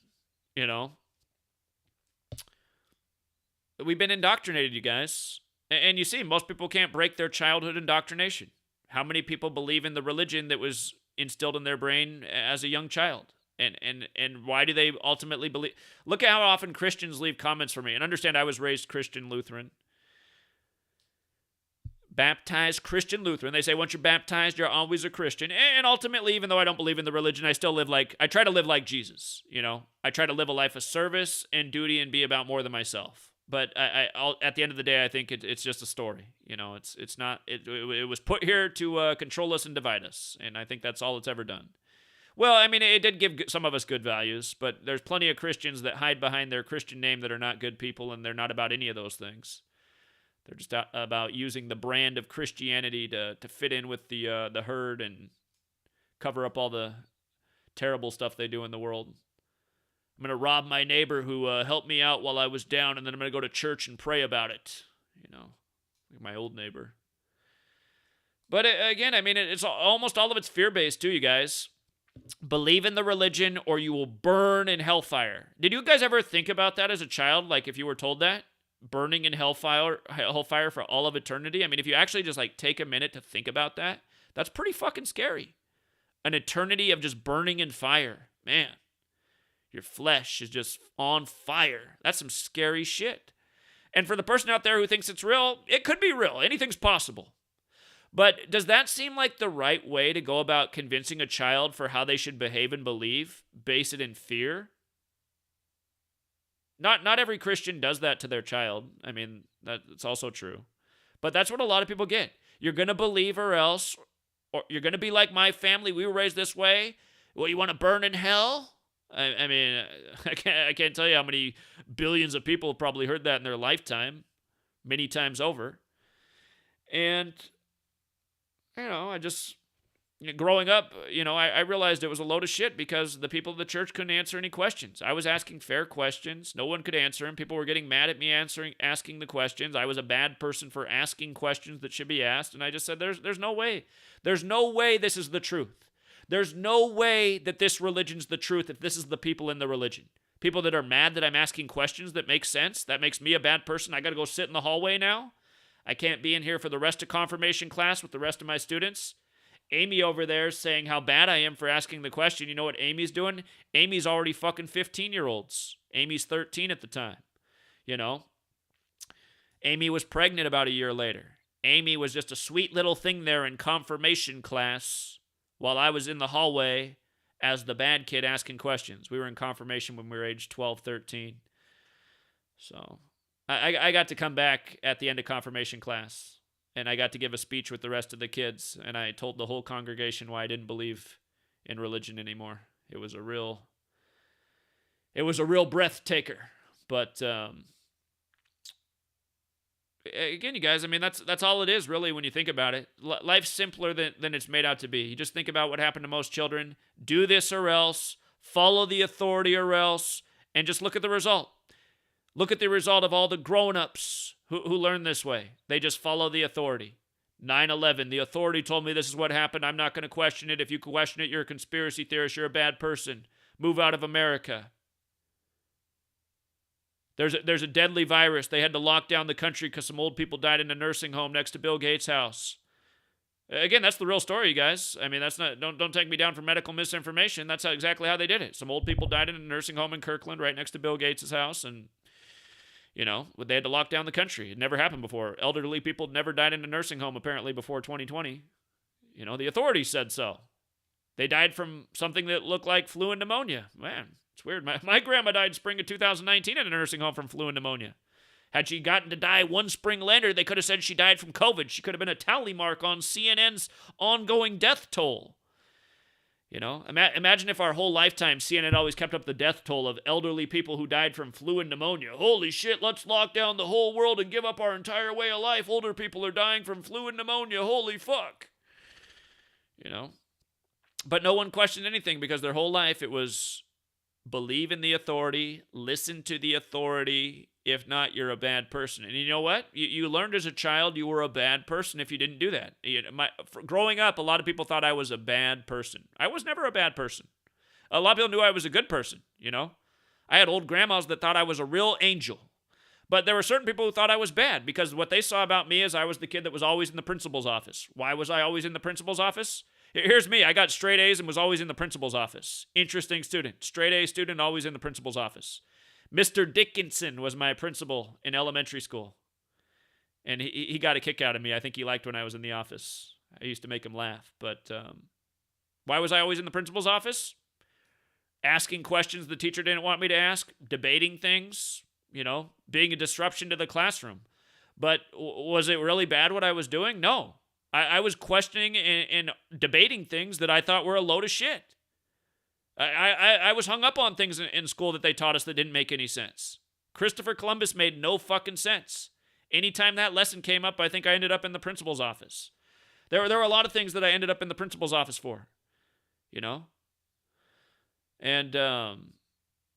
We've been indoctrinated, you guys, and you see, most people can't break their childhood indoctrination. How many people believe in the religion that was instilled in their brain as a young child? And why do they ultimately believe? Look at how often Christians leave comments for me. And understand, I was raised Christian Lutheran. Baptized Christian Lutheran. They say once you're baptized, you're always a Christian. And ultimately, even though I don't believe in the religion, I try to live like Jesus. I try to live a life of service and duty and be about more than myself. But I'll, at the end of the day, I think it's just a story. It's not. It was put here to control us and divide us. And I think that's all it's ever done. Well, I mean, it did give some of us good values, but there's plenty of Christians that hide behind their Christian name that are not good people, and they're not about any of those things. They're just about using the brand of Christianity to fit in with the herd and cover up all the terrible stuff they do in the world. I'm going to rob my neighbor who helped me out while I was down, and then I'm going to go to church and pray about it. Like my old neighbor. But again, I mean, it's almost all of it's fear-based too, you guys. Believe in the religion or you will burn in hellfire. Did you guys ever think about that as a child? Like if you were told that? Burning in hellfire for all of eternity? I mean, if you actually just take a minute to think about that, that's pretty fucking scary. An eternity of just burning in fire. Man, your flesh is just on fire. That's some scary shit. And for the person out there who thinks it's real, it could be real. Anything's possible. But does that seem like the right way to go about convincing a child for how they should behave and believe? Base it in fear? Not every Christian does that to their child. I mean, that's also true. But that's what a lot of people get. You're going to believe or else, or you're going to be like my family. We were raised this way. Well, you want to burn in hell? I mean, I can't tell you how many billions of people have probably heard that in their lifetime, many times over. And I just growing up, I realized it was a load of shit because the people of the church couldn't answer any questions. I was asking fair questions. No one could answer them. People were getting mad at me asking the questions. I was a bad person for asking questions that should be asked. And I just said, there's no way. There's no way this is the truth. There's no way that this religion's the truth if this is the people in the religion. People that are mad that I'm asking questions that make sense. That makes me a bad person. I got to go sit in the hallway now. I can't be in here for the rest of confirmation class with the rest of my students. Amy over there is saying how bad I am for asking the question. You know what Amy's doing? Amy's already fucking 15-year-olds. Amy's 13 at the time. Amy was pregnant about a year later. Amy was just a sweet little thing there in confirmation class while I was in the hallway as the bad kid asking questions. We were in confirmation when we were age 12, 13. So I got to come back at the end of confirmation class. And I got to give a speech with the rest of the kids, and I told the whole congregation why I didn't believe in religion anymore. It was a real breath-taker. But again, you guys, that's all it is, really, when you think about it. Life's simpler than it's made out to be. You just think about what happened to most children. Do this or else. Follow the authority or else. And just look at the result. Look at the result of all the grown-ups who learn this way. They just follow the authority. 9/11, the authority told me this is what happened. I'm not going to question it. If you question it, you're a conspiracy theorist. You're a bad person. Move out of America. There's a deadly virus. They had to lock down the country because some old people died in a nursing home next to Bill Gates' house. Again, that's the real story, you guys. That's not. Don't take me down for medical misinformation. That's exactly how they did it. Some old people died in a nursing home in Kirkland, right next to Bill Gates' house, and they had to lock down the country. It never happened before. Elderly people never died in a nursing home, apparently, before 2020. The authorities said so. They died from something that looked like flu and pneumonia. Man, it's weird. My grandma died in spring of 2019 in a nursing home from flu and pneumonia. Had she gotten to die one spring later, they could have said she died from COVID. She could have been a tally mark on CNN's ongoing death toll. Imagine if our whole lifetime CNN always kept up the death toll of elderly people who died from flu and pneumonia. Holy shit, let's lock down the whole world and give up our entire way of life. Older people are dying from flu and pneumonia. Holy fuck. But no one questioned anything because their whole life it was believe in the authority, listen to the authority. If not, you're a bad person. And you know what? You learned as a child you were a bad person if you didn't do that. Growing up, a lot of people thought I was a bad person. I was never a bad person. A lot of people knew I was a good person, I had old grandmas that thought I was a real angel. But there were certain people who thought I was bad because what they saw about me is I was the kid that was always in the principal's office. Why was I always in the principal's office? Here's me. I got straight A's and was always in the principal's office. Interesting student. Straight A student, always in the principal's office. Mr. Dickinson was my principal in elementary school. And he got a kick out of me. I think he liked when I was in the office. I used to make him laugh. But why was I always in the principal's office? Asking questions the teacher didn't want me to ask. Debating things. Being a disruption to the classroom. But was it really bad what I was doing? No. I was questioning and debating things that I thought were a load of shit. I was hung up on things in school that they taught us that didn't make any sense. Christopher Columbus made no fucking sense. Anytime that lesson came up, I think I ended up in the principal's office. There were a lot of things that I ended up in the principal's office for. And I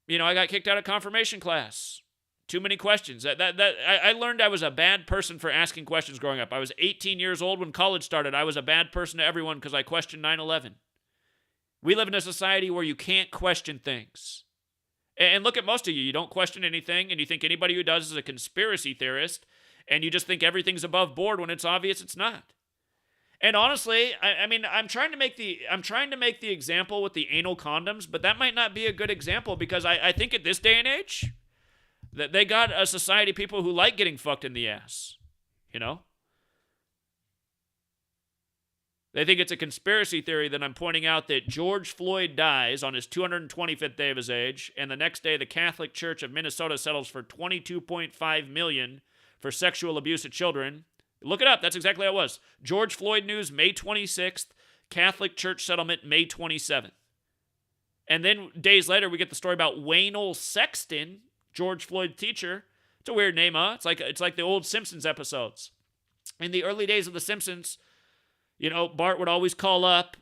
got kicked out of confirmation class. Too many questions. I learned I was a bad person for asking questions growing up. I was 18 years old when college started. I was a bad person to everyone because I questioned 9/11. We live in a society where you can't question things. And look at most of you. You don't question anything, and you think anybody who does is a conspiracy theorist, and you just think everything's above board when it's obvious it's not. And honestly, I'm trying to make the example with the anal condoms, but that might not be a good example because I think at this day and age, that they got a society of people who like getting fucked in the ass. They think it's a conspiracy theory that I'm pointing out that George Floyd dies on his 225th day of his age, and the next day the Catholic Church of Minnesota settles for $22.5 million for sexual abuse of children. Look it up. That's exactly how it was. George Floyd news, May 26th. Catholic Church settlement, May 27th. And then days later, we get the story about Waynell Sexton, George Floyd's teacher. It's a weird name, huh? It's like the old Simpsons episodes. In the early days of The Simpsons, Bart would always call up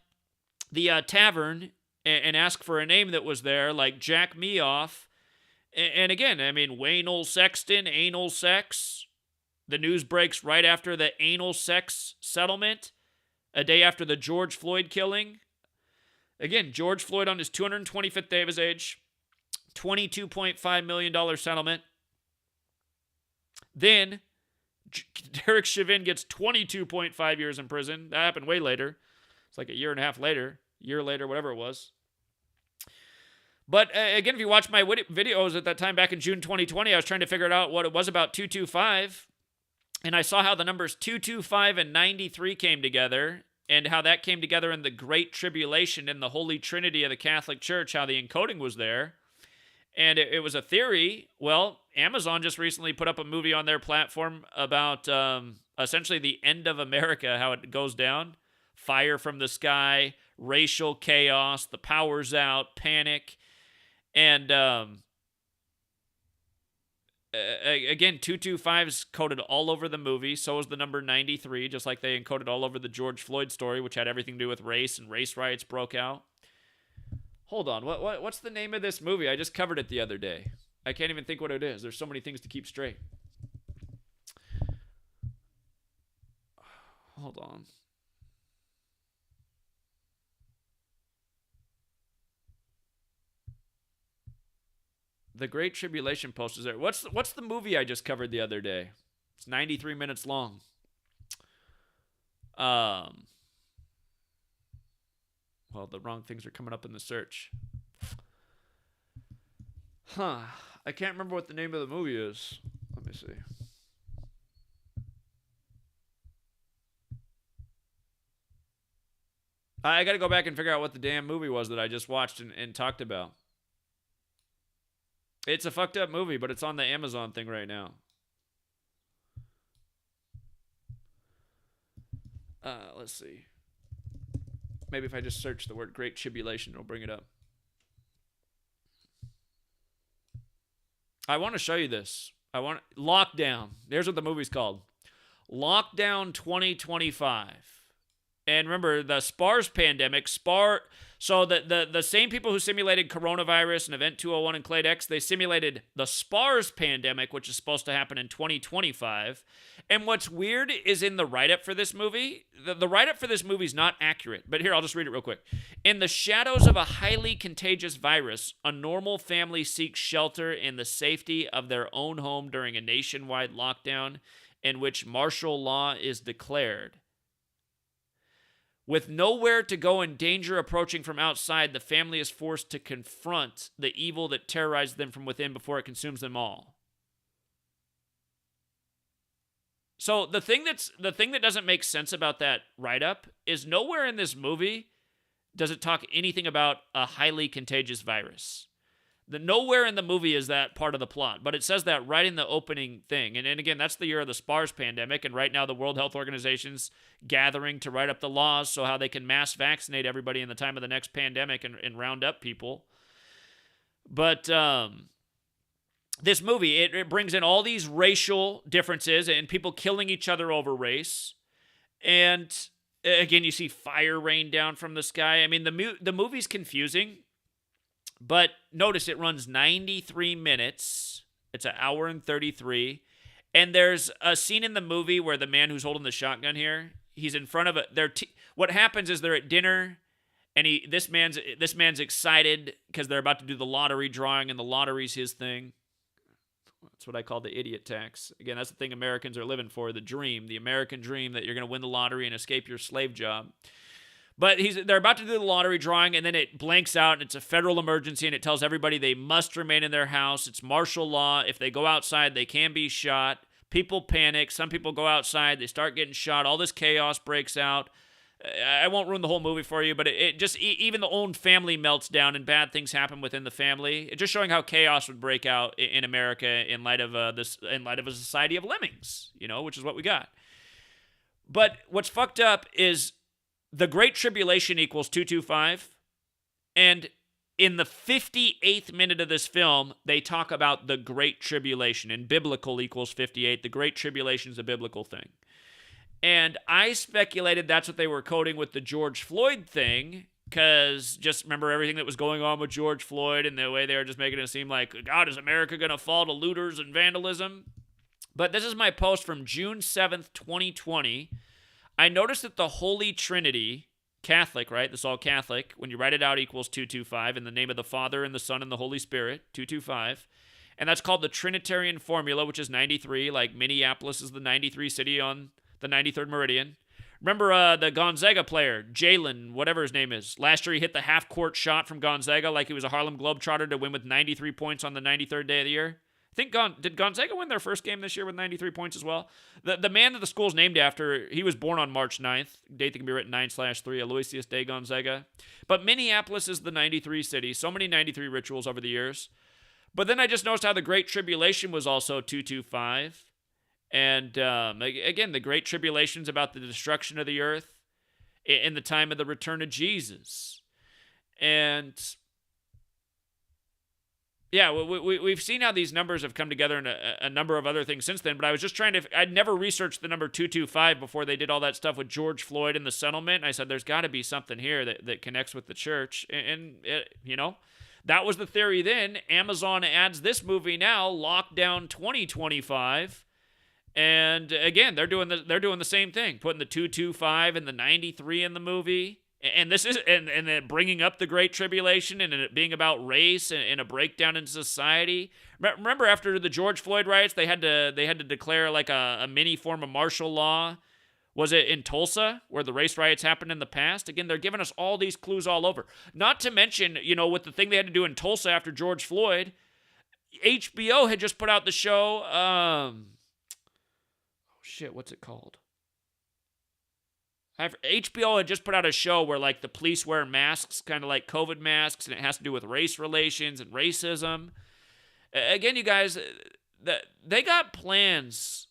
the tavern and ask for a name that was there, like Jack Me Off. And again, I mean, Wayne Sexton, anal sex. The news breaks right after the anal sex settlement, a day after the George Floyd killing. Again, George Floyd on his 225th day of his age, $22.5 million settlement. Then Derek Chauvin gets 22.5 years in prison. That happened way later. It's like a year later, whatever it was. But again, if you watch my videos at that time back in June 2020, I was trying to figure out what it was about 225. And I saw how the numbers 225 and 93 came together, and how that came together in the Great Tribulation in the Holy Trinity of the Catholic Church, how the encoding was there. And it was a theory. Well, Amazon just recently put up a movie on their platform about essentially the end of America, how it goes down. Fire from the sky, racial chaos, the power's out, panic. And again, 225's coded all over the movie. So is the number 93, just like they encoded all over the George Floyd story, which had everything to do with race, and race riots broke out. Hold on, what's the name of this movie? I just covered it the other day. I can't even think what it is. There's so many things to keep straight. Hold on. The Great Tribulation post is there. What's the movie I just covered the other day? It's 93 minutes long. Well, the wrong things are coming up in the search. I can't remember what the name of the movie is. Let me see. I got to go back and figure out what the damn movie was that I just watched and talked about. It's a fucked up movie, but it's on the Amazon thing right now. Let's see. Maybe if I just search the word Great Tribulation, it'll bring it up. I want to show you this. Lockdown. There's what the movie's called. Lockdown 2025. And remember, the SPARS pandemic, so the same people who simulated coronavirus and Event 201 and Clade X, they simulated the SPARS pandemic, which is supposed to happen in 2025. And what's weird is in the write-up for this movie, the write-up for this movie is not accurate. But here, I'll just read it real quick. In the shadows of a highly contagious virus, a normal family seeks shelter in the safety of their own home during a nationwide lockdown in which martial law is declared. With nowhere to go and danger approaching from outside, the family is forced to confront the evil that terrorizes them from within before it consumes them all. So the thing that doesn't make sense about that write-up is nowhere in this movie does it talk anything about a highly contagious virus. Nowhere in the movie is that part of the plot, but it says that right in the opening thing. And again, that's the year of the SPARS pandemic, and right now the World Health Organization's gathering to write up the laws so how they can mass vaccinate everybody in the time of the next pandemic and round up people. But this movie, it brings in all these racial differences and people killing each other over race. And again, you see fire rain down from the sky. I mean, the movie's confusing. But notice it runs 93 minutes. It's an hour and 33. And there's a scene in the movie where the man who's holding the shotgun here, he's in front of what happens is they're at dinner, and this man's excited because they're about to do the lottery drawing, and the lottery's his thing. That's what I call the idiot tax. Again, that's the thing Americans are living for, the dream, the American dream that you're going to win the lottery and escape your slave job. But they're about to do the lottery drawing, and then it blanks out, and it's a federal emergency, and it tells everybody they must remain in their house. It's martial law. If they go outside, they can be shot. People panic. Some people go outside. They start getting shot. All this chaos breaks out. I won't ruin the whole movie for you, but it just, even the own family melts down, and bad things happen within the family. It's just showing how chaos would break out in America in light of a society of lemmings, which is what we got. But what's fucked up is the Great Tribulation equals 225, and in the 58th minute of this film, they talk about the Great Tribulation, and biblical equals 58. The Great Tribulation is a biblical thing. And I speculated that's what they were coding with the George Floyd thing, because just remember everything that was going on with George Floyd and the way they were just making it seem like, God, is America going to fall to looters and vandalism? But this is my post from June 7th, 2020. I noticed that the Holy Trinity, Catholic, right? This is all Catholic. When you write it out, equals 225 in the name of the Father and the Son and the Holy Spirit, 225. And that's called the Trinitarian formula, which is 93, like Minneapolis is the 93 city on the 93rd meridian. Remember the Gonzaga player, Jalen, whatever his name is. Last year he hit the half-court shot from Gonzaga like he was a Harlem Globetrotter to win with 93 points on the 93rd day of the year. I think did Gonzaga win their first game this year with 93 points as well? The man that the school's named after, he was born on March 9th. Date that can be written 9/3, Aloysius Day Gonzaga. But Minneapolis is the 93 city. So many 93 rituals over the years. But then I just noticed how the Great Tribulation was also 225. And again, the Great Tribulation's about the destruction of the earth in the time of the return of Jesus. And yeah, we've seen how these numbers have come together in a number of other things since then, but I was just I'd never researched the number 225 before they did all that stuff with George Floyd and the settlement. And I said, there's got to be something here that connects with the church. And that was the theory then. Amazon adds this movie now, Lockdown 2025. And again, they're doing the same thing, putting the 225 and the 93 in the movie. And this is and then bringing up the Great Tribulation and it being about race and a breakdown in society. Remember after the George Floyd riots, they had to declare like a mini form of martial law. Was it in Tulsa where the race riots happened in the past? Again, they're giving us all these clues all over. Not to mention, with the thing they had to do in Tulsa after George Floyd, HBO had just put out the show. What's it called? HBO had just put out a show where like the police wear masks, kind of like COVID masks, and it has to do with race relations and racism. Again, you guys, they got plans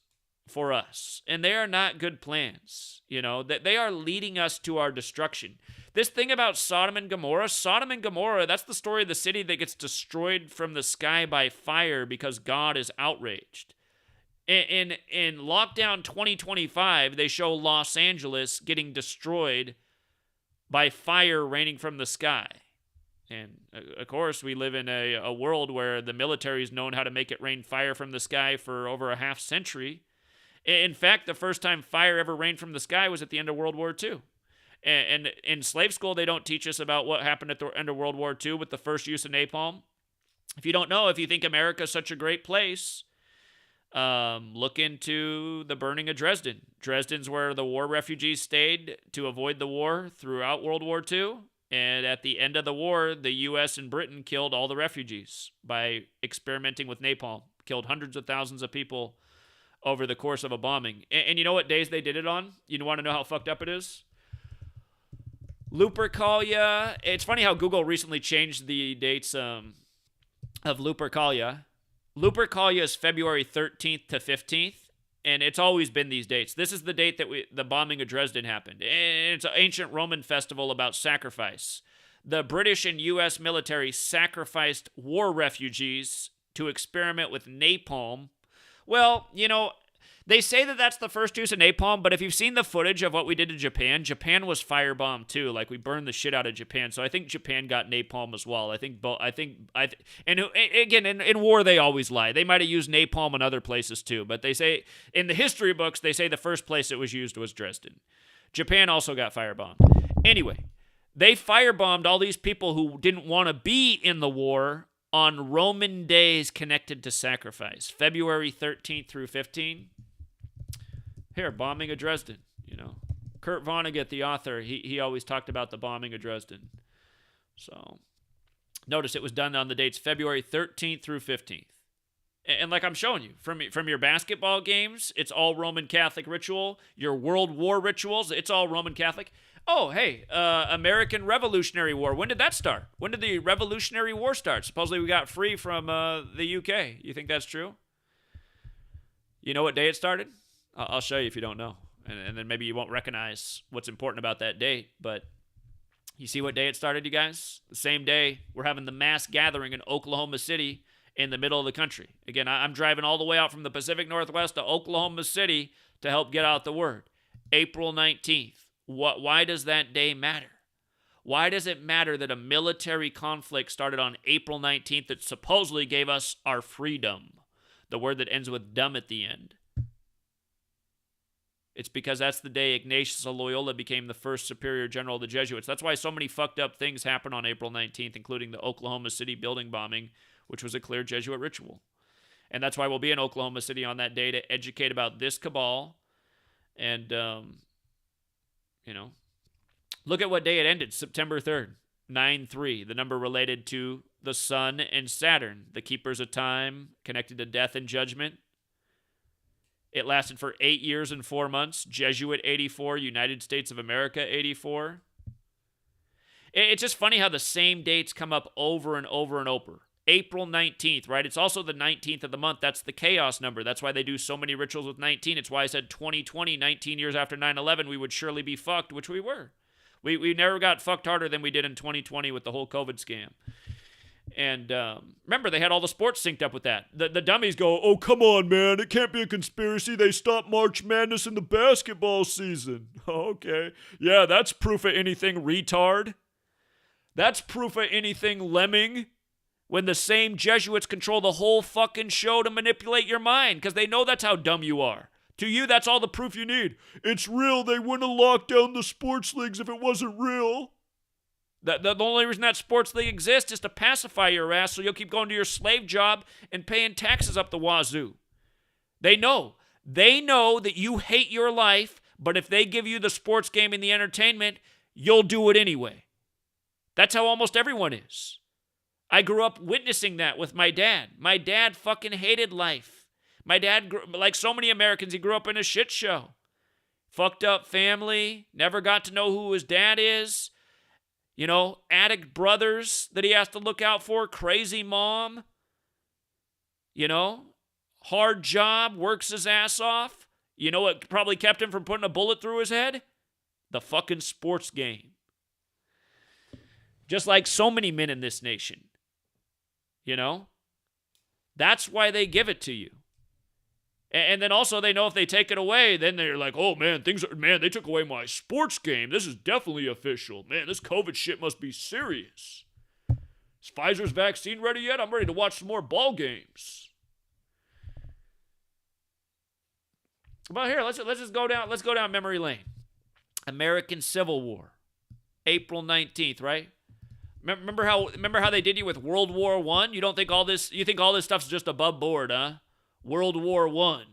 for us, and they are not good plans. They are leading us to our destruction. This thing about Sodom and Gomorrah, that's the story of the city that gets destroyed from the sky by fire because God is outraged. In Lockdown 2025, they show Los Angeles getting destroyed by fire raining from the sky. And, of course, we live in a world where the military's known how to make it rain fire from the sky for over a half century. In fact, the first time fire ever rained from the sky was at the end of World War II. And in slave school, they don't teach us about what happened at the end of World War II with the first use of napalm. If you don't know, if you think America's such a great place, look into the burning of Dresden. Dresden's where the war refugees stayed to avoid the war throughout World War II. And at the end of the war, the U.S. and Britain killed all the refugees by experimenting with napalm. Killed hundreds of thousands of people over the course of a bombing. And you know what days they did it on? You want to know how fucked up it is? Lupercalia. It's funny how Google recently changed the dates of Lupercalia. Lupercalia is February 13th to 15th, and it's always been these dates. This is the date that the bombing of Dresden happened. And it's an ancient Roman festival about sacrifice. The British and U.S. military sacrificed war refugees to experiment with napalm. Well, they say that that's the first use of napalm, but if you've seen the footage of what we did to Japan, Japan was firebombed too. Like, we burned the shit out of Japan. So I think Japan got napalm as well. And again, in war, they always lie. They might have used napalm in other places too, but they say, in the history books, they say the first place it was used was Dresden. Japan also got firebombed. Anyway, they firebombed all these people who didn't want to be in the war on Roman days connected to sacrifice. February 13th through 15th. Here, bombing of Dresden, Kurt Vonnegut, the author, he always talked about the bombing of Dresden. So, notice it was done on the dates February 13th through 15th. And like I'm showing you, from your basketball games, it's all Roman Catholic ritual. Your World War rituals, it's all Roman Catholic. Oh, hey, American Revolutionary War. When did that start? When did the Revolutionary War start? Supposedly we got free from the UK. You think that's true? You know what day it started? I'll show you if you don't know. And then maybe you won't recognize what's important about that date. But you see what day it started, you guys? The same day we're having the mass gathering in Oklahoma City in the middle of the country. Again, I'm driving all the way out from the Pacific Northwest to Oklahoma City to help get out the word. April 19th. Why does that day matter? Why does it matter that a military conflict started on April 19th that supposedly gave us our freedom? The word that ends with dumb at the end. It's because that's the day Ignatius of Loyola became the first superior general of the Jesuits. That's why so many fucked up things happened on April 19th, including the Oklahoma City building bombing, which was a clear Jesuit ritual. And that's why we'll be in Oklahoma City on that day to educate about this cabal. And, look at what day it ended, September 3rd, 9-3, the number related to the sun and Saturn, the keepers of time, connected to death and judgment. It lasted for 8 years and 4 months. Jesuit 84, United States of America 84. It's just funny how the same dates come up over and over and over. April 19th, right? It's also the 19th of the month. That's the chaos number. That's why they do so many rituals with 19. It's why I said 2020, 19 years after 9/11, we would surely be fucked, which we were. We never got fucked harder than we did in 2020 with the whole COVID scam. And remember, they had all the sports synced up with that. The dummies go, oh, come on, man. It can't be a conspiracy. They stopped March Madness in the basketball season. Okay. Yeah, that's proof of anything, retard. That's proof of anything, Lemming. When the same Jesuits control the whole fucking show to manipulate your mind because they know that's how dumb you are. To you, that's all the proof you need. It's real. They wouldn't have locked down the sports leagues if it wasn't real. The only reason that sports league exists is to pacify your ass so you'll keep going to your slave job and paying taxes up the wazoo. They know. They know that you hate your life, but if they give you the sports game and the entertainment, you'll do it anyway. That's how almost everyone is. I grew up witnessing that with my dad. My dad fucking hated life. My dad, like so many Americans, he grew up in a shit show. Fucked up family, never got to know who his dad is. Addict brothers that he has to look out for, crazy mom. Hard job, works his ass off. You know what probably kept him from putting a bullet through his head? The fucking sports game. Just like so many men in this nation. That's why they give it to you. And then also they know if they take it away, then they're like, oh man, they took away my sports game. This is definitely official. Man, this COVID shit must be serious. Is Pfizer's vaccine ready yet? I'm ready to watch some more ball games. Well, here, let's just go down memory lane. American Civil War. April 19th, right? Remember how they did you with World War I? You think all this stuff's just above board, huh? World War I.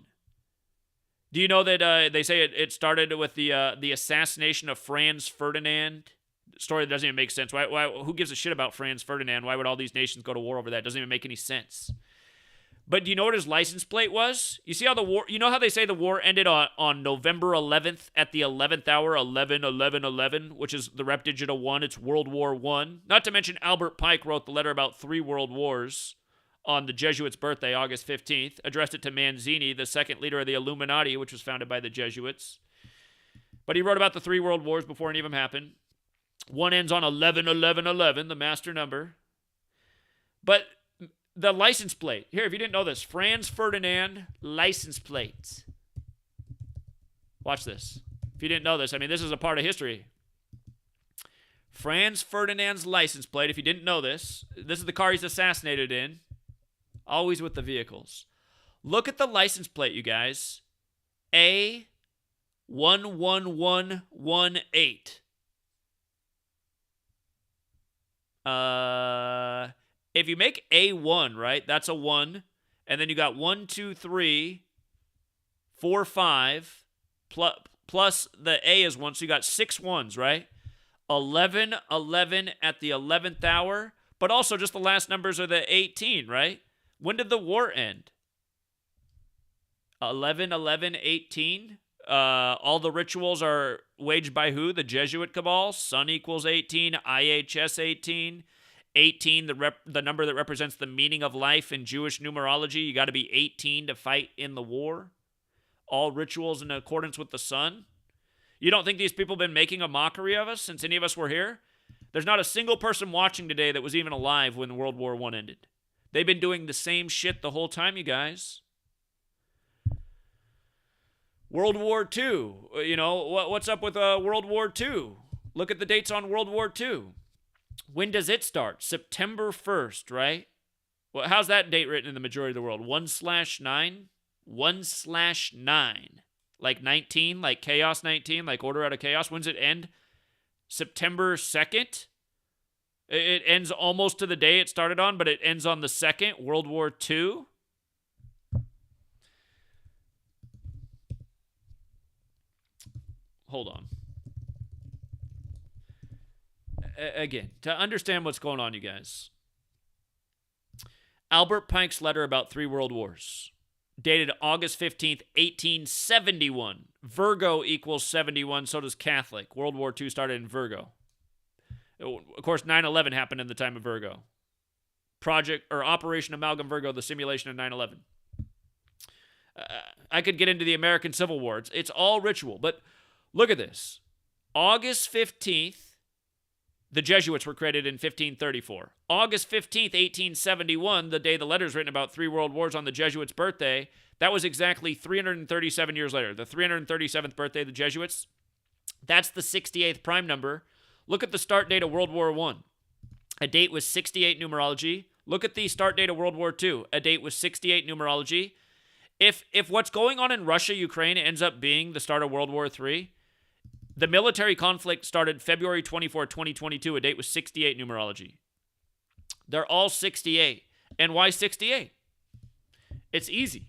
Do you know that they say it started with the assassination of Franz Ferdinand? Story that doesn't even make sense. Why? Who gives a shit about Franz Ferdinand? Why would all these nations go to war over that? It doesn't even make any sense. But do you know what his license plate was? You see how the war, you know how they say the war ended on November 11th at the 11th hour, 11, which is the rep digit of 1. It's World War I. Not to mention Albert Pike wrote the letter about 3 world wars on the Jesuits' birthday, August 15th, addressed it to Manzini, the second leader of the Illuminati, which was founded by the Jesuits. But he wrote about the 3 world wars before any of them happened. One ends on 11, the master number. But the license plate. Here, if you didn't know this, Franz Ferdinand license plate. Watch this. If you didn't know this, this is a part of history. Franz Ferdinand's license plate, if you didn't know this is the car he's assassinated in. Always with the vehicles. Look at the license plate, you guys. A11118. If you make A1, right, that's a 1. And then you got 1, 2, 3, 4, 5, plus the A is 1. So you got 6 ones, right? 11 at the 11th hour. But also just the last numbers are the 18, right? When did the war end? 18. All the rituals are waged by who? The Jesuit cabal. Sun equals 18. IHS 18. 18, the number that represents the meaning of life in Jewish numerology. You got to be 18 to fight in the war. All rituals in accordance with the sun. You don't think these people have been making a mockery of us since any of us were here? There's not a single person watching today that was even alive when World War I ended. They've been doing the same shit the whole time, you guys. World War II. What's up with World War II? Look at the dates on World War II. When does it start? September 1st, right? Well, how's that date written in the majority of the world? 1/9? 1/9. Like 19, like Chaos 19, like Order Out of Chaos. When's it end? September 2nd? It ends almost to the day it started on, but it ends on the 2nd, World War II. Hold on. Again, to understand what's going on, you guys. Albert Pike's letter about 3 world wars, dated August 15th, 1871. Virgo equals 71, so does Catholic. World War II started in Virgo. Of course, 9/11 happened in the time of Virgo. Operation Amalgam Virgo, the simulation of 9/11. I could get into the American Civil War. It's all ritual, but look at this. August 15th, the Jesuits were created in 1534. August 15th, 1871, the day the letter's written about 3 world wars on the Jesuits' birthday, that was exactly 337 years later. The 337th birthday of the Jesuits, that's the 68th prime number. Look at the start date of World War I. A date with 68 numerology. Look at the start date of World War II. A date with 68 numerology. If what's going on in Russia, Ukraine ends up being the start of World War III, the military conflict started February 24, 2022, a date with 68 numerology. They're all 68. And why 68? It's easy.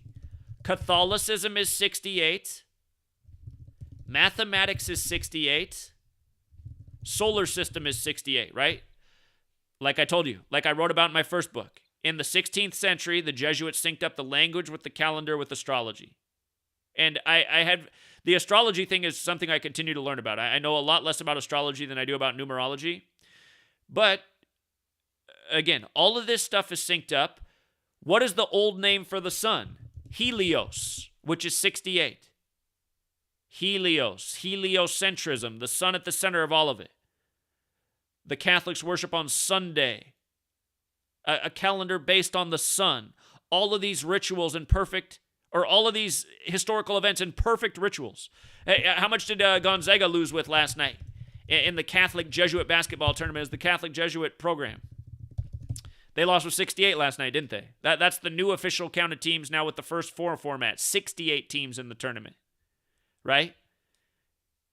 Catholicism is 68. Mathematics is 68. Solar system is 68, right? Like I told you, like I wrote about in my first book. In the 16th century, the Jesuits synced up the language with the calendar with astrology. And I had... The astrology thing is something I continue to learn about. I know a lot less about astrology than I do about numerology. But, again, all of this stuff is synced up. What is the old name for the sun? Helios, which is 68. Helios, heliocentrism, the sun at the center of all of it. The Catholics worship on Sunday, a calendar based on the sun. All of these rituals and all of these historical events in perfect rituals. How much did Gonzaga lose with last night in the Catholic Jesuit basketball tournament as the Catholic Jesuit program? They lost with 68 last night, didn't they? That's the new official count of teams now with the first 4 format. 68 teams in the tournament, right?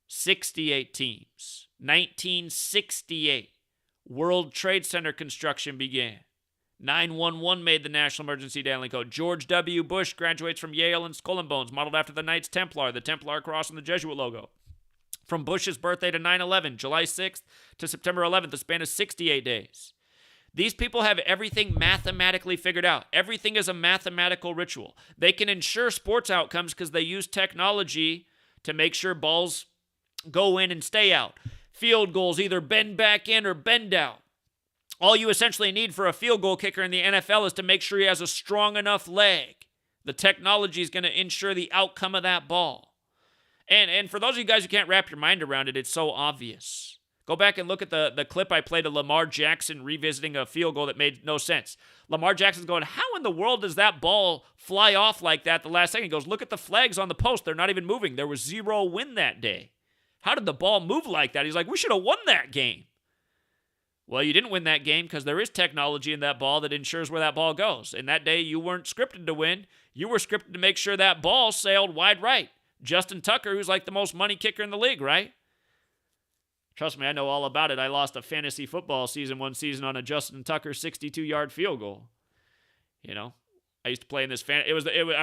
68 teams. 1968, World Trade Center construction began. 911 made the National Emergency Dialing Code. George W. Bush graduates from Yale in Skull and Bones, modeled after the Knights Templar, the Templar cross and the Jesuit logo. From Bush's birthday to 9/11, July 6th to September 11th, a span of 68 days. These people have everything mathematically figured out. Everything is a mathematical ritual. They can ensure sports outcomes because they use technology to make sure balls go in and stay out. Field goals either bend back in or bend out. All you essentially need for a field goal kicker in the NFL is to make sure he has a strong enough leg. The technology is going to ensure the outcome of that ball. And for those of you guys who can't wrap your mind around it, it's so obvious. Go back and look at the clip I played of Lamar Jackson revisiting a field goal that made no sense. Lamar Jackson's going, how in the world does that ball fly off like that the last second? He goes, look at the flags on the post. They're not even moving. There was 0 win that day. How did the ball move like that? He's like, we should have won that game. Well, you didn't win that game because there is technology in that ball that ensures where that ball goes. And that day, you weren't scripted to win. You were scripted to make sure that ball sailed wide right. Justin Tucker, who's like the most money kicker in the league, right? Trust me, I know all about it. I lost a fantasy football season one season on a Justin Tucker 62-yard field goal. You know, I used to play in this I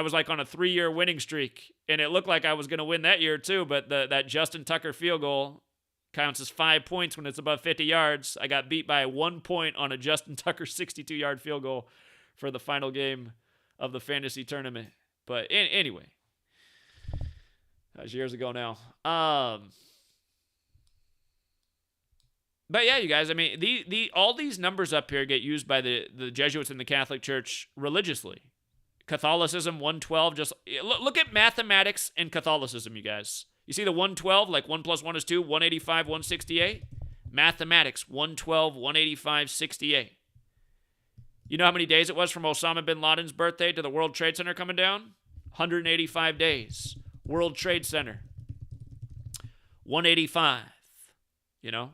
was like on a 3-year winning streak, and it looked like I was going to win that year too, but that Justin Tucker field goal counts as 5 points when it's above 50 yards. I got beat by 1 point on a Justin Tucker 62-yard field goal for the final game of the fantasy tournament. But anyway, that was years ago now. But yeah, you guys, I mean, all these numbers up here get used by the Jesuits in the Catholic Church religiously. Catholicism, 112, just look at mathematics and Catholicism, you guys. You see the 112, like 1 plus 1 is 2, 185, 168? Mathematics, 112, 185, 68. You know how many days it was from Osama bin Laden's birthday to the World Trade Center coming down? 185 days. World Trade Center. 185.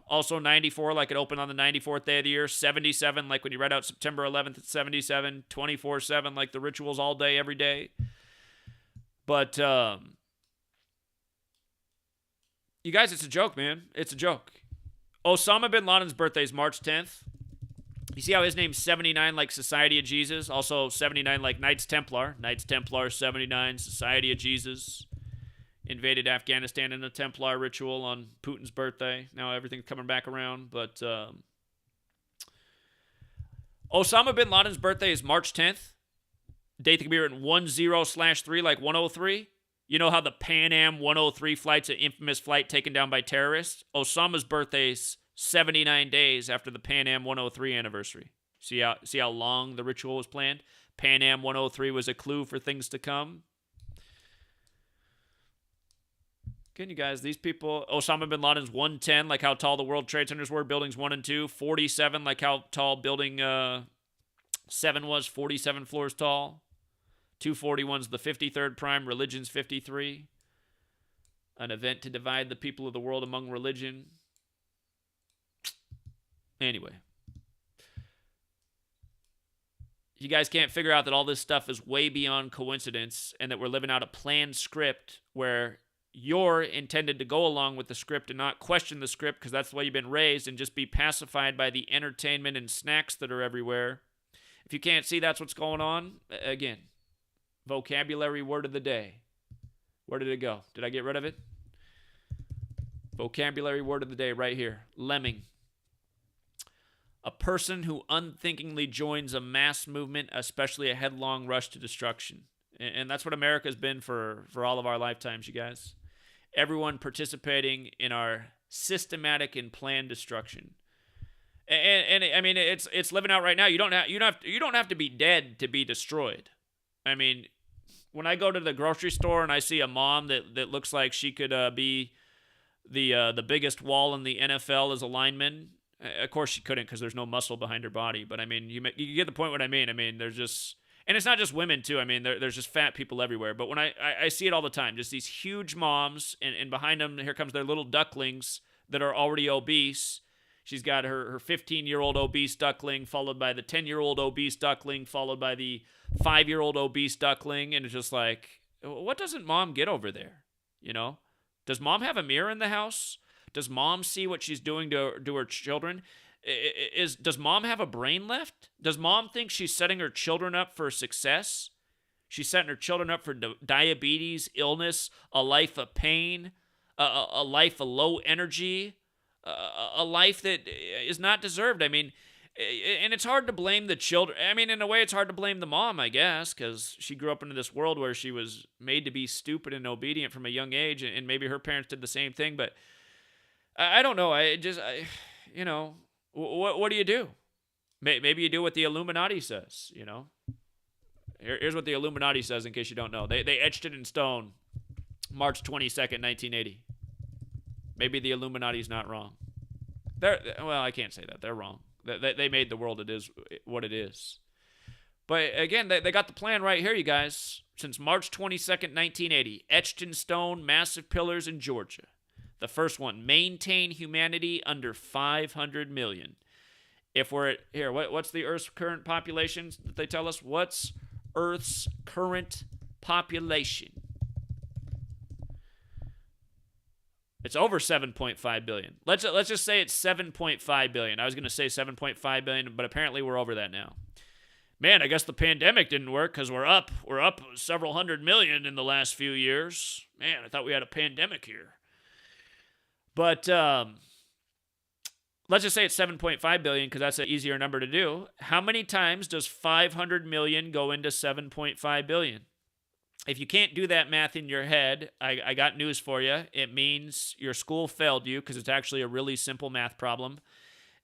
Also 94, like it opened on the 94th day of the year. 77, like when you read out September 11th at 77. 24/7, like the rituals all day, every day. But, you guys, it's a joke, man. It's a joke. Osama bin Laden's birthday is March 10th. You see how his name's 79, like Society of Jesus? Also 79, like Knights Templar. Knights Templar, 79, Society of Jesus. Invaded Afghanistan in a Templar ritual on Putin's birthday. Now everything's coming back around. But Osama bin Laden's birthday is March 10th. Date that can be written 10/3, like 103. You know how the Pan Am 103 flight's an infamous flight taken down by terrorists? Osama's birthday's 79 days after the Pan Am 103 anniversary. See how long the ritual was planned? Pan Am 103 was a clue for things to come. Again, you guys, these people, Osama bin Laden's 110, like how tall the World Trade Centers were, buildings 1 and 2. 47, like how tall building 7 was, 47 floors tall. 241's the 53rd prime, religion's 53. An event to divide the people of the world among religion. Anyway. You guys can't figure out that all this stuff is way beyond coincidence and that we're living out a planned script where you're intended to go along with the script and not question the script because that's the way you've been raised and just be pacified by the entertainment and snacks that are everywhere. If you can't see that's what's going on, again, vocabulary word of the day. Where did it go? Did I get rid of it? Vocabulary word of the day right here. Lemming. A person who unthinkingly joins a mass movement, especially a headlong rush to destruction. And that's what America's been for all of our lifetimes, you guys. Everyone participating in our systematic and planned destruction. And I mean, it's living out right now. You don't have to be dead to be destroyed. I mean, when I go to the grocery store and I see a mom that looks like she could be the biggest wall in the NFL as a lineman. Of course she couldn't because there's no muscle behind her body. But I mean, you get the point what I mean. I mean, there's just, and it's not just women too. I mean, there's just fat people everywhere. But when I see it all the time, just these huge moms, and behind them, here comes their little ducklings that are already obese. She's got her 15-year-old obese duckling, followed by the 10-year-old obese duckling, followed by the 5-year-old obese duckling. And it's just like, what doesn't mom get over there? Does mom have a mirror in the house? Does mom see what she's doing to her children? Does mom have a brain left? Does mom think she's setting her children up for success? She's setting her children up for diabetes, illness, a life of pain, a life of low energy, a life that is not deserved. I mean, and it's hard to blame the children. I mean, in a way, it's hard to blame the mom, I guess, because she grew up into this world where she was made to be stupid and obedient from a young age, and maybe her parents did the same thing. But I don't know. What do you do? Maybe you do what the Illuminati says. Here's what the Illuminati says in case you don't know. They etched it in stone, March 22nd, 1980. Maybe the Illuminati's not wrong. Well, I can't say that. They're wrong. They made the world what it is. But again, they got the plan right here, you guys. Since March 22nd, 1980, etched in stone, massive pillars in Georgia. The first one, maintain humanity under 500 million. If we're at, here, what's the Earth's current population that they tell us? What's Earth's current population? It's over 7.5 billion. Let's just say it's 7.5 billion. I was going to say 7.5 billion, but apparently we're over that now. Man, I guess the pandemic didn't work because we're up several hundred million in the last few years. Man, I thought we had a pandemic here. But let's just say it's 7.5 billion because that's an easier number to do. How many times does 500 million go into 7.5 billion? If you can't do that math in your head, I got news for you. It means your school failed you because it's actually a really simple math problem.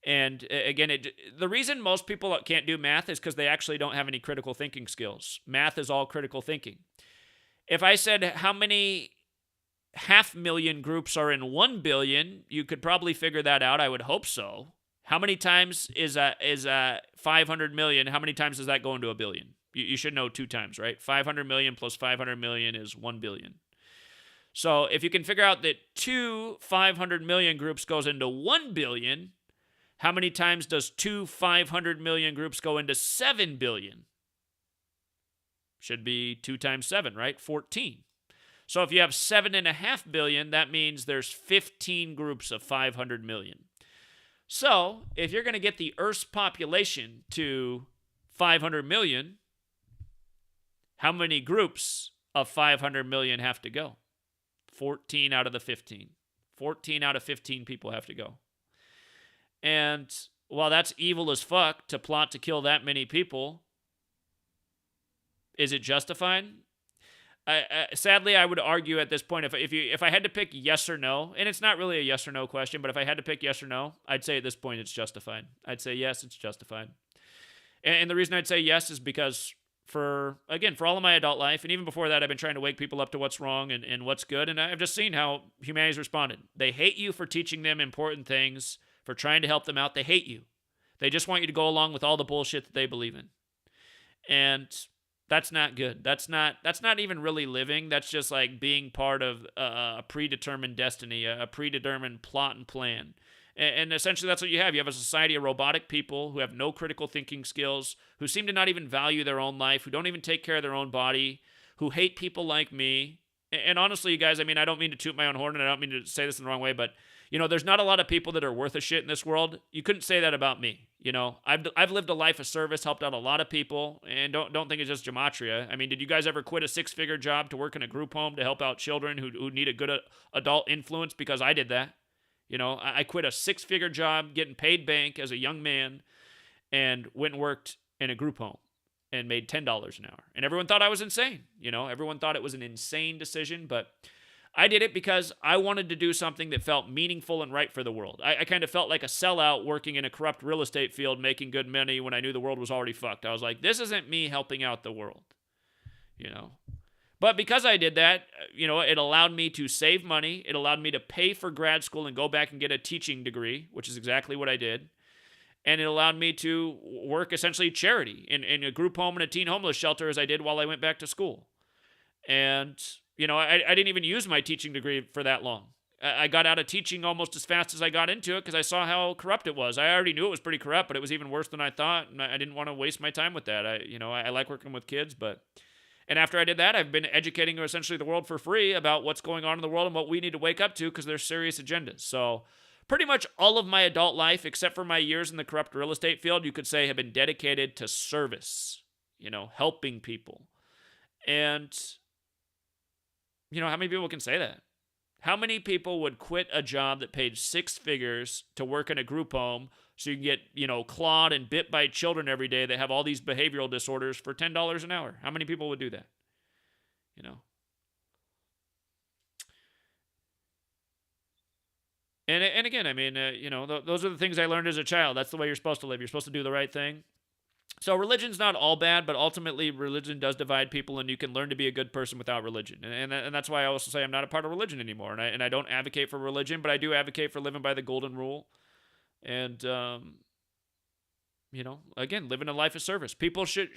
And again, the reason most people can't do math is because they actually don't have any critical thinking skills. Math is all critical thinking. If I said how many 500,000 groups are in 1 billion, you could probably figure that out. I would hope so. How many times is 500 million? How many times does that go into a billion? You should know 2 times, right? 500 million plus 500 million is 1 billion. So if you can figure out that 2 500 million groups goes into 1 billion, how many times does 2 500 million groups go into 7 billion? Should be 2 times 7, right? 14. So if you have 7.5 billion, that means there's 15 groups of 500 million. So if you're going to get the Earth's population to 500 million, how many groups of 500 million have to go? 14 out of the 15. 14 out of 15 people have to go. And while that's evil as fuck to plot to kill that many people, is it justified? Sadly, I would argue at this point, if I had to pick yes or no, and it's not really a yes or no question, but if I had to pick yes or no, I'd say at this point it's justified. I'd say yes, it's justified. And the reason I'd say yes is because for all of my adult life, and even before that, I've been trying to wake people up to what's wrong and what's good, and I've just seen how humanity's responded. They hate you for teaching them important things, for trying to help them out. They hate you. They just want you to go along with all the bullshit that they believe in. And that's not good. That's not even really living. That's just like being part of a predetermined destiny, a predetermined plot and plan. And essentially that's what you have. You have a society of robotic people who have no critical thinking skills, who seem to not even value their own life, who don't even take care of their own body, who hate people like me. And honestly, you guys, I mean, I don't mean to toot my own horn, and I don't mean to say this in the wrong way, but there's not a lot of people that are worth a shit in this world. You couldn't say that about me. I've lived a life of service, helped out a lot of people, and don't think it's just Gematria. I mean, did you guys ever quit a 6-figure job to work in a group home to help out children who need a good adult influence? Because I did that. I quit a 6-figure job, getting paid bank as a young man, and went and worked in a group home and made $10 an hour. And everyone thought I was insane. Everyone thought it was an insane decision, but I did it because I wanted to do something that felt meaningful and right for the world. I kind of felt like a sellout working in a corrupt real estate field, making good money when I knew the world was already fucked. I was like, this isn't me helping out the world, But because I did that, it allowed me to save money. It allowed me to pay for grad school and go back and get a teaching degree, which is exactly what I did. And it allowed me to work essentially charity in a group home and a teen homeless shelter as I did while I went back to school. And I didn't even use my teaching degree for that long. I got out of teaching almost as fast as I got into it because I saw how corrupt it was. I already knew it was pretty corrupt, but it was even worse than I thought, and I didn't want to waste my time with that. I like working with kids, and after I did that, I've been educating essentially the world for free about what's going on in the world and what we need to wake up to because there's serious agendas. So pretty much all of my adult life, except for my years in the corrupt real estate field, you could say have been dedicated to service, helping people. And how many people can say that? How many people would quit a job that paid 6 figures to work in a group home so you can get, clawed and bit by children every day that have all these behavioral disorders for $10 an hour? How many people would do that? And again, I mean, those are the things I learned as a child. That's the way you're supposed to live. You're supposed to do the right thing. So religion's not all bad, but ultimately religion does divide people, and you can learn to be a good person without religion. And that's why I also say I'm not a part of religion anymore. And I don't advocate for religion, but I do advocate for living by the golden rule. And, again, living a life of service. People should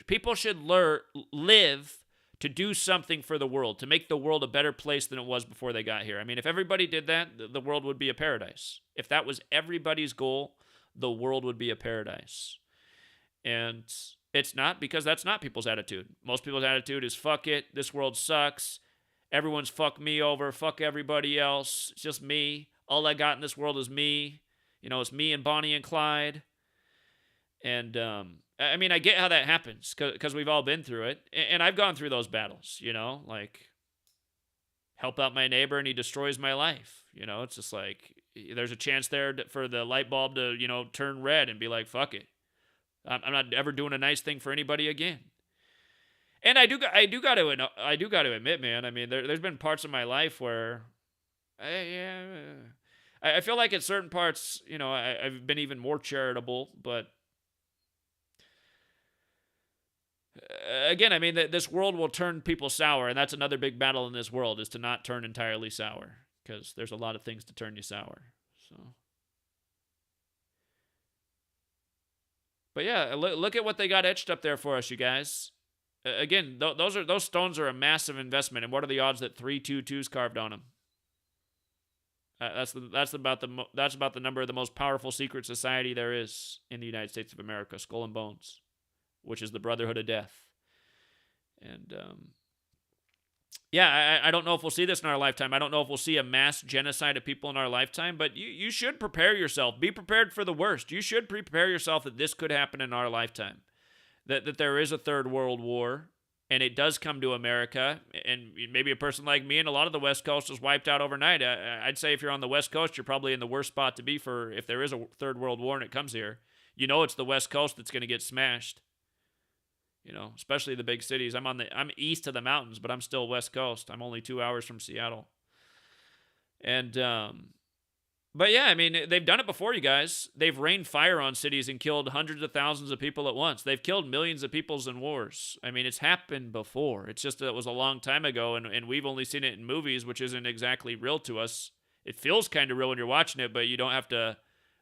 live to do something for the world, to make the world a better place than it was before they got here. I mean, if everybody did that, the world would be a paradise. If that was everybody's goal, the world would be a paradise. And it's not, because that's not people's attitude. Most people's attitude is, fuck it, this world sucks, everyone's fucked me over, fuck everybody else, it's just me, all I got in this world is me, it's me and Bonnie and Clyde. And, I mean, I get how that happens, because we've all been through it, and I've gone through those battles, like, help out my neighbor and he destroys my life, it's just like, there's a chance there for the light bulb to, turn red and be like, fuck it. I'm not ever doing a nice thing for anybody again. And I do got to admit, man. I mean, there's been parts of my life where, I feel like at certain parts, I've been even more charitable. But again, I mean, this world will turn people sour, and that's another big battle in this world, is to not turn entirely sour, because there's a lot of things to turn you sour. So. But yeah, look at what they got etched up there for us, you guys. Again, those stones are a massive investment. And what are the odds that 322s carved on them? That's about the number of the most powerful secret society there is in the United States of America, Skull and Bones, which is the Brotherhood of Death. And yeah, I don't know if we'll see this in our lifetime. I don't know if we'll see a mass genocide of people in our lifetime, but you should prepare yourself. Be prepared for the worst. You should prepare yourself that this could happen in our lifetime, that there is a third world war, and it does come to America, and maybe a person like me and a lot of the West Coast is wiped out overnight. I'd say if you're on the West Coast, you're probably in the worst spot to be for if there is a third world war and it comes here. You know it's the West Coast that's going to get smashed. You know, especially the big cities. I'm east of the mountains, but I'm still West Coast. I'm only 2 hours from Seattle. And but yeah, I mean, they've done it before, you guys. They've rained fire on cities and killed hundreds of thousands of people at once. They've killed millions of people in wars. I mean, it's happened before. It's just that it was a long time ago, and we've only seen it in movies, which isn't exactly real to us. It feels kind of real when you're watching it, but you don't have to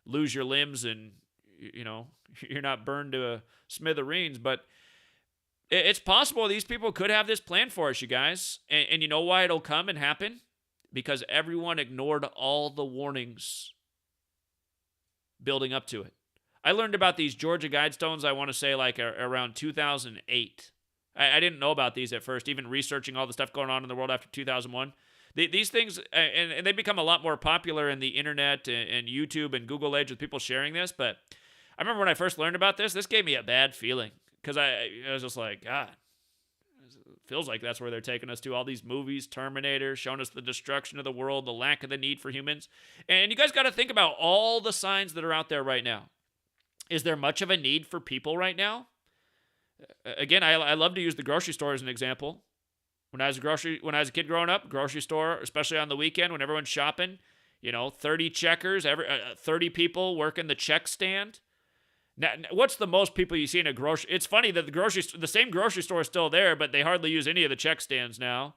lose your limbs and, you know, you're not burned to smithereens. But it's possible these people could have this plan for us, you guys. And you know why it'll come and happen? Because everyone ignored all the warnings building up to it. I learned about these Georgia Guidestones, I want to say, like around 2008. I didn't know about these at first, even researching all the stuff going on in the world after 2001. These things, and they become a lot more popular in the internet and YouTube and Google age with people sharing this. But I remember when I first learned about this gave me a bad feeling. Because I was just like, God, it feels like that's where they're taking us to. All these movies, Terminator, showing us the destruction of the world, the lack of the need for humans. And you guys got to think about all the signs that are out there right now. Is there much of a need for people right now? Again, I love to use the grocery store as an example. When I was a kid growing up, grocery store, especially on the weekend when everyone's shopping, 30 checkers, 30 people working the check stand. Now, what's the most people you see in a grocery? It's funny that the same grocery store is still there, but they hardly use any of the check stands now.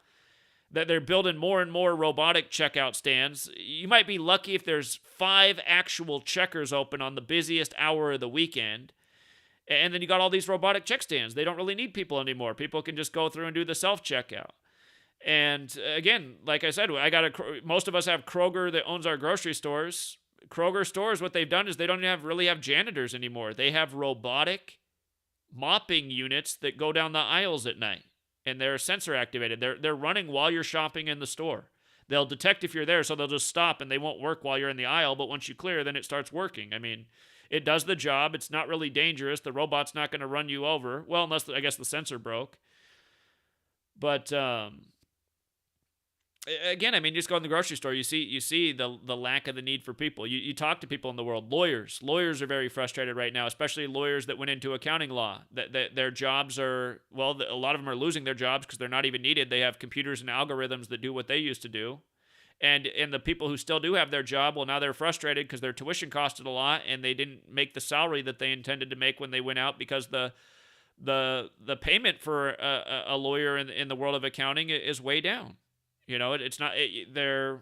That they're building more and more robotic checkout stands. You might be lucky if there's 5 actual checkers open on the busiest hour of the weekend. And then you got all these robotic check stands. They don't really need people anymore. People can just go through and do the self-checkout. And again, like I said, most of us have Kroger that owns our grocery stores. Kroger stores, what they've done is they don't really have janitors anymore. They have robotic mopping units that go down the aisles at night, and they're sensor activated. They're running while you're shopping in the store. They'll detect if you're there, so they'll just stop, and they won't work while you're in the aisle, but once you clear, then it starts working. I mean, it does the job. It's not really dangerous. The robot's not going to run you over. Well, unless, I guess, the sensor broke. But again, I mean, just go in the grocery store. You see the lack of the need for people. You talk to people in the world. Lawyers are very frustrated right now, especially lawyers that went into accounting law. That their jobs are, well, a lot of them are losing their jobs because they're not even needed. They have computers and algorithms that do what they used to do. And the people who still do have their job, well, now they're frustrated because their tuition costed a lot and they didn't make the salary that they intended to make when they went out because the payment for a lawyer in the world of accounting is way down. It's not their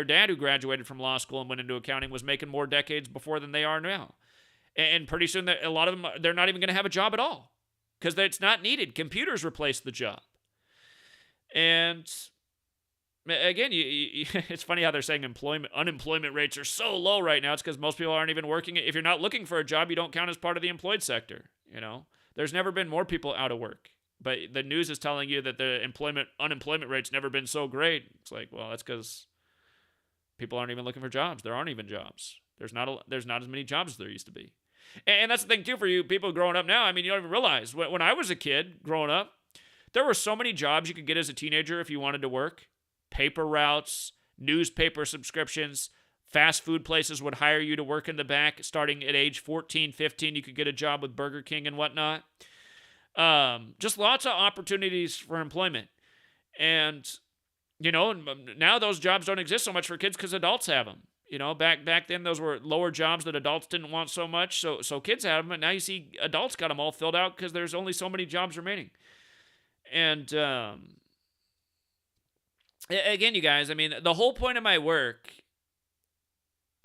dad who graduated from law school and went into accounting was making more decades before than they are now. And pretty soon a lot of them, they're not even going to have a job at all because it's not needed. Computers replace the job. And again, it's funny how they're saying unemployment rates are so low right now. It's because most people aren't even working. If you're not looking for a job, you don't count as part of the employed sector. There's never been more people out of work. But the news is telling you that the unemployment rate's never been so great. It's like, well, that's because people aren't even looking for jobs. There aren't even jobs. There's not as many jobs as there used to be. And that's the thing, too, for you people growing up now. I mean, you don't even realize. When I was a kid growing up, there were so many jobs you could get as a teenager if you wanted to work. Paper routes, newspaper subscriptions, fast food places would hire you to work in the back. Starting at age 14, 15, you could get a job with Burger King and whatnot. Just lots of opportunities for employment. And, now those jobs don't exist so much for kids because adults have them. Back then those were lower jobs that adults didn't want so much. So kids had them, but now you see adults got them all filled out because there's only so many jobs remaining. And, again, you guys, I mean, the whole point of my work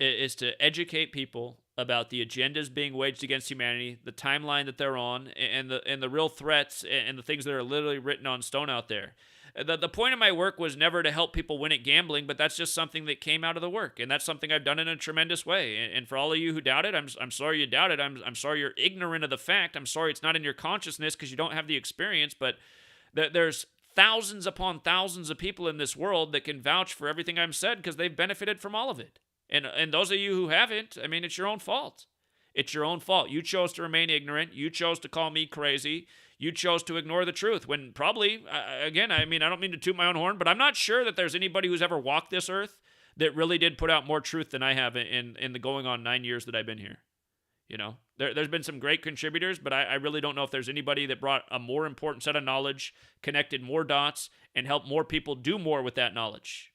is to educate people about the agendas being waged against humanity, the timeline that they're on, and the real threats and the things that are literally written on stone out there. The point of my work was never to help people win at gambling, but that's just something that came out of the work, and that's something I've done in a tremendous way. And for all of you who doubt it, I'm sorry you doubt it. I'm sorry you're ignorant of the fact. I'm sorry it's not in your consciousness because you don't have the experience. But there's thousands upon thousands of people in this world that can vouch for everything I've said because they've benefited from all of it. And those of you who haven't, I mean, it's your own fault. It's your own fault. You chose to remain ignorant. You chose to call me crazy. You chose to ignore the truth when probably, again, I mean, I don't mean to toot my own horn, but I'm not sure that there's anybody who's ever walked this earth that really did put out more truth than I have in the going on 9 years that I've been here. You know, there's been some great contributors, but I really don't know if there's anybody that brought a more important set of knowledge, connected more dots, and helped more people do more with that knowledge.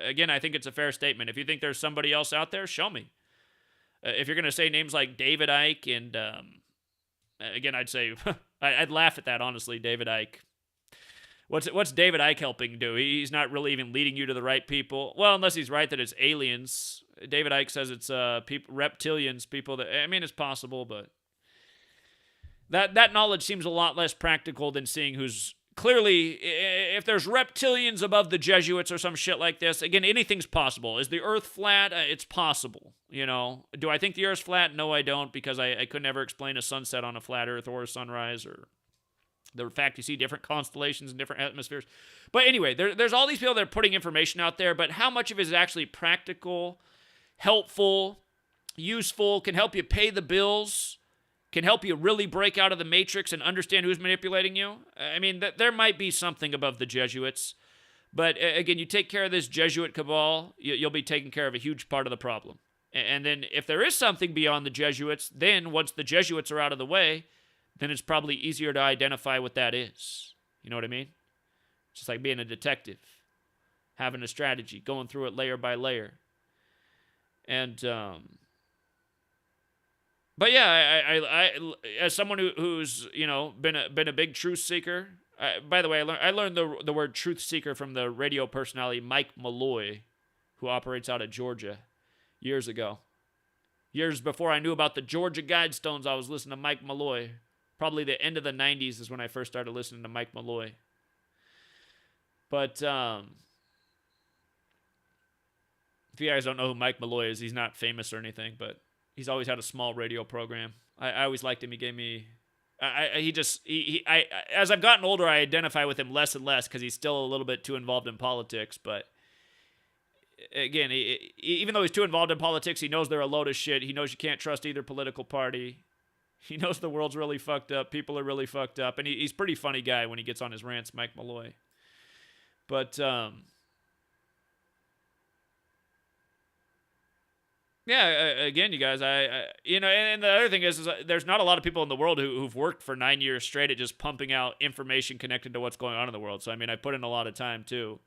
Again, I think it's a fair statement. If you think there's somebody else out there, show me. If you're going to say names like David Icke and, again, I'd say, I'd laugh at that, honestly, David Icke. What's David Icke helping do? He's not really even leading you to the right people. Well, unless he's right that it's aliens. David Icke says it's reptilians, people that, I mean, it's possible, but that knowledge seems a lot less practical than seeing who's clearly, if there's reptilians above the Jesuits or some shit like this, again, anything's possible. Is the earth flat? It's possible, you know. Do I think the earth's flat? No, I don't, because I could never explain a sunset on a flat earth or a sunrise or the fact you see different constellations and different atmospheres. But anyway, there's all these people that are putting information out there, but how much of it is actually practical, helpful, useful, can help you pay the bills, can help you really break out of the matrix and understand who's manipulating you? I mean, there might be something above the Jesuits, but again, you take care of this Jesuit cabal, you'll be taking care of a huge part of the problem. And then if there is something beyond the Jesuits, then once the Jesuits are out of the way, then it's probably easier to identify what that is. You know what I mean? It's just like being a detective, having a strategy, going through it layer by layer. And, but yeah, I as someone who's, you know, been a big truth seeker. By the way, I learned the word truth seeker from the radio personality Mike Malloy, who operates out of Georgia, years ago. Years before I knew about the Georgia Guidestones, I was listening to Mike Malloy. Probably the end of the 90s is when I first started listening to Mike Malloy. But if you guys don't know who Mike Malloy is, he's not famous or anything, but he's always had a small radio program. I always liked him. He gave me, as I've gotten older, I identify with him less and less because he's still a little bit too involved in politics. But again, even though he's too involved in politics, he knows they're a load of shit. He knows you can't trust either political party. He knows the world's really fucked up. People are really fucked up. And he's a pretty funny guy when he gets on his rants, Mike Malloy. But, yeah, again, you guys, you know, and the other thing is there's not a lot of people in the world who've worked for 9 years straight at just pumping out information connected to what's going on in the world. So, I mean, I put in a lot of time, too.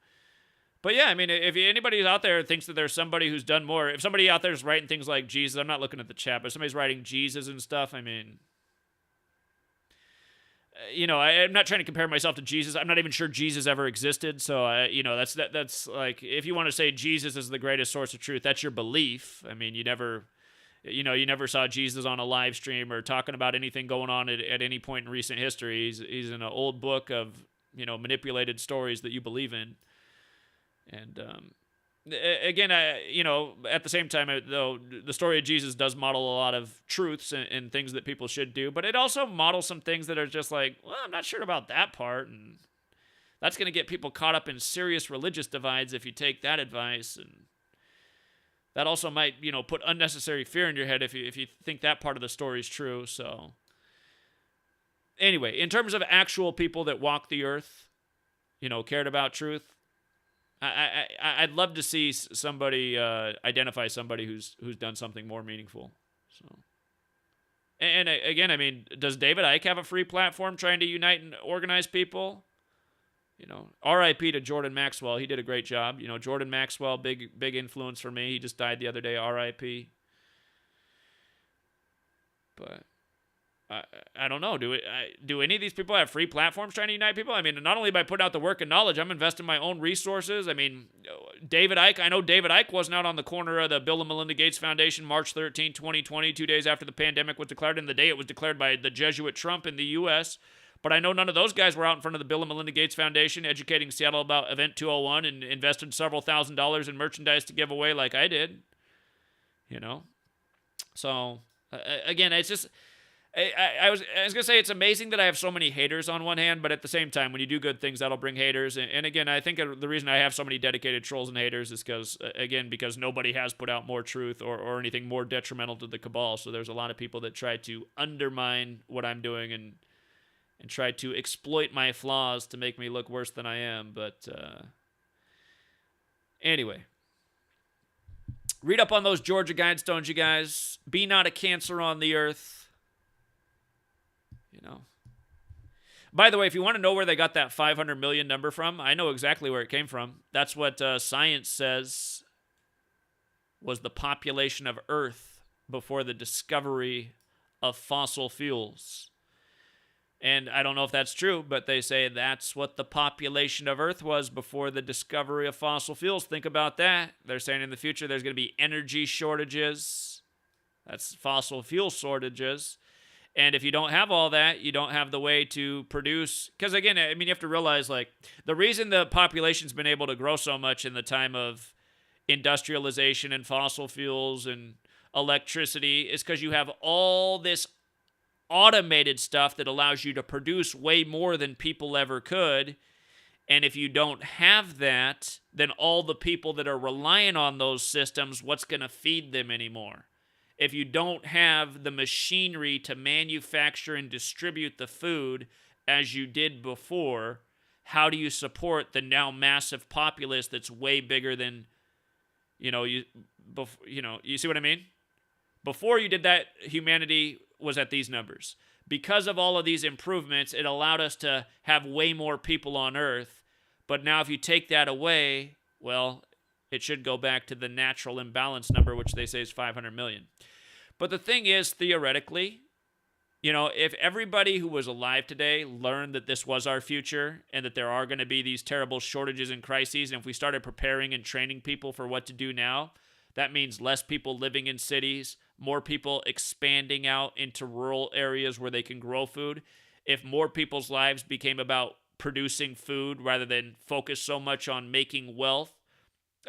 But yeah, I mean, if anybody out there thinks that there's somebody who's done more, if somebody out there is writing things like Jesus, I'm not looking at the chat, but if somebody's writing Jesus and stuff, I mean, you know, I'm not trying to compare myself to Jesus. I'm not even sure Jesus ever existed. So, you know, that's like, if you want to say Jesus is the greatest source of truth, that's your belief. I mean, you never saw Jesus on a live stream or talking about anything going on at any point in recent history. He's in an old book of, you know, manipulated stories that you believe in. And again, you know, at the same time, though, the story of Jesus does model a lot of truths and things that people should do, but it also models some things that are just like, well, I'm not sure about that part, and that's going to get people caught up in serious religious divides if you take that advice, and that also might, you know, put unnecessary fear in your head if you think that part of the story is true. So anyway, in terms of actual people that walk the earth, you know, cared about truth, I'd love to see somebody identify somebody who's done something more meaningful. So, and again, I mean, does David Icke have a free platform trying to unite and organize people? You know, R.I.P. to Jordan Maxwell. He did a great job. You know, Jordan Maxwell, big influence for me. He just died the other day. R.I.P. But I don't know. Do any of these people have free platforms trying to unite people? I mean, not only by putting out the work and knowledge, I'm investing my own resources. I mean, David Icke, I know David Icke wasn't out on the corner of the Bill and Melinda Gates Foundation March 13, 2020, 2 days after the pandemic was declared, and the day it was declared by the Jesuit Trump in the U.S., but I know none of those guys were out in front of the Bill and Melinda Gates Foundation educating Seattle about Event 201 and invested several $1,000s in merchandise to give away like I did. So, again, it's just... I was going to say it's amazing that I have so many haters on one hand, but at the same time, when you do good things, that'll bring haters. And again, I think the reason I have so many dedicated trolls and haters is because nobody has put out more truth or anything more detrimental to the cabal. So there's a lot of people that try to undermine what I'm doing and try to exploit my flaws to make me look worse than I am. But anyway, read up on those Georgia Guidestones, you guys. Be not a cancer on the earth. By the way, if you want to know where they got that 500 million number from, I know exactly where it came from. That's what science says was the population of Earth before the discovery of fossil fuels. And I don't know if that's true, but they say that's what the population of Earth was before the discovery of fossil fuels. Think about that. They're saying in the future there's going to be energy shortages. That's fossil fuel shortages. And if you don't have all that, you don't have the way to produce. Because again, I mean, you have to realize, like, the reason the population's been able to grow so much in the time of industrialization and fossil fuels and electricity is because you have all this automated stuff that allows you to produce way more than people ever could. And if you don't have that, then all the people that are relying on those systems, what's going to feed them anymore? If you don't have the machinery to manufacture and distribute the food as you did before, how do you support the now massive populace that's way bigger than, you see what I mean? Before you did that, humanity was at these numbers. Because of all of these improvements, it allowed us to have way more people on Earth. But now if you take that away, well, it should go back to the natural imbalance number, which they say is 500 million. But the thing is, theoretically, if everybody who was alive today learned that this was our future and that there are going to be these terrible shortages and crises, and if we started preparing and training people for what to do now, that means less people living in cities, more people expanding out into rural areas where they can grow food. If more people's lives became about producing food rather than focus so much on making wealth,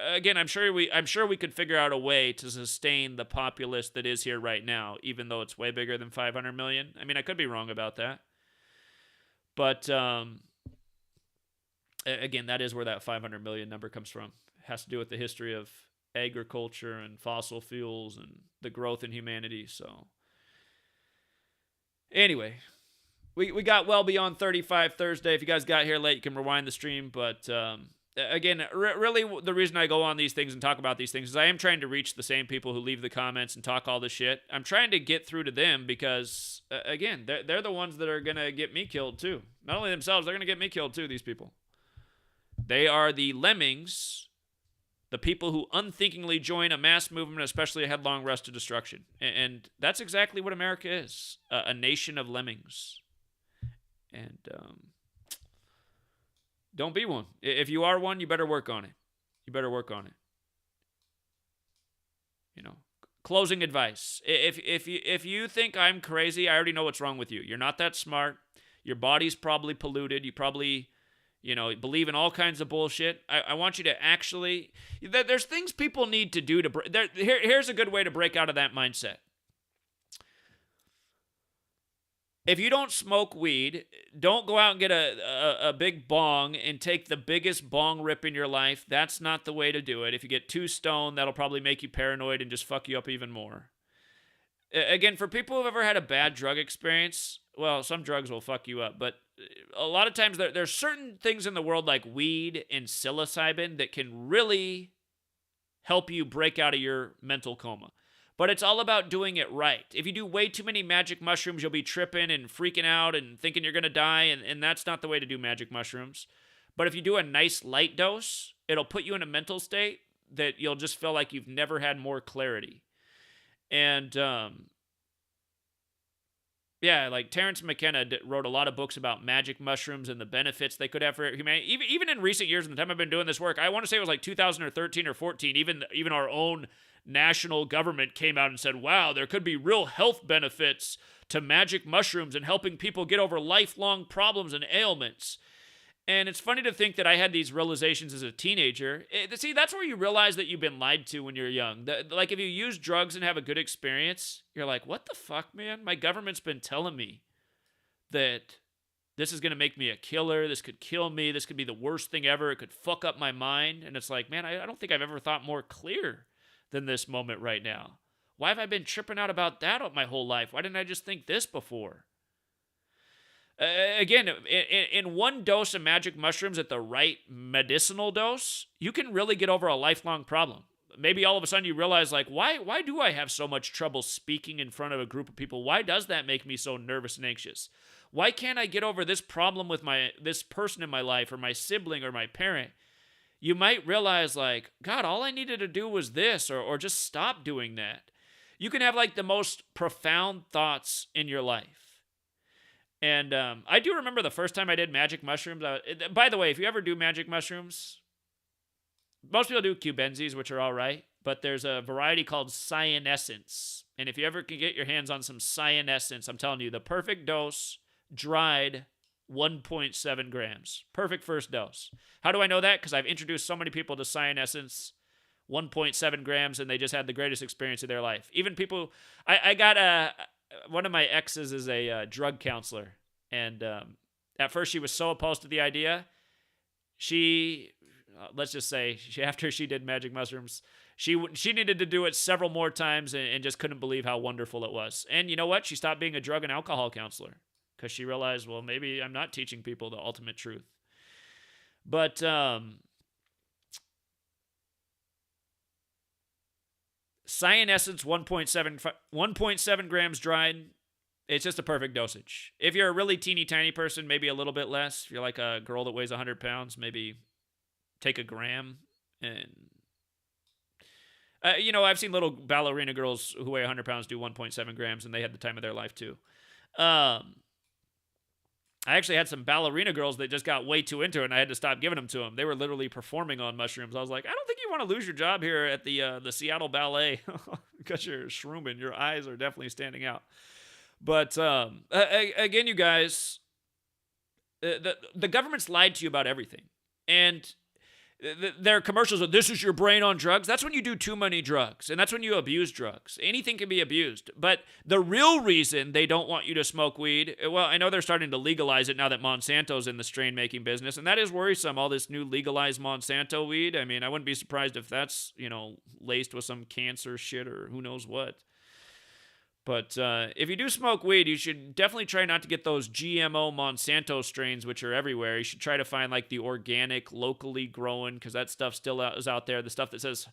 again, I'm sure we could figure out a way to sustain the populace that is here right now, even though it's way bigger than 500 million. I mean, I could be wrong about that. But again, that is where that 500 million number comes from. It has to do with the history of agriculture and fossil fuels and the growth in humanity. So anyway, we got well beyond 35 Thursday. If you guys got here late, you can rewind the stream. But again, really the reason I go on these things and talk about these things is I am trying to reach the same people who leave the comments and talk all this shit. I'm trying to get through to them because, again, they're the ones that are going to get me killed too. Not only themselves, they're going to get me killed too, these people. They are the lemmings, the people who unthinkingly join a mass movement, especially a headlong rush to destruction. And that's exactly what America is, a nation of lemmings. And don't be one. If you are one, you better work on it. Closing advice. If you think I'm crazy, I already know what's wrong with you. You're not that smart. Your body's probably polluted. You probably, believe in all kinds of bullshit. I want you to actually... There's things people need to do to... Here's a good way to break out of that mindset. If you don't smoke weed, don't go out and get a big bong and take the biggest bong rip in your life. That's not the way to do it. If you get too stoned, that'll probably make you paranoid and just fuck you up even more. Again, for people who've ever had a bad drug experience, well, some drugs will fuck you up, but a lot of times there's certain things in the world like weed and psilocybin that can really help you break out of your mental coma. But it's all about doing it right. If you do way too many magic mushrooms, you'll be tripping and freaking out and thinking you're going to die, and that's not the way to do magic mushrooms. But if you do a nice light dose, it'll put you in a mental state that you'll just feel like you've never had more clarity. And Yeah, like Terrence McKenna wrote a lot of books about magic mushrooms and the benefits they could have for humanity. Even in recent years, in the time I've been doing this work, I want to say it was like 2013 or 14. Even our own national government came out and said, "Wow, there could be real health benefits to magic mushrooms and helping people get over lifelong problems and ailments." And it's funny to think that I had these realizations as a teenager. See, that's where you realize that you've been lied to when you're young. Like, if you use drugs and have a good experience, you're like, what the fuck, man? My government's been telling me that this is going to make me a killer. This could kill me. This could be the worst thing ever. It could fuck up my mind. And it's like, man, I don't think I've ever thought more clear than this moment right now. Why have I been tripping out about that my whole life? Why didn't I just think this before? Again, in one dose of magic mushrooms at the right medicinal dose, you can really get over a lifelong problem. Maybe all of a sudden you realize, like, why do I have so much trouble speaking in front of a group of people? Why does that make me so nervous and anxious? Why can't I get over this problem with this person in my life or my sibling or my parent? You might realize, like, God, all I needed to do was this, or just stop doing that. You can have, like, the most profound thoughts in your life. And I do remember the first time I did magic mushrooms. By the way, if you ever do magic mushrooms, most people do Cubenzis, which are all right. But there's a variety called cyanescence. And if you ever can get your hands on some cyanescence, I'm telling you, the perfect dose, dried, 1.7 grams. Perfect first dose. How do I know that? Because I've introduced so many people to cyanescence, 1.7 grams, and they just had the greatest experience of their life. Even people, I got one of my exes is a drug counselor, and at first she was so opposed to the idea. She, let's just say, after she did magic mushrooms, she needed to do it several more times and just couldn't believe how wonderful it was. And you know what? She stopped being a drug and alcohol counselor because she realized, well, maybe I'm not teaching people the ultimate truth. But cyanescence, 1.7 grams dried. It's just a perfect dosage. If you're a really teeny tiny person, maybe a little bit less. If you're like a girl that weighs 100 pounds, maybe take a gram. And I've seen little ballerina girls who weigh 100 pounds do 1.7 grams, and they had the time of their life too. I actually had some ballerina girls that just got way too into it, and I had to stop giving them to them. They were literally performing on mushrooms. I was like, I don't think you want to lose your job here at the Seattle Ballet because you're shrooming. Your eyes are definitely standing out. But again, you guys, the government's lied to you about everything. And their commercials are, this is your brain on drugs. That's when you do too many drugs, and that's when you abuse drugs. Anything can be abused. But the real reason they don't want you to smoke weed, well, I know they're starting to legalize it now that Monsanto's in the strain-making business, and that is worrisome, all this new legalized Monsanto weed. I mean, I wouldn't be surprised if that's, laced with some cancer shit or who knows what. But if you do smoke weed, you should definitely try not to get those GMO Monsanto strains, which are everywhere. You should try to find like the organic, locally grown, because that stuff still is out there. The stuff that says,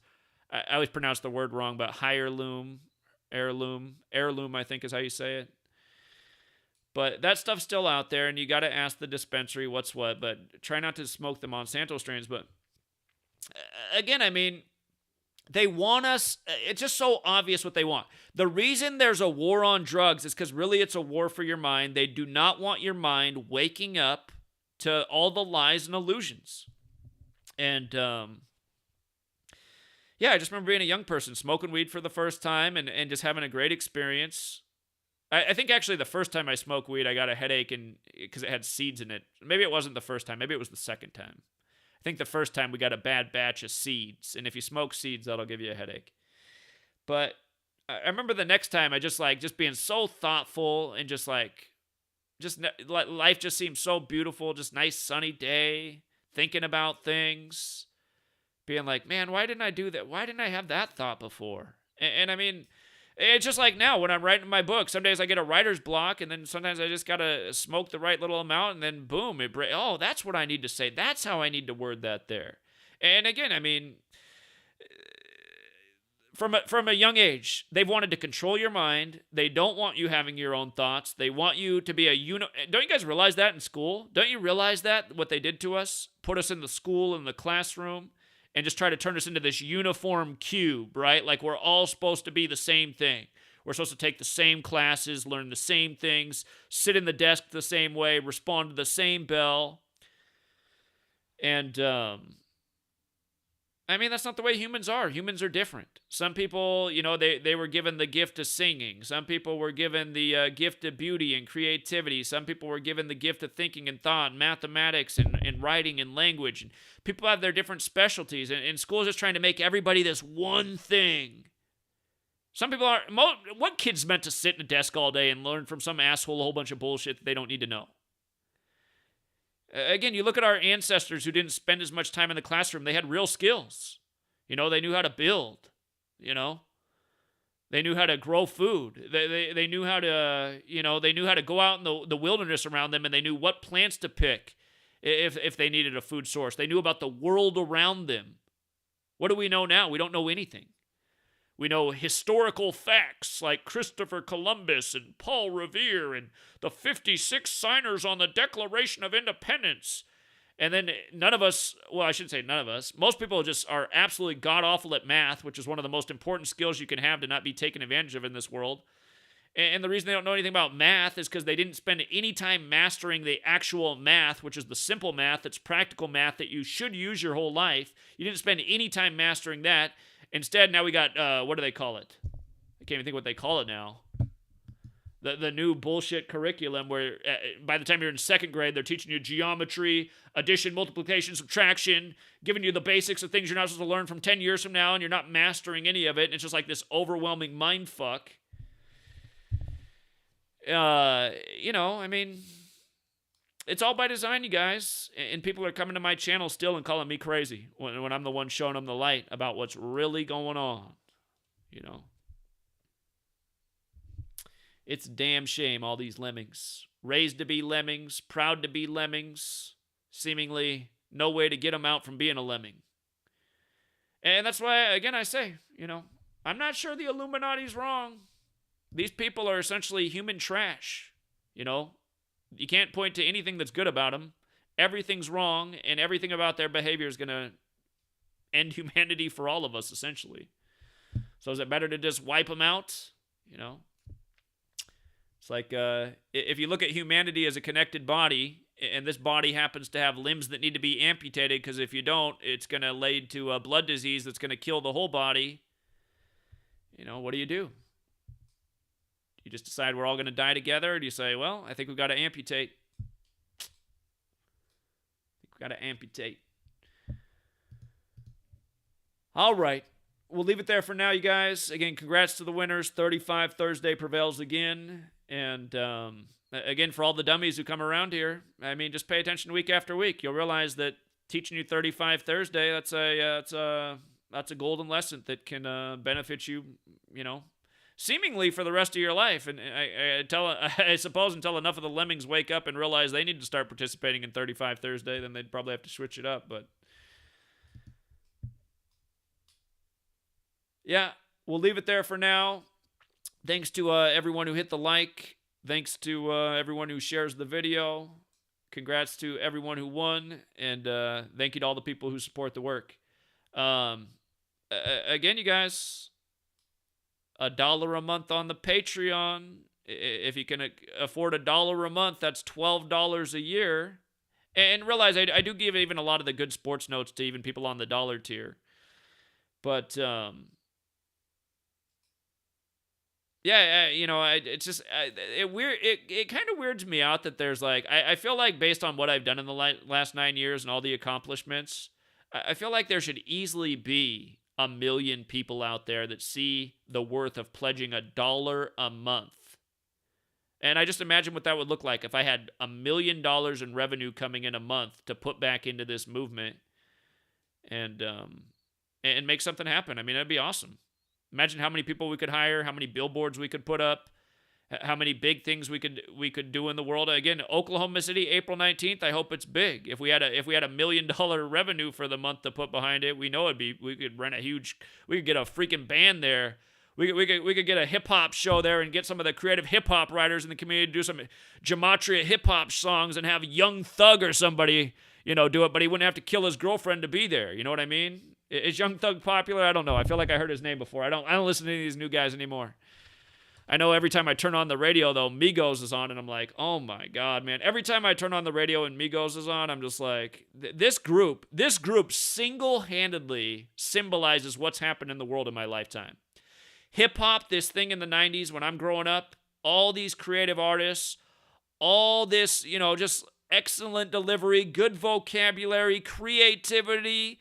I always pronounce the word wrong, but heirloom, I think is how you say it. But that stuff's still out there, and you got to ask the dispensary what's what. But try not to smoke the Monsanto strains. But again, I mean, they want us, it's just so obvious what they want. The reason there's a war on drugs is because really it's a war for your mind. They do not want your mind waking up to all the lies and illusions. And, I just remember being a young person, smoking weed for the first time and just having a great experience. I think actually the first time I smoked weed, I got a headache because it had seeds in it. Maybe it wasn't the first time. Maybe it was the second time. I think the first time we got a bad batch of seeds, and if you smoke seeds, that'll give you a headache. But I remember the next time I just being so thoughtful and life just seemed so beautiful, just nice sunny day, thinking about things, being like, man, why didn't I do that? Why didn't I have that thought before? And I mean, it's just like now when I'm writing my book. Some days I get a writer's block, and then sometimes I just got to smoke the right little amount, and then boom, that's what I need to say. That's how I need to word that there. And again, I mean, from a young age, they've wanted to control your mind. They don't want you having your own thoughts. They want you to be Don't you guys realize that in school? Don't you realize that, what they did to us? Put us in the school, in the classroom, and just try to turn us into this uniform cube, right? Like we're all supposed to be the same thing. We're supposed to take the same classes, learn the same things, sit in the desk the same way, respond to the same bell. And, I mean, that's not the way humans are. Humans are different. Some people, they were given the gift of singing. Some people were given the gift of beauty and creativity. Some people were given the gift of thinking and thought and mathematics and writing and language. And people have their different specialties. And school is just trying to make everybody this one thing. Some people are... What kid's meant to sit in a desk all day and learn from some asshole a whole bunch of bullshit that they don't need to know? Again, you look at our ancestors who didn't spend as much time in the classroom. They had real skills. They knew how to build. They knew how to grow food. They knew how to, they knew how to go out in the wilderness around them, and they knew what plants to pick if they needed a food source. They knew about the world around them. What do we know now? We don't know anything. We know historical facts like Christopher Columbus and Paul Revere and the 56 signers on the Declaration of Independence. And then none of us, well, I shouldn't say none of us, most people just are absolutely god-awful at math, which is one of the most important skills you can have to not be taken advantage of in this world. And the reason they don't know anything about math is because they didn't spend any time mastering the actual math, which is the simple math, it's practical math that you should use your whole life. You didn't spend any time mastering that. Instead, now we got, what do they call it? I can't even think what they call it now. The new bullshit curriculum where by the time you're in second grade, they're teaching you geometry, addition, multiplication, subtraction, giving you the basics of things you're not supposed to learn from 10 years from now, and you're not mastering any of it. And it's just like this overwhelming mind fuck. I mean, it's all by design, you guys. And people are coming to my channel still and calling me crazy when I'm the one showing them the light about what's really going on. It's a damn shame, all these lemmings. Raised to be lemmings, proud to be lemmings, seemingly no way to get them out from being a lemming. And that's why, again, I say, I'm not sure the Illuminati's wrong. These people are essentially human trash, You can't point to anything that's good about them. Everything's wrong, and everything about their behavior is going to end humanity for all of us, essentially. So is it better to just wipe them out? It's like if you look at humanity as a connected body, and this body happens to have limbs that need to be amputated, because if you don't, it's going to lead to a blood disease that's going to kill the whole body. What do? You just decide we're all going to die together, or do you say, well, I think we've got to amputate? All right. We'll leave it there for now, you guys. Again, congrats to the winners. 35 Thursday prevails again. And again, for all the dummies who come around here, I mean, just pay attention week after week. You'll realize that teaching you 35 Thursday, that's a golden lesson that can benefit you, seemingly for the rest of your life. And I suppose until enough of the lemmings wake up and realize they need to start participating in 35 Thursday, then they'd probably have to switch it up. But yeah, we'll leave it there for now. Thanks to everyone who hit the like. Thanks to everyone who shares the video. Congrats to everyone who won. And thank you to all the people who support the work. Again, you guys, $1 a month on the Patreon. If you can afford $1 a month, that's $12 a year. And realize I do give even a lot of the good sports notes to even people on the dollar tier. But yeah, it's just it kind of weirds me out that there's like I feel like based on what I've done in the last 9 years and all the accomplishments, I feel like there should easily be 1 million people out there that see the worth of pledging $1 a month. And I just imagine what that would look like if I had $1 million in revenue coming in a month to put back into this movement and make something happen. I mean, that'd be awesome. Imagine how many people we could hire, how many billboards we could put up, how many big things we could do in the world. Again, Oklahoma City, April 19th. I hope it's big. If we had $1 million revenue for the month to put behind it, we could rent we could get a freaking band there. We could get a hip hop show there and get some of the creative hip hop writers in the community to do some Gematria hip hop songs and have Young Thug or somebody, do it. But he wouldn't have to kill his girlfriend to be there. You know what I mean? Is Young Thug popular? I don't know. I feel like I heard his name before. I don't listen to any of these new guys anymore. I know every time I turn on the radio, though, Migos is on, and I'm like, oh my God, man. Every time I turn on the radio and Migos is on, I'm just like, this group single-handedly symbolizes what's happened in the world in my lifetime. Hip-hop, this thing in the 90s when I'm growing up, all these creative artists, all this, just excellent delivery, good vocabulary, creativity,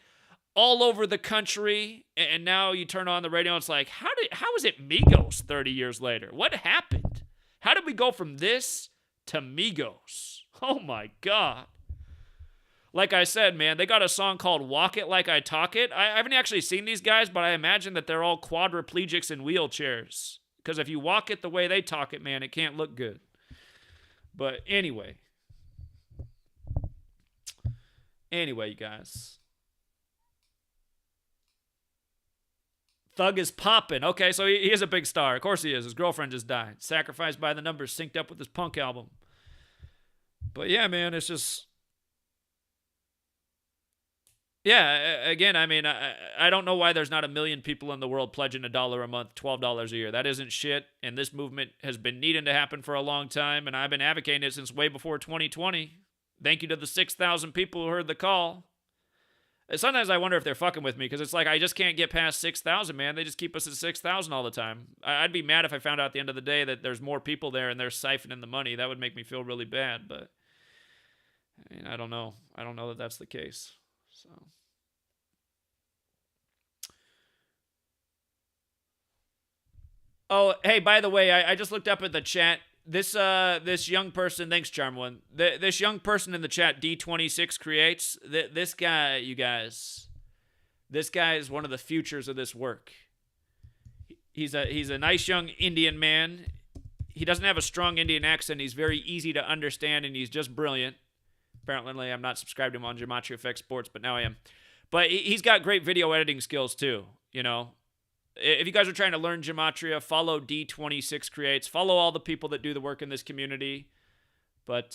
all over the country, and now you turn on the radio and it's like, how is it Migos 30 years later? What happened? How did we go from this to Migos? Oh my God. Like I said, man, they got a song called Walk It Like I Talk It. I haven't actually seen these guys, but I imagine that they're all quadriplegics in wheelchairs. Because if you walk it the way they talk it, man, it can't look good. But anyway, you guys. Thug is popping. Okay, so he is a big star. Of course he is. His girlfriend just died. Sacrificed by the Numbers, synced up with his punk album. But yeah, man, it's just... Yeah, again, I mean, I don't know why there's not 1 million people in the world pledging $1 a month, $12 a year. That isn't shit, and this movement has been needing to happen for a long time, and I've been advocating it since way before 2020. Thank you to the 6,000 people who heard the call. Sometimes I wonder if they're fucking with me, because it's like I just can't get past 6,000, man. They just keep us at 6,000 all the time. I'd be mad if I found out at the end of the day that there's more people there and they're siphoning the money. That would make me feel really bad, but I mean, I don't know. I don't know that that's the case. So... Oh, hey, by the way, I just looked up at the chat. This young person, thanks, Charm One. This young person in the chat, D26 Creates. This guy, you guys, this guy is one of the futures of this work. He's a nice young Indian man. He doesn't have a strong Indian accent. He's very easy to understand, and he's just brilliant. Apparently, I'm not subscribed to him on Gematria Effect Sports, but now I am. But he's got great video editing skills too. If you guys are trying to learn Gematria, follow D26 Creates. Follow all the people that do the work in this community. But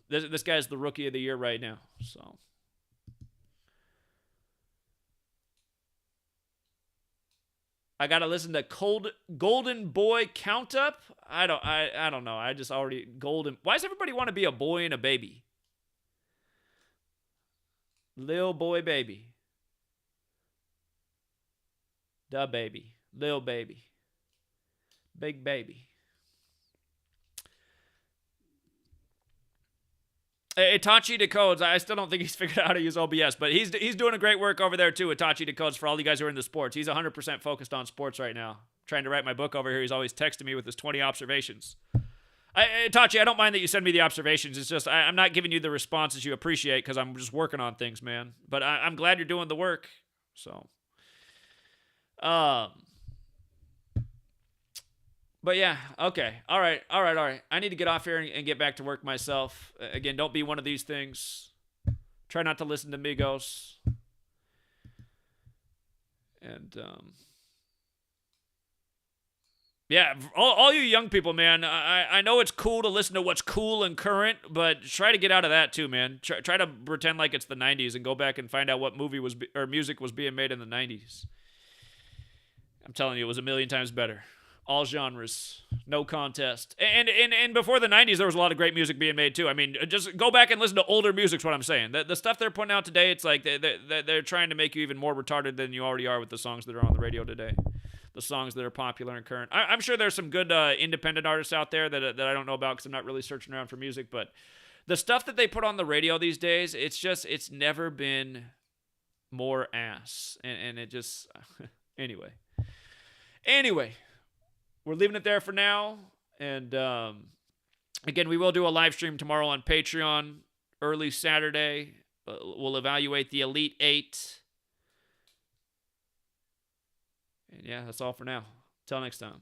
this guy's the rookie of the year right now. So I gotta listen to Golden Boy Count Up. I don't know. I just already golden. Why does everybody want to be a boy and a baby? Lil boy baby. Da baby. Lil baby. Big baby. Itachi Decodes, I still don't think he's figured out how to use OBS, but he's doing a great work over there too, Itachi Decodes, for all you guys who are into sports. He's 100% focused on sports right now. Trying to write my book over here. He's always texting me with his 20 observations. Itachi, I don't mind that you send me the observations. It's just I'm not giving you the responses you appreciate because I'm just working on things, man. But I'm glad you're doing the work. So... But yeah, okay. All right. I need to get off here and get back to work myself. Again, don't be one of these things. Try not to listen to Migos. And, yeah, all you young people, man, I know it's cool to listen to what's cool and current, but try to get out of that too, man. Try to pretend like it's the 90s and go back and find out what music was being made in the 90s. I'm telling you, it was 1,000,000 times better. All genres, no contest. And before the 90s, there was a lot of great music being made too. I mean, just go back and listen to older music is what I'm saying. The stuff they're putting out today, it's like they're trying to make you even more retarded than you already are with the songs that are on the radio today. The songs that are popular and current. I'm sure there's some good independent artists out there that I don't know about because I'm not really searching around for music, but the stuff that they put on the radio these days, it's never been more ass. And it just... Anyway, we're leaving it there for now. And again, we will do a live stream tomorrow on Patreon, early Saturday. We'll evaluate the Elite Eight. And yeah, that's all for now. Till next time.